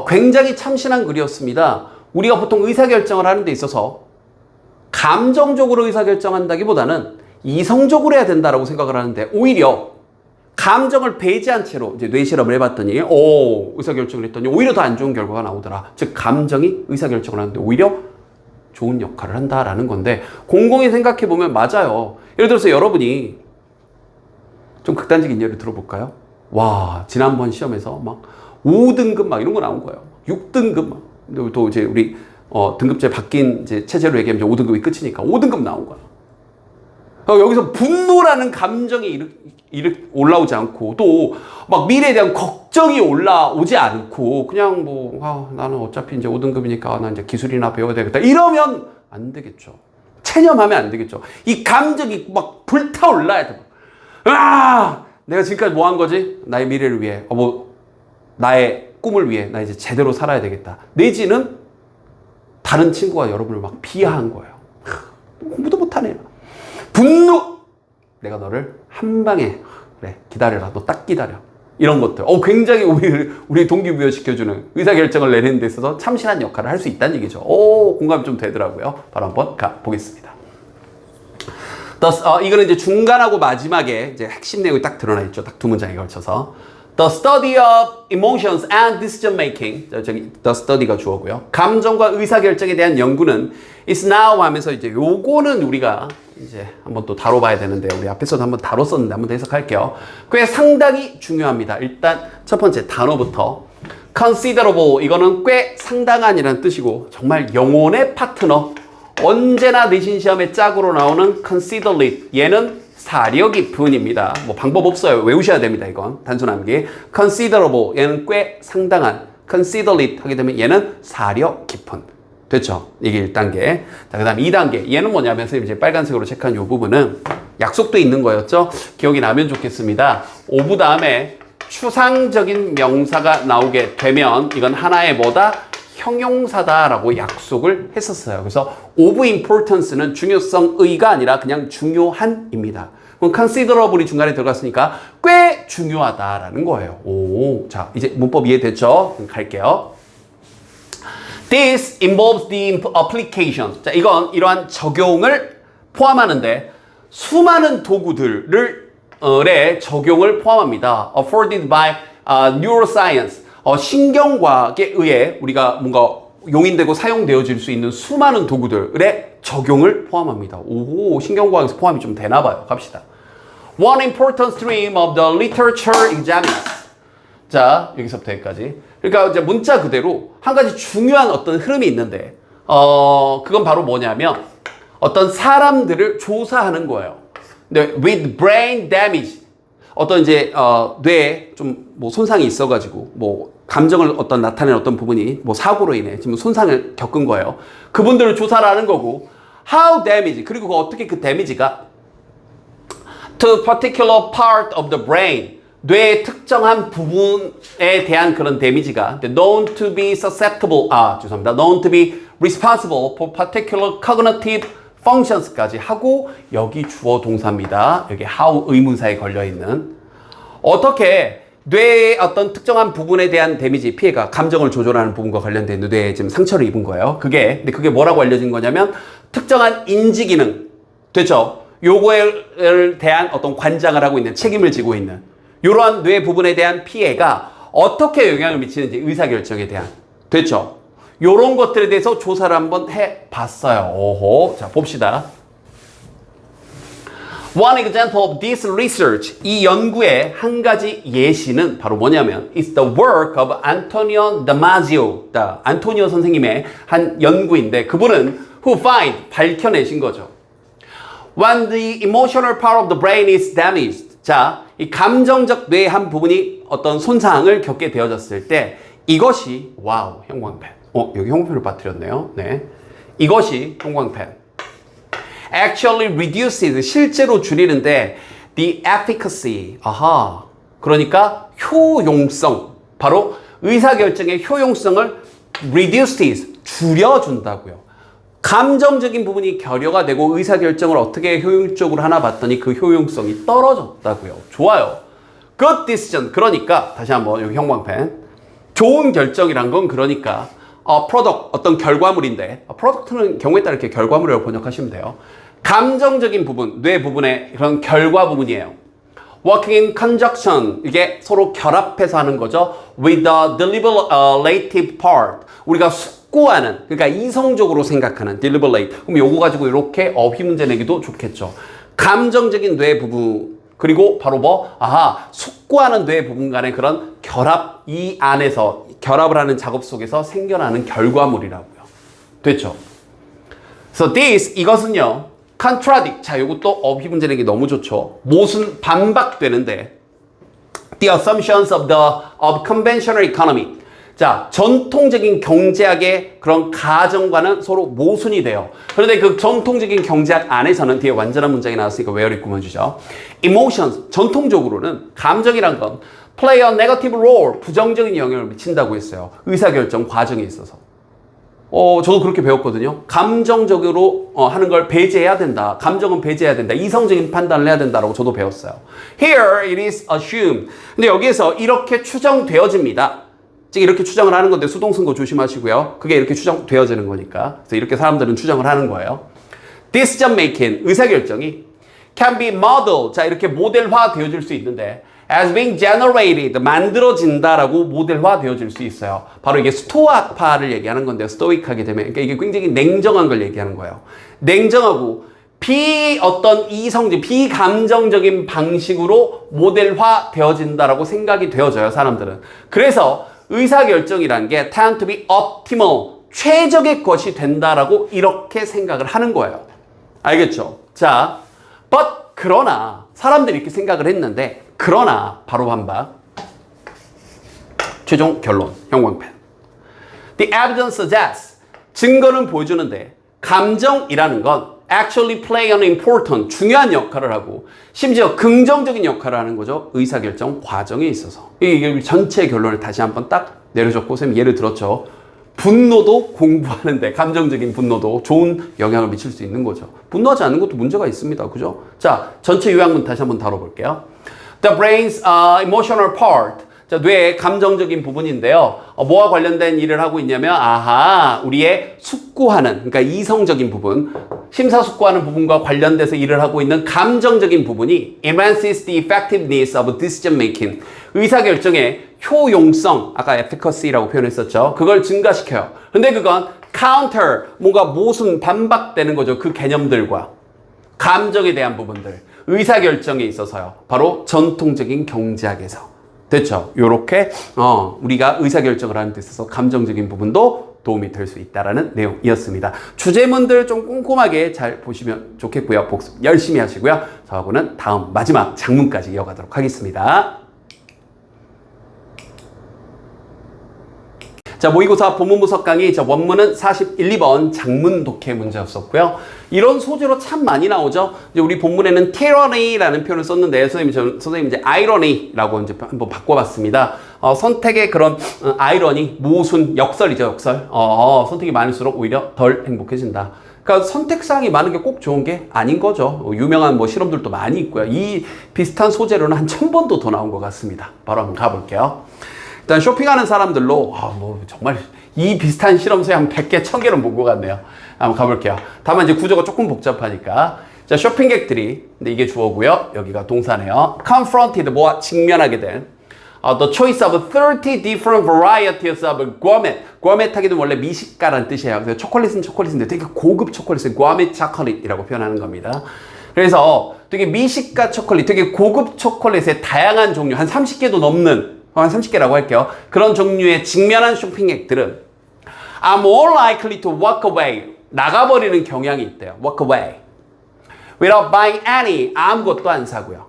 굉장히 참신한 글이었습니다. 우리가 보통 의사결정을 하는 데 있어서 감정적으로 의사결정한다기보다는 이성적으로 해야 된다라고 생각을 하는데 오히려 감정을 배제한 채로 이제 뇌실험을 해봤더니 의사결정을 했더니 오히려 더 안 좋은 결과가 나오더라. 즉 감정이 의사결정을 하는데 오히려 좋은 역할을 한다라는 건데 곰곰이 생각해보면 맞아요. 예를 들어서 여러분이 좀 극단적인 예를 들어볼까요? 와, 지난번 시험에서 막 5등급 막 이런 거 나온 거예요. 6등급 막. 또 이제 우리 등급제 바뀐 이제 체제로 얘기하면 이제 5등급이 끝이니까 5등급 나온 거야. 여기서 분노라는 감정이 올라오지 않고 또 막 미래에 대한 걱정이 올라오지 않고 그냥 뭐 나는 어차피 이제 5등급이니까 나 이제 기술이나 배워야 되겠다 이러면 안 되겠죠. 체념하면 안 되겠죠. 이 감정이 막 불타올라야 돼. 내가 지금까지 뭐 한 거지? 나의 미래를 위해, 나의 꿈을 위해, 나 이제 제대로 살아야 되겠다. 내지는 다른 친구가 여러분을 막 비하한 거예요. 공부도 못하네. 분노! 내가 너를 한 방에, 그래, 기다려라. 너 딱 기다려. 이런 것들. 굉장히 우리 동기부여시켜주는 의사결정을 내리는 데 있어서 참신한 역할을 할 수 있다는 얘기죠. 공감이 좀 되더라고요. 바로 한번 가보겠습니다. 이거는 이제 중간하고 마지막에 이제 핵심 내용이 딱 드러나 있죠. 딱 2문장에 걸쳐서. The study of emotions and decision making. 저기 the study가 주어고요. 감정과 의사결정에 대한 연구는 is now 하면서 이제 요거는 우리가 이제 한번 또 다뤄봐야 되는데 우리 앞에서도 한번 다뤘었는데 한번 더 해석할게요. 꽤 상당히 중요합니다. 일단 첫 번째 단어부터 considerable. 이거는 꽤 상당한이라는 뜻이고 정말 영혼의 파트너. 언제나 내신 시험에 짝으로 나오는 consider it. 얘는 사려 깊은입니다. 뭐 방법 없어요. 외우셔야 됩니다. 이건 단순한 게 considerable. 얘는 꽤 상당한. consider it 하게 되면 얘는 사려 깊은. 됐죠? 이게 1단계. 자, 그 다음 2단계. 얘는 뭐냐면 선생님 이제 빨간색으로 체크한 이 부분은 약속도 있는 거였죠? 기억이 나면 좋겠습니다. 오브 다음에 추상적인 명사가 나오게 되면 이건 하나의 뭐다? 형용사다라고 약속을 했었어요. 그래서 of importance는 중요성의가 아니라 그냥 중요한입니다. 그럼 considerable이 중간에 들어갔으니까 꽤 중요하다라는 거예요. 자, 이제 문법 이해됐죠? 그럼 갈게요. This involves the application. 자, 이건 이러한 적용을 포함하는데 수많은 도구들의 적용을 포함합니다. Afforded by neuroscience. 신경과학에 의해 우리가 뭔가 용인되고 사용되어질 수 있는 수많은 도구들의 적용을 포함합니다. 신경과학에서 포함이 좀 되나 봐요. 갑시다. One important stream of the literature examines. 자, 여기서부터 여기까지. 그러니까 이제 문자 그대로 한 가지 중요한 어떤 흐름이 있는데, 그건 바로 뭐냐면 어떤 사람들을 조사하는 거예요. 네, with brain damage. 어떤 이제 뇌에 좀 뭐 손상이 있어가지고 뭐 감정을 어떤 나타내는 어떤 부분이 뭐 사고로 인해 지금 손상을 겪은 거예요. 그분들을 조사를 하는 거고, how damage, 그리고 어떻게 그 damage가 to particular part of the brain, 뇌의 특정한 부분에 대한 그런 데미지가 known to be susceptible, 죄송합니다. known to be responsible for particular cognitive functions까지 하고, 여기 주어 동사입니다. 여기 how 의문사에 걸려있는, 어떻게 뇌의 어떤 특정한 부분에 대한 데미지, 피해가 감정을 조절하는 부분과 관련된 뇌에 지금 상처를 입은 거예요. 근데 그게 뭐라고 알려진 거냐면 특정한 인지 기능, 됐죠? 요거에 대한 어떤 관장을 하고 있는, 책임을 지고 있는 이러한 뇌 부분에 대한 피해가 어떻게 영향을 미치는지, 의사결정에 대한, 됐죠? 요런 것들에 대해서 조사를 한번 해봤어요. 오호, 자 봅시다. One example of this research, 이 연구의 한 가지 예시는 바로 뭐냐면 It's the work of Antonio Damasio, 안토니오 선생님의 한 연구인데, 그분은 who find, 밝혀내신 거죠. When the emotional part of the brain is damaged, 자, 이 감정적 뇌의 한 부분이 어떤 손상을 겪게 되어졌을 때 이것이, 와우, 형광펜. 여기 형광펜을 빠뜨렸네요. 네. 이것이 형광펜. Actually reduces, 실제로 줄이는데 the efficacy, 그러니까 효용성, 바로 의사결정의 효용성을 reduces, 줄여준다고요. 감정적인 부분이 결여가 되고 의사결정을 어떻게 효율적으로 하나 봤더니 그 효용성이 떨어졌다고요. 좋아요. Good decision, 그러니까 다시 한번 여기 형광펜, 좋은 결정이란 건 그러니까 product, 어떤 결과물인데, product는 경우에 따라 이렇게 결과물이라고 번역하시면 돼요. 감정적인 부분, 뇌 부분의 그런 결과 부분이에요. Working in conjunction, 이게 서로 결합해서 하는 거죠. With the deliberative part, 우리가 숙고하는, 그러니까 이성적으로 생각하는 deliberate. 그럼 요거 가지고 이렇게 어휘 문제 내기도 좋겠죠. 감정적인 뇌 부분, 그리고 바로 숙고하는 뇌 부분 간의 그런 결합, 이 안에서 결합을 하는 작업 속에서 생겨나는 결과물이라고요. 됐죠? So this, 이것은요, contradict. 자, 요것도 어휘 문제 내기 너무 좋죠. 모순, 반박되는데 the assumptions of conventional economy. 자, 전통적인 경제학의 그런 가정과는 서로 모순이 돼요. 그런데 그 전통적인 경제학 안에서는, 뒤에 완전한 문장이 나왔으니까 where를 꾸며주죠. Emotions, 전통적으로는 감정이란 건 play a negative role, 부정적인 영향을 미친다고 했어요. 의사결정 과정에 있어서. 저도 그렇게 배웠거든요. 감정적으로 하는 걸 배제해야 된다. 감정은 배제해야 된다. 이성적인 판단을 해야 된다라고 저도 배웠어요. Here it is assumed. 근데 여기에서 이렇게 추정되어집니다. 즉 이렇게 추정을 하는 건데 수동승고 조심하시고요. 그게 이렇게 추정되어지는 거니까. 그래서 이렇게 사람들은 추정을 하는 거예요. Decision making, 의사결정이 can be modeled. 자, 이렇게 모델화 되어질 수 있는데 as being generated, 만들어진다라고 모델화 되어질 수 있어요. 바로 이게 스토아파를 얘기하는 건데요. 스토익하게 되면, 그러니까 이게 굉장히 냉정한 걸 얘기하는 거예요. 냉정하고 비감정적인 방식으로 모델화 되어진다라고 생각이 되어져요, 사람들은. 그래서 의사결정이라는 게 tend to be optimal, 최적의 것이 된다라고 이렇게 생각을 하는 거예요. 알겠죠? 자, 그러나 사람들이 이렇게 생각을 했는데, 그러나 바로 반박. 최종 결론, 형광펜. The evidence suggests, 증거는 보여주는데 감정이라는 건 actually play an important, 중요한 역할을 하고 심지어 긍정적인 역할을 하는 거죠. 의사결정 과정에 있어서. 이게 전체 결론을 다시 한번 딱 내려줬고, 쌤 예를 들었죠. 분노도 공부하는데, 감정적인 분노도 좋은 영향을 미칠 수 있는 거죠. 분노하지 않는 것도 문제가 있습니다. 그죠? 자, 전체 요약문 다시 한번 다뤄볼게요. The brain's emotional part. 자, 뇌의 감정적인 부분인데요. 뭐와 관련된 일을 하고 있냐면, 우리의 숙고하는, 그러니까 이성적인 부분, 심사숙고하는 부분과 관련돼서 일을 하고 있는 감정적인 부분이 enhances the effectiveness of decision making. 의사결정의 효용성, 아까 efficacy라고 표현했었죠. 그걸 증가시켜요. 근데 그건 counter, 뭔가 모순, 반박되는 거죠. 그 개념들과 감정에 대한 부분들. 의사결정에 있어서요. 바로 전통적인 경제학에서. 됐죠? 요렇게 우리가 의사결정을 하는 데 있어서 감정적인 부분도 도움이 될 수 있다라는 내용이었습니다. 주제문들 좀 꼼꼼하게 잘 보시면 좋겠고요. 복습 열심히 하시고요. 저하고는 다음 마지막 장문까지 이어가도록 하겠습니다. 자, 모의고사 본문분석 강의 원문은 41, 2번 장문 독해 문제였었고요. 이런 소재로 참 많이 나오죠. 이제 우리 본문에는 tyranny라는 표현을 썼는데 선생님 이제 irony라고 이제 한번 바꿔봤습니다. 선택의 그런 아이러니, 모순, 역설이죠, 역설. 선택이 많을수록 오히려 덜 행복해진다. 그러니까 선택사항이 많은 게 꼭 좋은 게 아닌 거죠. 유명한 실험들도 많이 있고요. 이 비슷한 소재로는 한 1000번도 더 나온 것 같습니다. 바로 한번 가볼게요. 일단 쇼핑하는 사람들로 정말 이 비슷한 실험서에 한 100개, 1000개는 본 것 같네요. 한번 가볼게요. 다만 이제 구조가 조금 복잡하니까. 자, 쇼핑객들이, 근데 이게 주어고요. 여기가 동사네요. confronted, 직면하게 된 the choice of 30 different varieties of gourmet. gourmet 하기는 원래 미식가란 뜻이에요. 그래서 초콜릿은 초콜릿인데 되게 고급 초콜릿을 gourmet chocolat이라고 표현하는 겁니다. 그래서 되게 미식가 초콜릿, 되게 고급 초콜릿의 다양한 종류, 한 30개도 넘는 한 30개라고 할게요. 그런 종류의 직면한 쇼핑객들은 are more likely to walk away. 나가버리는 경향이 있대요. walk away. without buying any. 아무것도 안 사고요.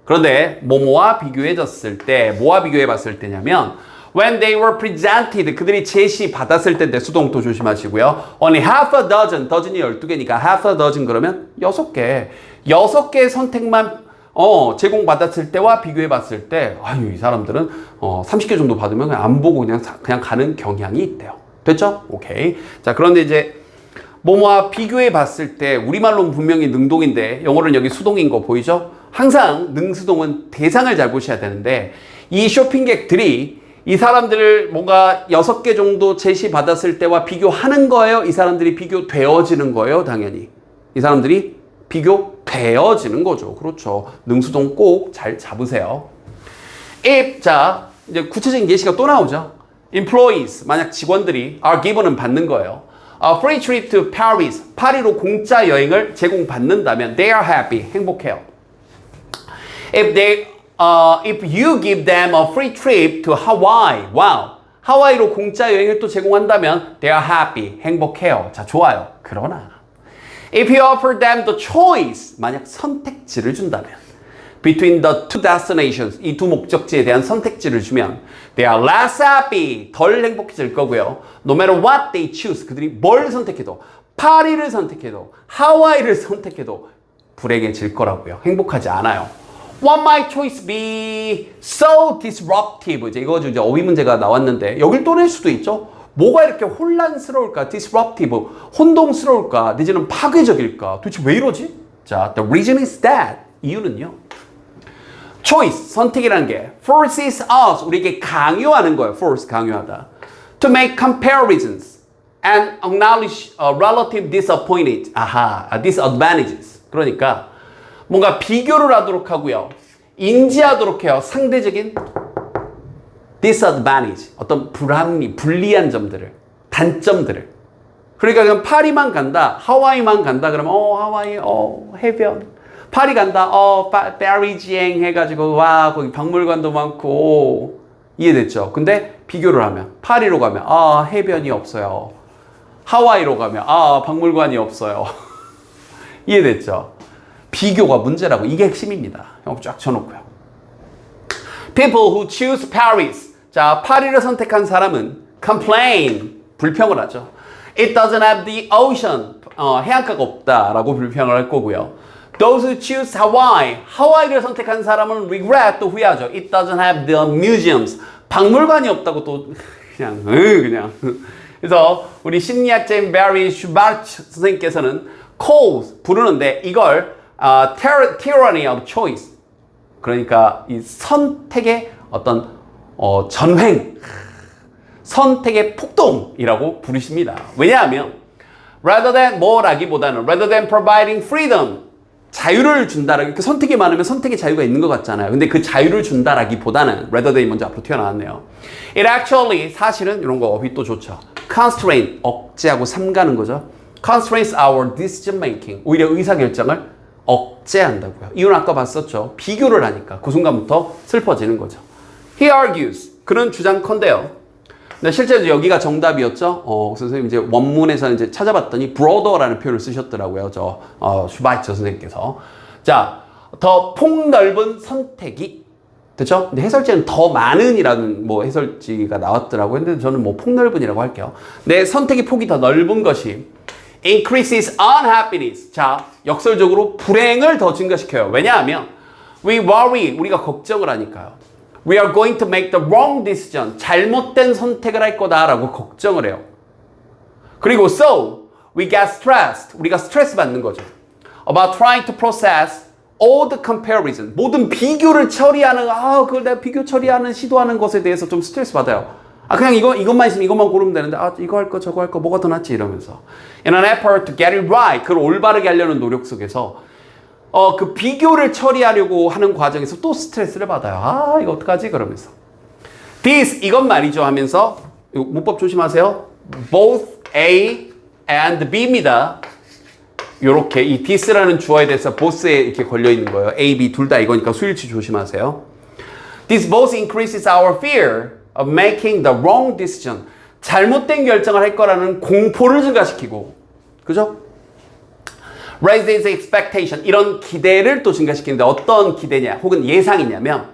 그런데 뭐뭐와 비교해졌을 때, 뭐와 비교해봤을 때냐면 when they were presented. 그들이 제시 받았을 때인데 수동도 조심하시고요. only half a dozen. 더즌이 12개니까 half a dozen 그러면 6개. 6개의 선택만 제공받았을 때와 비교해봤을 때, 이 사람들은 30개 정도 받으면 그냥 안 보고 그냥 가는 경향이 있대요. 됐죠? 오케이. 자, 그런데 이제 뭐뭐와 비교해봤을 때, 우리말로는 분명히 능동인데 영어로는 여기 수동인 거 보이죠? 항상 능수동은 대상을 잘 보셔야 되는데, 이 쇼핑객들이 이 사람들을 뭔가 6개 정도 제시받았을 때와 비교하는 거예요? 이 사람들이 비교되어지는 거예요? 당연히. 이 사람들이 비교되어지는 거죠. 그렇죠. 능수동 꼭 잘 잡으세요. if, 자, 이제 구체적인 예시가 또 나오죠. employees, 만약 직원들이 are given은 받는 거예요. A free trip to Paris, 파리로 공짜 여행을 제공받는다면 they are happy, 행복해요. If you give them a free trip to Hawaii, wow, 하와이로 공짜 여행을 또 제공한다면 they are happy, 행복해요. 자, 좋아요. 그러나 if you offer them the choice, 만약 선택지를 준다면 between the two destinations, 이 두 목적지에 대한 선택지를 주면 they are less happy, 덜 행복해질 거고요. No matter what they choose, 그들이 뭘 선택해도, 파리를 선택해도, 하와이를 선택해도 불행해질 거라고요. 행복하지 않아요. What might choice be so disruptive? 이제 이거 이제 어휘 문제가 나왔는데 여길 또 낼 수도 있죠. 뭐가 이렇게 혼란스러울까? disruptive, 혼동스러울까? 내지는 파괴적일까? 도대체 왜 이러지? 자, the reason is that. 이유는요. choice, 선택이라는 게 forces us, 우리에게 강요하는 거예요. force, 강요하다. to make comparisons and acknowledge relative disadvantages. 그러니까 뭔가 비교를 하도록 하고요. 인지하도록 해요. 상대적인 disadvantage, 어떤 불리한 점들을, 단점들을. 그러니까 그냥 파리만 간다, 하와이만 간다 그러면 하와이, 해변. 파리 간다, 파리지행 해가지고 와 거기 박물관도 많고 이해됐죠? 근데 비교를 하면 파리로 가면 해변이 없어요. 하와이로 가면 박물관이 없어요. 이해됐죠? 비교가 문제라고. 이게 핵심입니다. 형 쫙 쳐놓고요. People who choose Paris. 자, 파리를 선택한 사람은 complain, 불평을 하죠. It doesn't have the ocean. 해안가가 없다라고 불평을 할 거고요. Those who choose Hawaii. 하와이를 선택한 사람은 regret, 또 후회하죠. It doesn't have the museums. 박물관이 없다고 또 그냥. 그래서 우리 심리학자인 베리 슈바르츠 선생님께서는 calls, 부르는데 이걸 tyranny of choice. 그러니까 이 선택의 어떤 전횡, 선택의 폭동이라고 부르십니다. 왜냐하면 rather than 뭐라기보다는 rather than providing freedom, 자유를 준다라기, 그 선택이 많으면 선택의 자유가 있는 것 같잖아요. 근데 그 자유를 준다라기보다는 rather than이 먼저 앞으로 튀어나왔네요. It actually, 사실은 이런 거 어휘 또 좋죠. constraint, 억제하고 삼가는 거죠. constrains our decision making, 오히려 의사결정을 억제한다고요. 이유는 아까 봤었죠. 비교를 하니까 그 순간부터 슬퍼지는 거죠. He argues. 그는 주장컨대요. 근데 실제로 여기가 정답이었죠. 선생님 이제 원문에서 이제 찾아봤더니 brother라는 표현을 쓰셨더라고요. 슈바이처 선생님께서. 자, 더 폭넓은 선택이 됐죠? 근데 해설지는 더 많은이라는 뭐 해설지가 나왔더라고요. 근데 저는 뭐 폭넓은이라고 할게요. 내 선택의 폭이 더 넓은 것이 increases unhappiness. 자, 역설적으로 불행을 더 증가시켜요. 왜냐하면 we worry. 우리가 걱정을 하니까요. We are going to make the wrong decision. 잘못된 선택을 할 거다라고 걱정을 해요. 그리고 so we get stressed. 우리가 스트레스 받는 거죠. About trying to process all the comparison. 모든 비교를 처리하는 그걸 내가 비교 처리하는 시도하는 것에 대해서 좀 스트레스 받아요. 그냥 이것만 있으면 이것만 고르면 되는데 이거 할 거 저거 할 거 뭐가 더 낫지 이러면서 in an effort to get it right. 그걸 올바르게 하려는 노력 속에서 그 비교를 처리하려고 하는 과정에서 또 스트레스를 받아요. 이거 어떡하지? 그러면서. This, 이건 말이죠 하면서, 문법 조심하세요. Both A and B입니다. 요렇게, 이 this라는 주어에 대해서 both에 이렇게 걸려있는 거예요. A, B 둘 다 이거니까 수일치 조심하세요. This both increases our fear of making the wrong decision. 잘못된 결정을 할 거라는 공포를 증가시키고, 그죠? Raises expectation. 이런 기대를 또 증가시키는데 어떤 기대냐 혹은 예상이냐면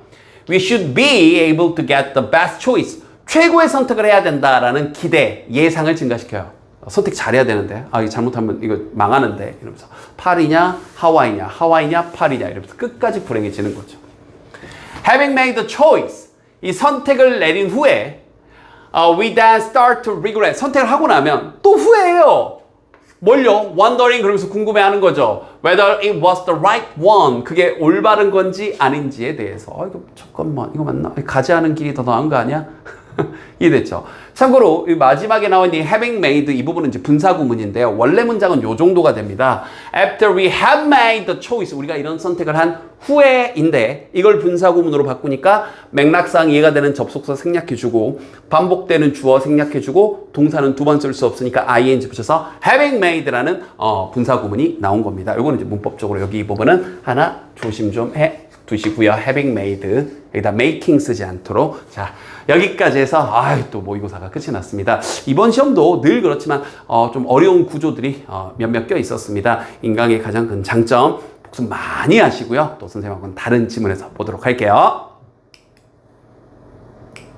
We should be able to get the best choice. 최고의 선택을 해야 된다라는 기대, 예상을 증가시켜요. 선택 잘해야 되는데 이거 잘못하면 이거 망하는데 이러면서 파리냐 하와이냐 하와이냐 파리냐 이러면서 끝까지 불행해지는 거죠. Having made the choice. 이 선택을 내린 후에 we then start to regret. 선택을 하고 나면 또 후회해요. 뭘요? Wondering 그러면서 궁금해하는 거죠. Whether it was the right one. 그게 올바른 건지 아닌지에 대해서. 이거 잠깐만 이거 맞나? 가지 않은 길이 더 나은 거 아니야? 이해됐죠? 참고로 이 마지막에 나온 이 having made 이 부분은 이제 분사구문인데요. 원래 문장은 요 정도가 됩니다. After we have made the choice. 우리가 이런 선택을 한 후에인데 이걸 분사구문으로 바꾸니까 맥락상 이해가 되는 접속사 생략해주고 반복되는 주어 생략해주고 동사는 두 번 쓸 수 없으니까 ing 붙여서 having made라는 분사구문이 나온 겁니다. 이거는 이제 문법적으로 여기 이 부분은 하나 조심 좀 해 두시고요. having made 여기다 making 쓰지 않도록. 자, 여기까지 해서 또 모의고사가 끝이 났습니다. 이번 시험도 늘 그렇지만 좀 어려운 구조들이 몇몇 껴 있었습니다. 인강의 가장 큰 장점 복습 많이 하시고요. 또 선생님하고는 다른 지문에서 보도록 할게요.